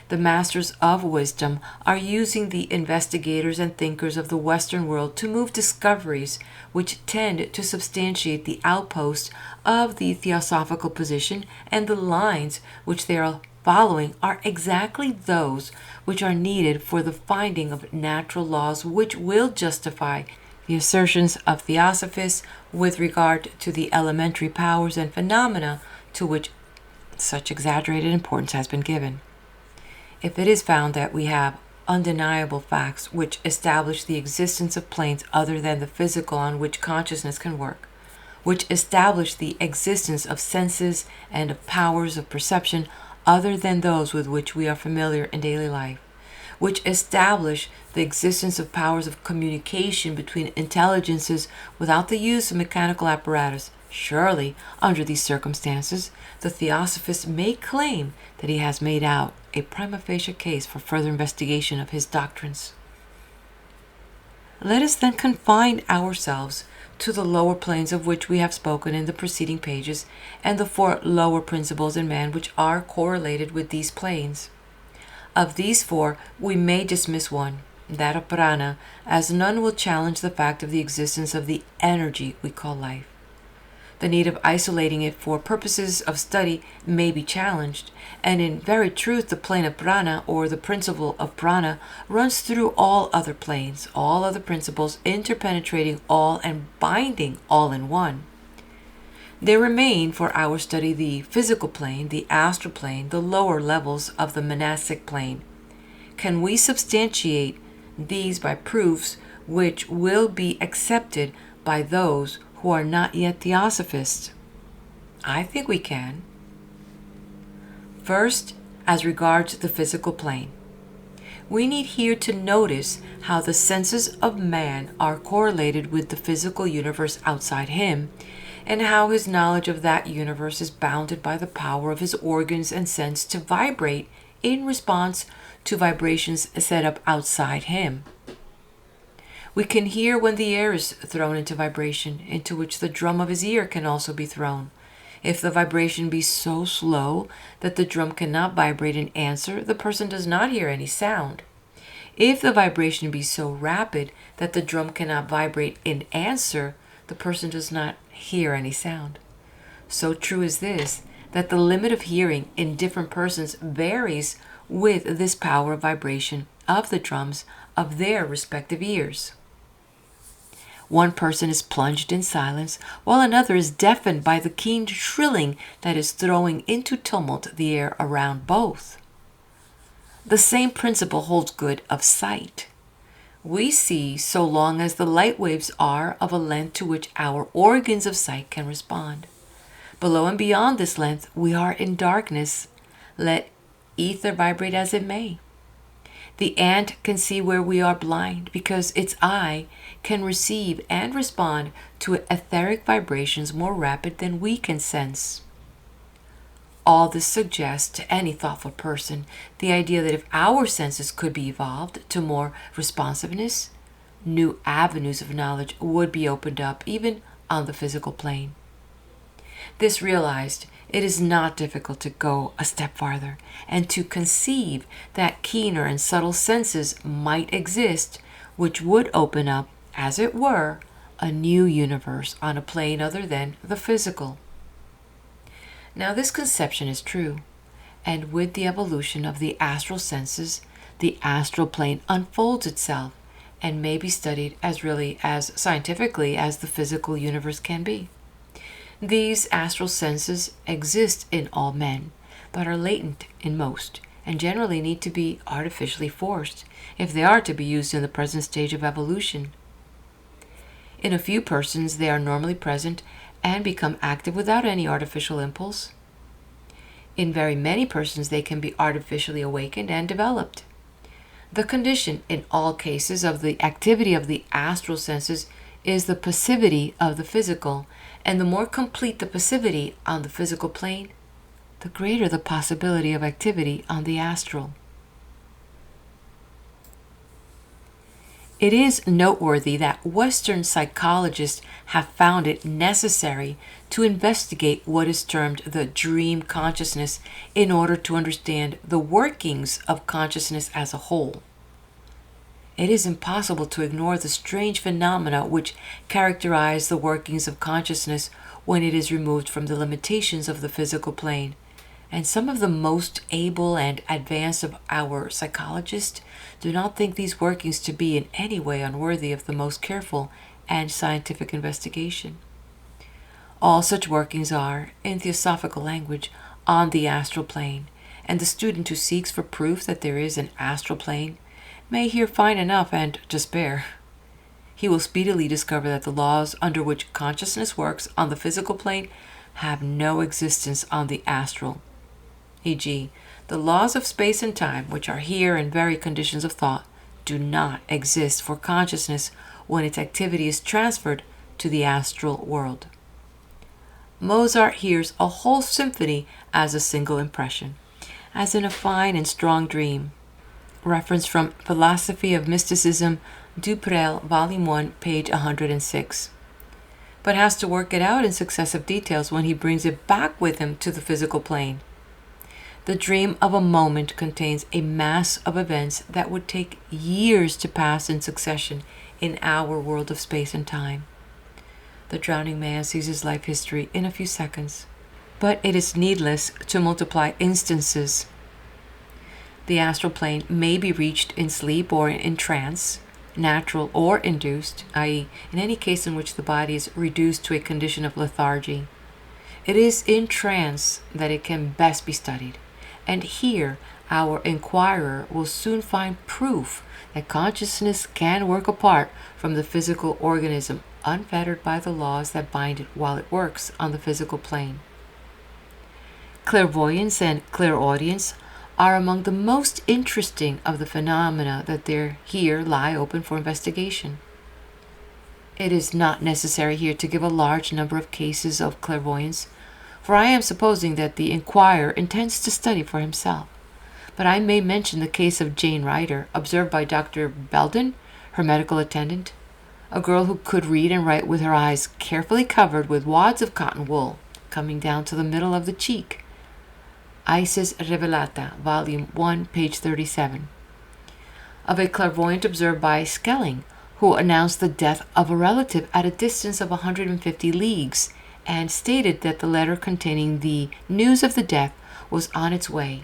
The masters of wisdom are using the investigators and thinkers of the Western world to move discoveries which tend to substantiate the outpost of the theosophical position, and the lines which they are following are exactly those which are needed for the finding of natural laws which will justify the assertions of theosophists with regard to the elementary powers and phenomena to which such exaggerated importance has been given. If it is found that we have undeniable facts which establish the existence of planes other than the physical on which consciousness can work, which establish the existence of senses and of powers of perception other than those with which we are familiar in daily life, which establish the existence of powers of communication between intelligences without the use of mechanical apparatus, surely, under these circumstances, the theosophist may claim that he has made out a prima facie case for further investigation of his doctrines. Let us then confine ourselves to the lower planes of which we have spoken in the preceding pages, and the four lower principles in man which are correlated with these planes. Of these four, we may dismiss one, that of prana, as none will challenge the fact of the existence of the energy we call life. The need of isolating it for purposes of study may be challenged, and in very truth the plane of prana, or the principle of prana, runs through all other planes, all other principles, interpenetrating all and binding all in one. There remain for our study the physical plane, the astral plane, the lower levels of the monastic plane. Can we substantiate these by proofs which will be accepted by those who are not yet theosophists? I think we can. First, as regards the physical plane, We need here to notice how the senses of man are correlated with the physical universe outside him, and how his knowledge of that universe is bounded by the power of his organs and sense to vibrate in response to vibrations set up outside him. We can hear when the air is thrown into vibration, into which the drum of his ear can also be thrown. If the vibration be so slow that the drum cannot vibrate in answer, the person does not hear any sound. If the vibration be so rapid that the drum cannot vibrate in answer, the person does not hear any sound. So true is this, that the limit of hearing in different persons varies with this power of vibration of the drums of their respective ears. One person is plunged in silence, while another is deafened by the keen shrilling that is throwing into tumult the air around both. The same principle holds good of sight. We see so long as the light waves are of a length to which our organs of sight can respond. Below and beyond this length, we are in darkness. Let ether vibrate as it may. The ant can see where we are blind because its eye can receive and respond to etheric vibrations more rapid than we can sense. All this suggests to any thoughtful person the idea that if our senses could be evolved to more responsiveness, new avenues of knowledge would be opened up even on the physical plane. This realized, it is not difficult to go a step farther and to conceive that keener and subtle senses might exist which would open up, as it were, a new universe on a plane other than the physical. Now this conception is true, and with the evolution of the astral senses, the astral plane unfolds itself and may be studied as really as scientifically as the physical universe can be. These astral senses exist in all men, but are latent in most, and generally need to be artificially forced if they are to be used in the present stage of evolution. In a few persons they are normally present and become active without any artificial impulse. In very many persons they can be artificially awakened and developed. The condition in all cases of the activity of the astral senses is the passivity of the physical, and the more complete the passivity on the physical plane, the greater the possibility of activity on the astral. It is noteworthy that Western psychologists have found it necessary to investigate what is termed the dream consciousness in order to understand the workings of consciousness as a whole. It is impossible to ignore the strange phenomena which characterize the workings of consciousness when it is removed from the limitations of the physical plane, and some of the most able and advanced of our psychologists do not think these workings to be in any way unworthy of the most careful and scientific investigation. All such workings are, in theosophical language, on the astral plane, and the student who seeks for proof that there is an astral plane may here find enough and to spare. He will speedily discover that the laws under which consciousness works on the physical plane have no existence on the astral, e.g., the laws of space and time, which are here in very conditions of thought, do not exist for consciousness when its activity is transferred to the astral world. Mozart hears a whole symphony as a single impression, as in a fine and strong dream. Reference from Philosophy of Mysticism, Duprel, Volume 1, page 106. But has to work it out in successive details when he brings it back with him to the physical plane. The dream of a moment contains a mass of events that would take years to pass in succession in our world of space and time. The drowning man sees his life history in a few seconds, but it is needless to multiply instances. The astral plane may be reached in sleep or in trance, natural or induced, i.e., in any case in which the body is reduced to a condition of lethargy. It is in trance that it can best be studied, and here our inquirer will soon find proof that consciousness can work apart from the physical organism, unfettered by the laws that bind it while it works on the physical plane. Clairvoyance and clairaudience are among the most interesting of the phenomena that there here lie open for investigation. It is not necessary here to give a large number of cases of clairvoyance, for I am supposing that the inquirer intends to study for himself. But I may mention the case of Jane Ryder, observed by Dr. Belden, her medical attendant, a girl who could read and write with her eyes carefully covered with wads of cotton wool, coming down to the middle of the cheek. Isis Revelata, Volume 1, page 37. Of a clairvoyant observed by Schelling, who announced the death of a relative at a distance of 150 leagues, and stated that the letter containing the news of the death was on its way.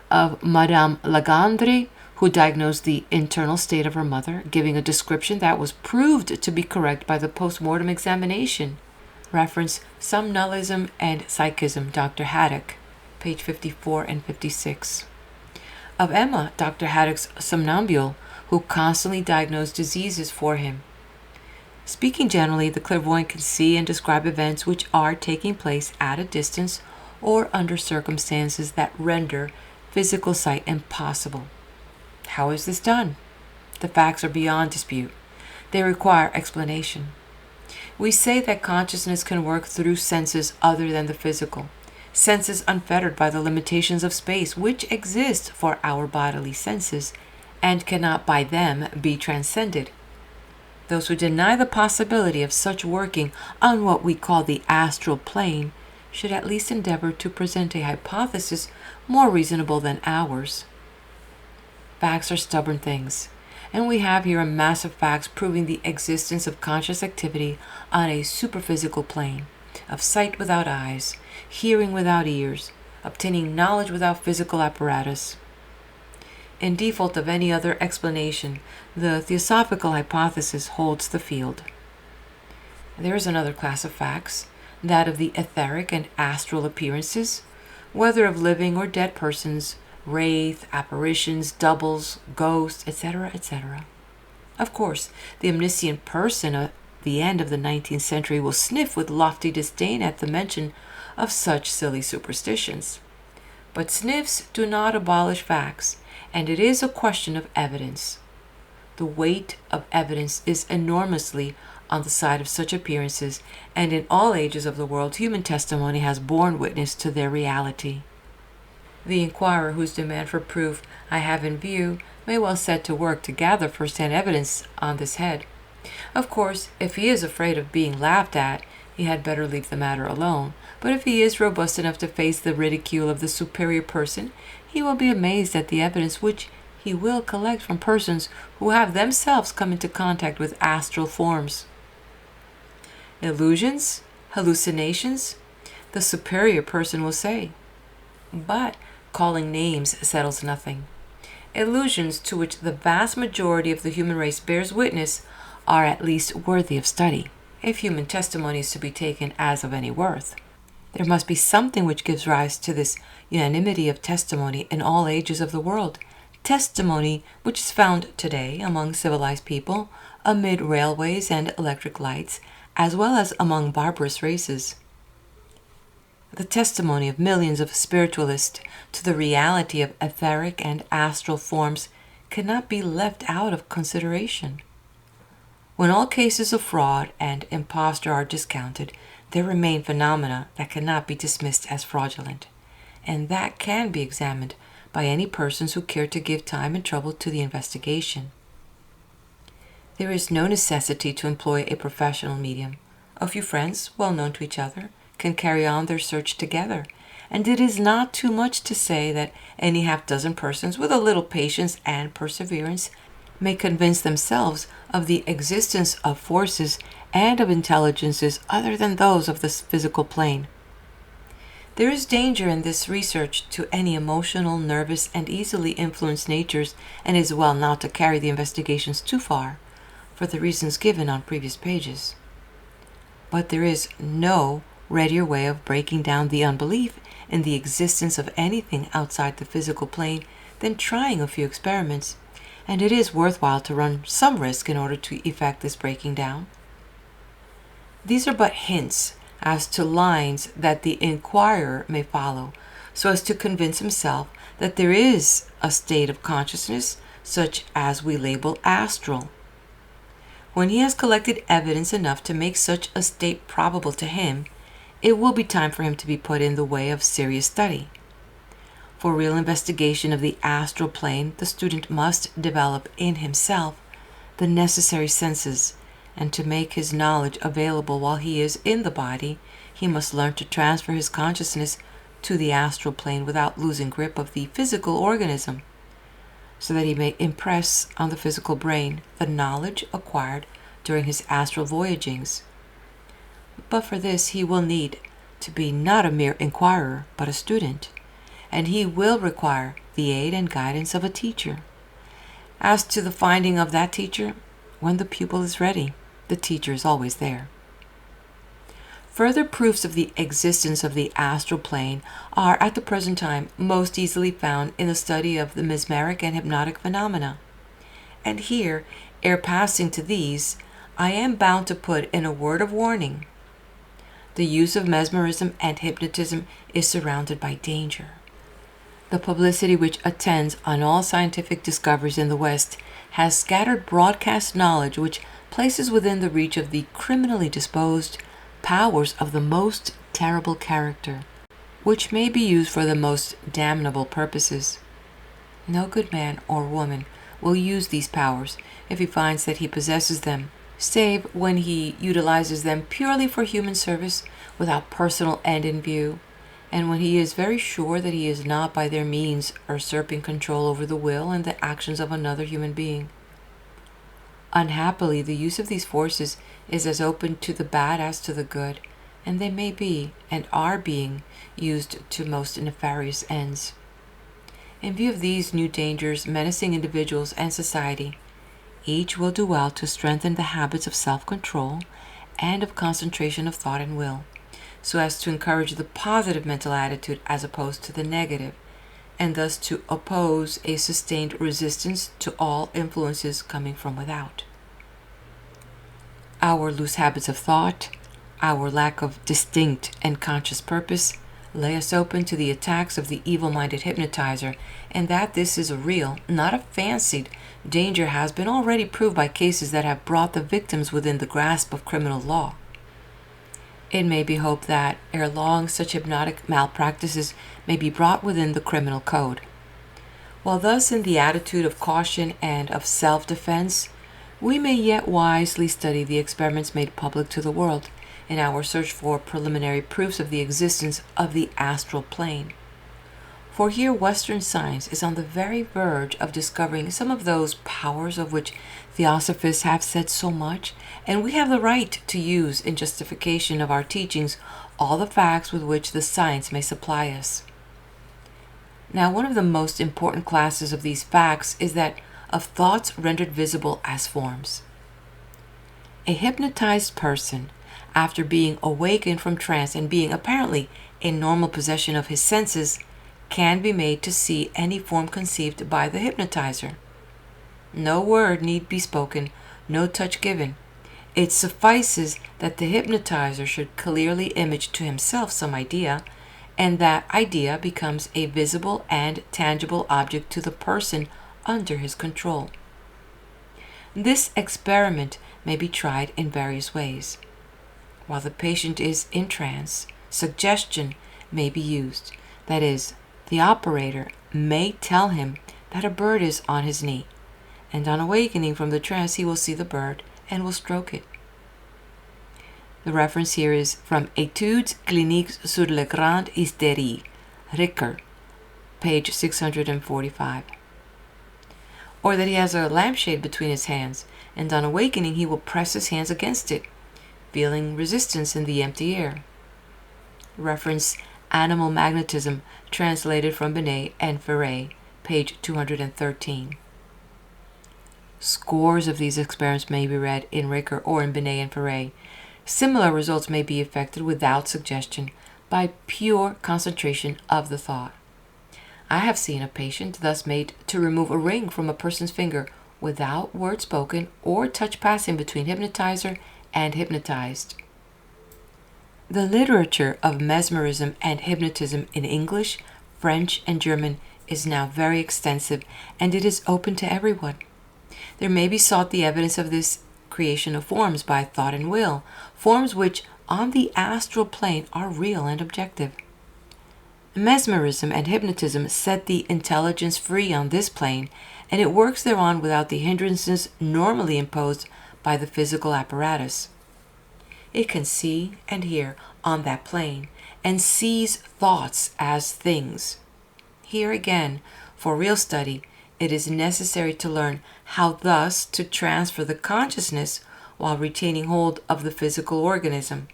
Of Madame Lagendre, who diagnosed the internal state of her mother, giving a description that was proved to be correct by the post-mortem examination. Reference Somnambulism and Psychism, Dr. Haddock, page 54 and 56. Of Emma, Dr. Haddock's somnambule, who constantly diagnosed diseases for him. Speaking generally, the clairvoyant can see and describe events which are taking place at a distance or under circumstances that render physical sight impossible. How is this done? The facts are beyond dispute. They require explanation. We say that consciousness can work through senses other than the physical, senses unfettered by the limitations of space which exist for our bodily senses and cannot by them be transcended. Those who deny the possibility of such working on what we call the astral plane should at least endeavor to present a hypothesis more reasonable than ours. Facts are stubborn things, and we have here a mass of facts proving the existence of conscious activity on a superphysical plane, of sight without eyes, hearing without ears, obtaining knowledge without physical apparatus. In default of any other explanation, the theosophical hypothesis holds the field. There is another class of facts, that of the etheric and astral appearances, whether of living or dead persons, wraith, apparitions, doubles, ghosts, etc., etc. Of course, the omniscient person at the end of the 19th century will sniff with lofty disdain at the mention of such silly superstitions. But sniffs do not abolish facts, and it is a question of evidence. The weight of evidence is enormously on the side of such appearances, and in all ages of the world human testimony has borne witness to their reality. The inquirer whose demand for proof I have in view may well set to work to gather first-hand evidence on this head. Of course, if he is afraid of being laughed at, he had better leave the matter alone, but if he is robust enough to face the ridicule of the superior person, he will be amazed at the evidence which he will collect from persons who have themselves come into contact with astral forms. Illusions, hallucinations, the superior person will say. But calling names settles nothing. Illusions to which the vast majority of the human race bears witness are at least worthy of study, if human testimony is to be taken as of any worth. There must be something which gives rise to this unanimity of testimony in all ages of the world, testimony which is found today among civilized people, amid railways and electric lights, as well as among barbarous races. The testimony of millions of spiritualists to the reality of etheric and astral forms cannot be left out of consideration. When all cases of fraud and imposture are discounted, there remain phenomena that cannot be dismissed as fraudulent, and that can be examined by any persons who care to give time and trouble to the investigation. There is no necessity to employ a professional medium. A few friends, well known to each other, can carry on their search together, and it is not too much to say that any half-dozen persons with a little patience and perseverance may convince themselves of the existence of forces and of intelligences other than those of the physical plane. There is danger in this research to any emotional, nervous, and easily influenced natures, and it is well not to carry the investigations too far, for the reasons given on previous pages. But there is no readier way of breaking down the unbelief in the existence of anything outside the physical plane than trying a few experiments, and it is worthwhile to run some risk in order to effect this breaking down. These are but hints as to lines that the inquirer may follow, so as to convince himself that there is a state of consciousness such as we label astral. When he has collected evidence enough to make such a state probable to him, it will be time for him to be put in the way of serious study. For real investigation of the astral plane, the student must develop in himself the necessary senses, and to make his knowledge available while he is in the body, he must learn to transfer his consciousness to the astral plane without losing grip of the physical organism, so that he may impress on the physical brain the knowledge acquired during his astral voyagings. But for this he will need to be not a mere inquirer, but a student, and he will require the aid and guidance of a teacher. As to the finding of that teacher, when the pupil is ready, the teacher is always there. Further proofs of the existence of the astral plane are at the present time most easily found in the study of the mesmeric and hypnotic phenomena. And here, ere passing to these, I am bound to put in a word of warning. The use of mesmerism and hypnotism is surrounded by danger. The publicity which attends on all scientific discoveries in the West has scattered broadcast knowledge which places within the reach of the criminally disposed powers of the most terrible character, which may be used for the most damnable purposes. No good man or woman will use these powers if he finds that he possesses them, save when he utilizes them purely for human service without personal end in view, and when he is very sure that he is not by their means usurping control over the will and the actions of another human being. Unhappily, the use of these forces is as open to the bad as to the good, and they may be, and are being, used to most nefarious ends. In view of these new dangers menacing individuals and society, each will do well to strengthen the habits of self-control and of concentration of thought and will, so as to encourage the positive mental attitude as opposed to the negative, and thus to oppose a sustained resistance to all influences coming from without. Our loose habits of thought, our lack of distinct and conscious purpose, lay us open to the attacks of the evil-minded hypnotizer, and that this is a real, not a fancied, danger has been already proved by cases that have brought the victims within the grasp of criminal law. It may be hoped that, ere long, such hypnotic malpractices may be brought within the criminal code. While thus in the attitude of caution and of self-defense, we may yet wisely study the experiments made public to the world in our search for preliminary proofs of the existence of the astral plane. For here Western science is on the very verge of discovering some of those powers of which theosophists have said so much, and we have the right to use in justification of our teachings all the facts with which the science may supply us. Now, one of the most important classes of these facts is that of thoughts rendered visible as forms. A hypnotized person, after being awakened from trance and being apparently in normal possession of his senses, can be made to see any form conceived by the hypnotizer. No word need be spoken, no touch given. It suffices that the hypnotizer should clearly image to himself some idea, and that idea becomes a visible and tangible object to the person under his control. This experiment may be tried in various ways. While the patient is in trance, suggestion may be used. That is, the operator may tell him that a bird is on his knee, and on awakening from the trance he will see the bird and will stroke it. The reference here is from Études cliniques sur la grande hystérie, Ricker, page 645. Or that he has a lampshade between his hands, and on awakening he will press his hands against it, feeling resistance in the empty air. Reference Animal Magnetism, translated from Binet and Ferret, page 213. Scores of these experiments may be read in Ricker or in Binet and Ferret. Similar results may be effected without suggestion by pure concentration of the thought. I have seen a patient thus made to remove a ring from a person's finger without word spoken or touch passing between hypnotizer and hypnotized. The literature of mesmerism and hypnotism in English, French, and German is now very extensive, and it is open to everyone. There may be sought the evidence of this creation of forms by thought and will, forms which on the astral plane are real and objective. Mesmerism and hypnotism set the intelligence free on this plane, and it works thereon without the hindrances normally imposed by the physical apparatus. It can see and hear on that plane, and sees thoughts as things. Here again, for real study, it is necessary to learn how thus to transfer the consciousness while retaining hold of the physical organism.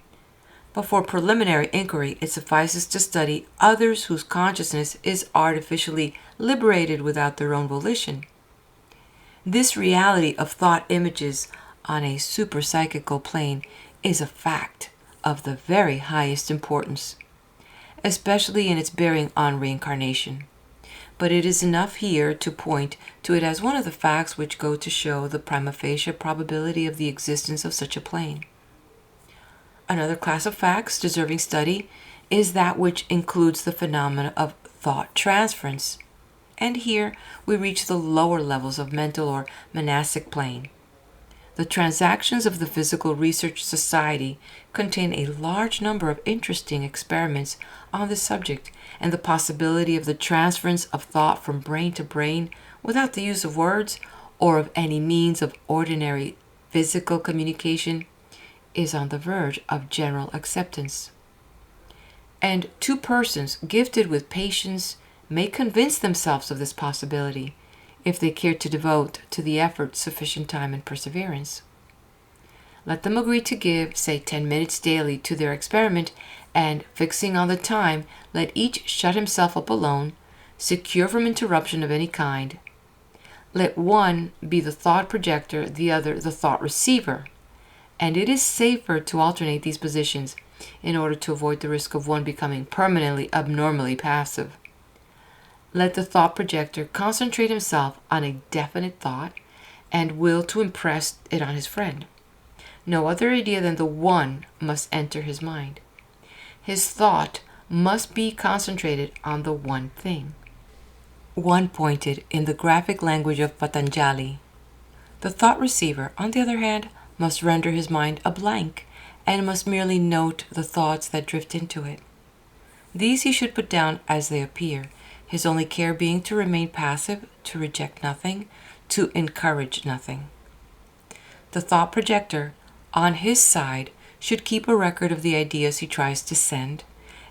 But for preliminary inquiry, it suffices to study others whose consciousness is artificially liberated without their own volition. This reality of thought images on a superpsychical plane is a fact of the very highest importance, especially in its bearing on reincarnation. But it is enough here to point to it as one of the facts which go to show the prima facie probability of the existence of such a plane. Another class of facts deserving study is that which includes the phenomena of thought transference. And here we reach the lower levels of mental or monastic plane. The Transactions of the Physical Research Society contain a large number of interesting experiments on this subject and the possibility of the transference of thought from brain to brain without the use of words or of any means of ordinary physical communication is on the verge of general acceptance. And two persons gifted with patience may convince themselves of this possibility if they care to devote to the effort sufficient time and perseverance. Let them agree to give, say, 10 minutes daily to their experiment, and, fixing on the time, let each shut himself up alone, secure from interruption of any kind. Let one be the thought projector, the other the thought receiver, and it is safer to alternate these positions in order to avoid the risk of one becoming permanently abnormally passive. Let the thought projector concentrate himself on a definite thought and will to impress it on his friend. No other idea than the one must enter his mind. His thought must be concentrated on the one thing. One pointed in the graphic language of Patanjali. The thought receiver, on the other hand, must render his mind a blank and must merely note the thoughts that drift into it. These he should put down as they appear, his only care being to remain passive, to reject nothing, to encourage nothing. The thought projector, on his side, should keep a record of the ideas he tries to send,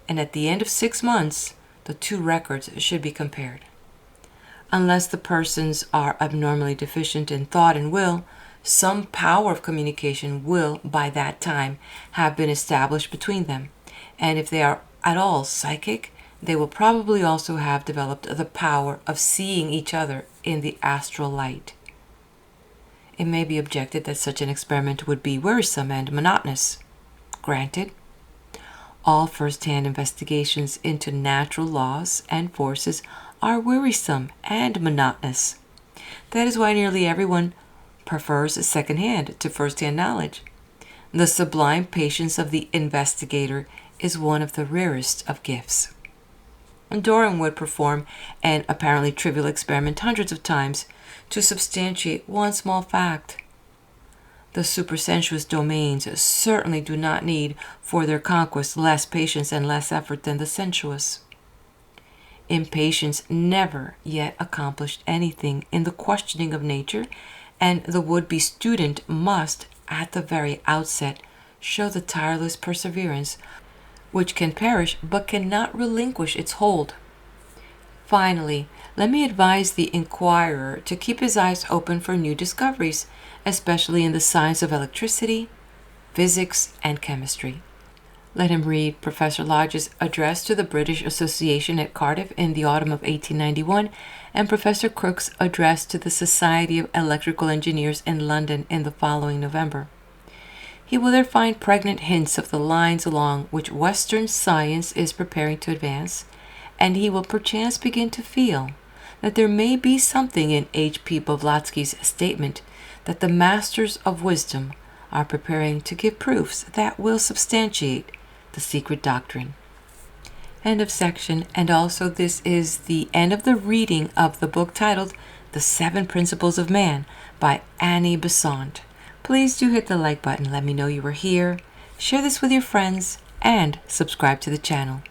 and at the end of 6 months, the two records should be compared. Unless the persons are abnormally deficient in thought and will, some power of communication will, by that time, have been established between them, and if they are at all psychic, they will probably also have developed the power of seeing each other in the astral light. It may be objected that such an experiment would be wearisome and monotonous. Granted. All first-hand investigations into natural laws and forces are wearisome and monotonous. That is why nearly everyone prefers second-hand to first-hand knowledge. The sublime patience of the investigator is one of the rarest of gifts. Doran would perform an apparently trivial experiment hundreds of times to substantiate one small fact. The supersensuous domains certainly do not need for their conquest less patience and less effort than the sensuous. Impatience never yet accomplished anything in the questioning of nature, and the would-be student must, at the very outset, show the tireless perseverance which can perish but cannot relinquish its hold. Finally, let me advise the inquirer to keep his eyes open for new discoveries, especially in the science of electricity, physics, and chemistry. Let him read Professor Lodge's address to the British Association at Cardiff in the autumn of 1891 and Professor Crookes' address to the Society of Electrical Engineers in London in the following November. He will there find pregnant hints of the lines along which Western science is preparing to advance, and he will perchance begin to feel that there may be something in H.P. Blavatsky's statement that the masters of wisdom are preparing to give proofs that will substantiate the secret doctrine. End of section. And also this is the end of the reading of the book titled The 7 Principles of Man by Annie Besant. Please do hit the like button. Let me know you were here. Share this with your friends and subscribe to the channel.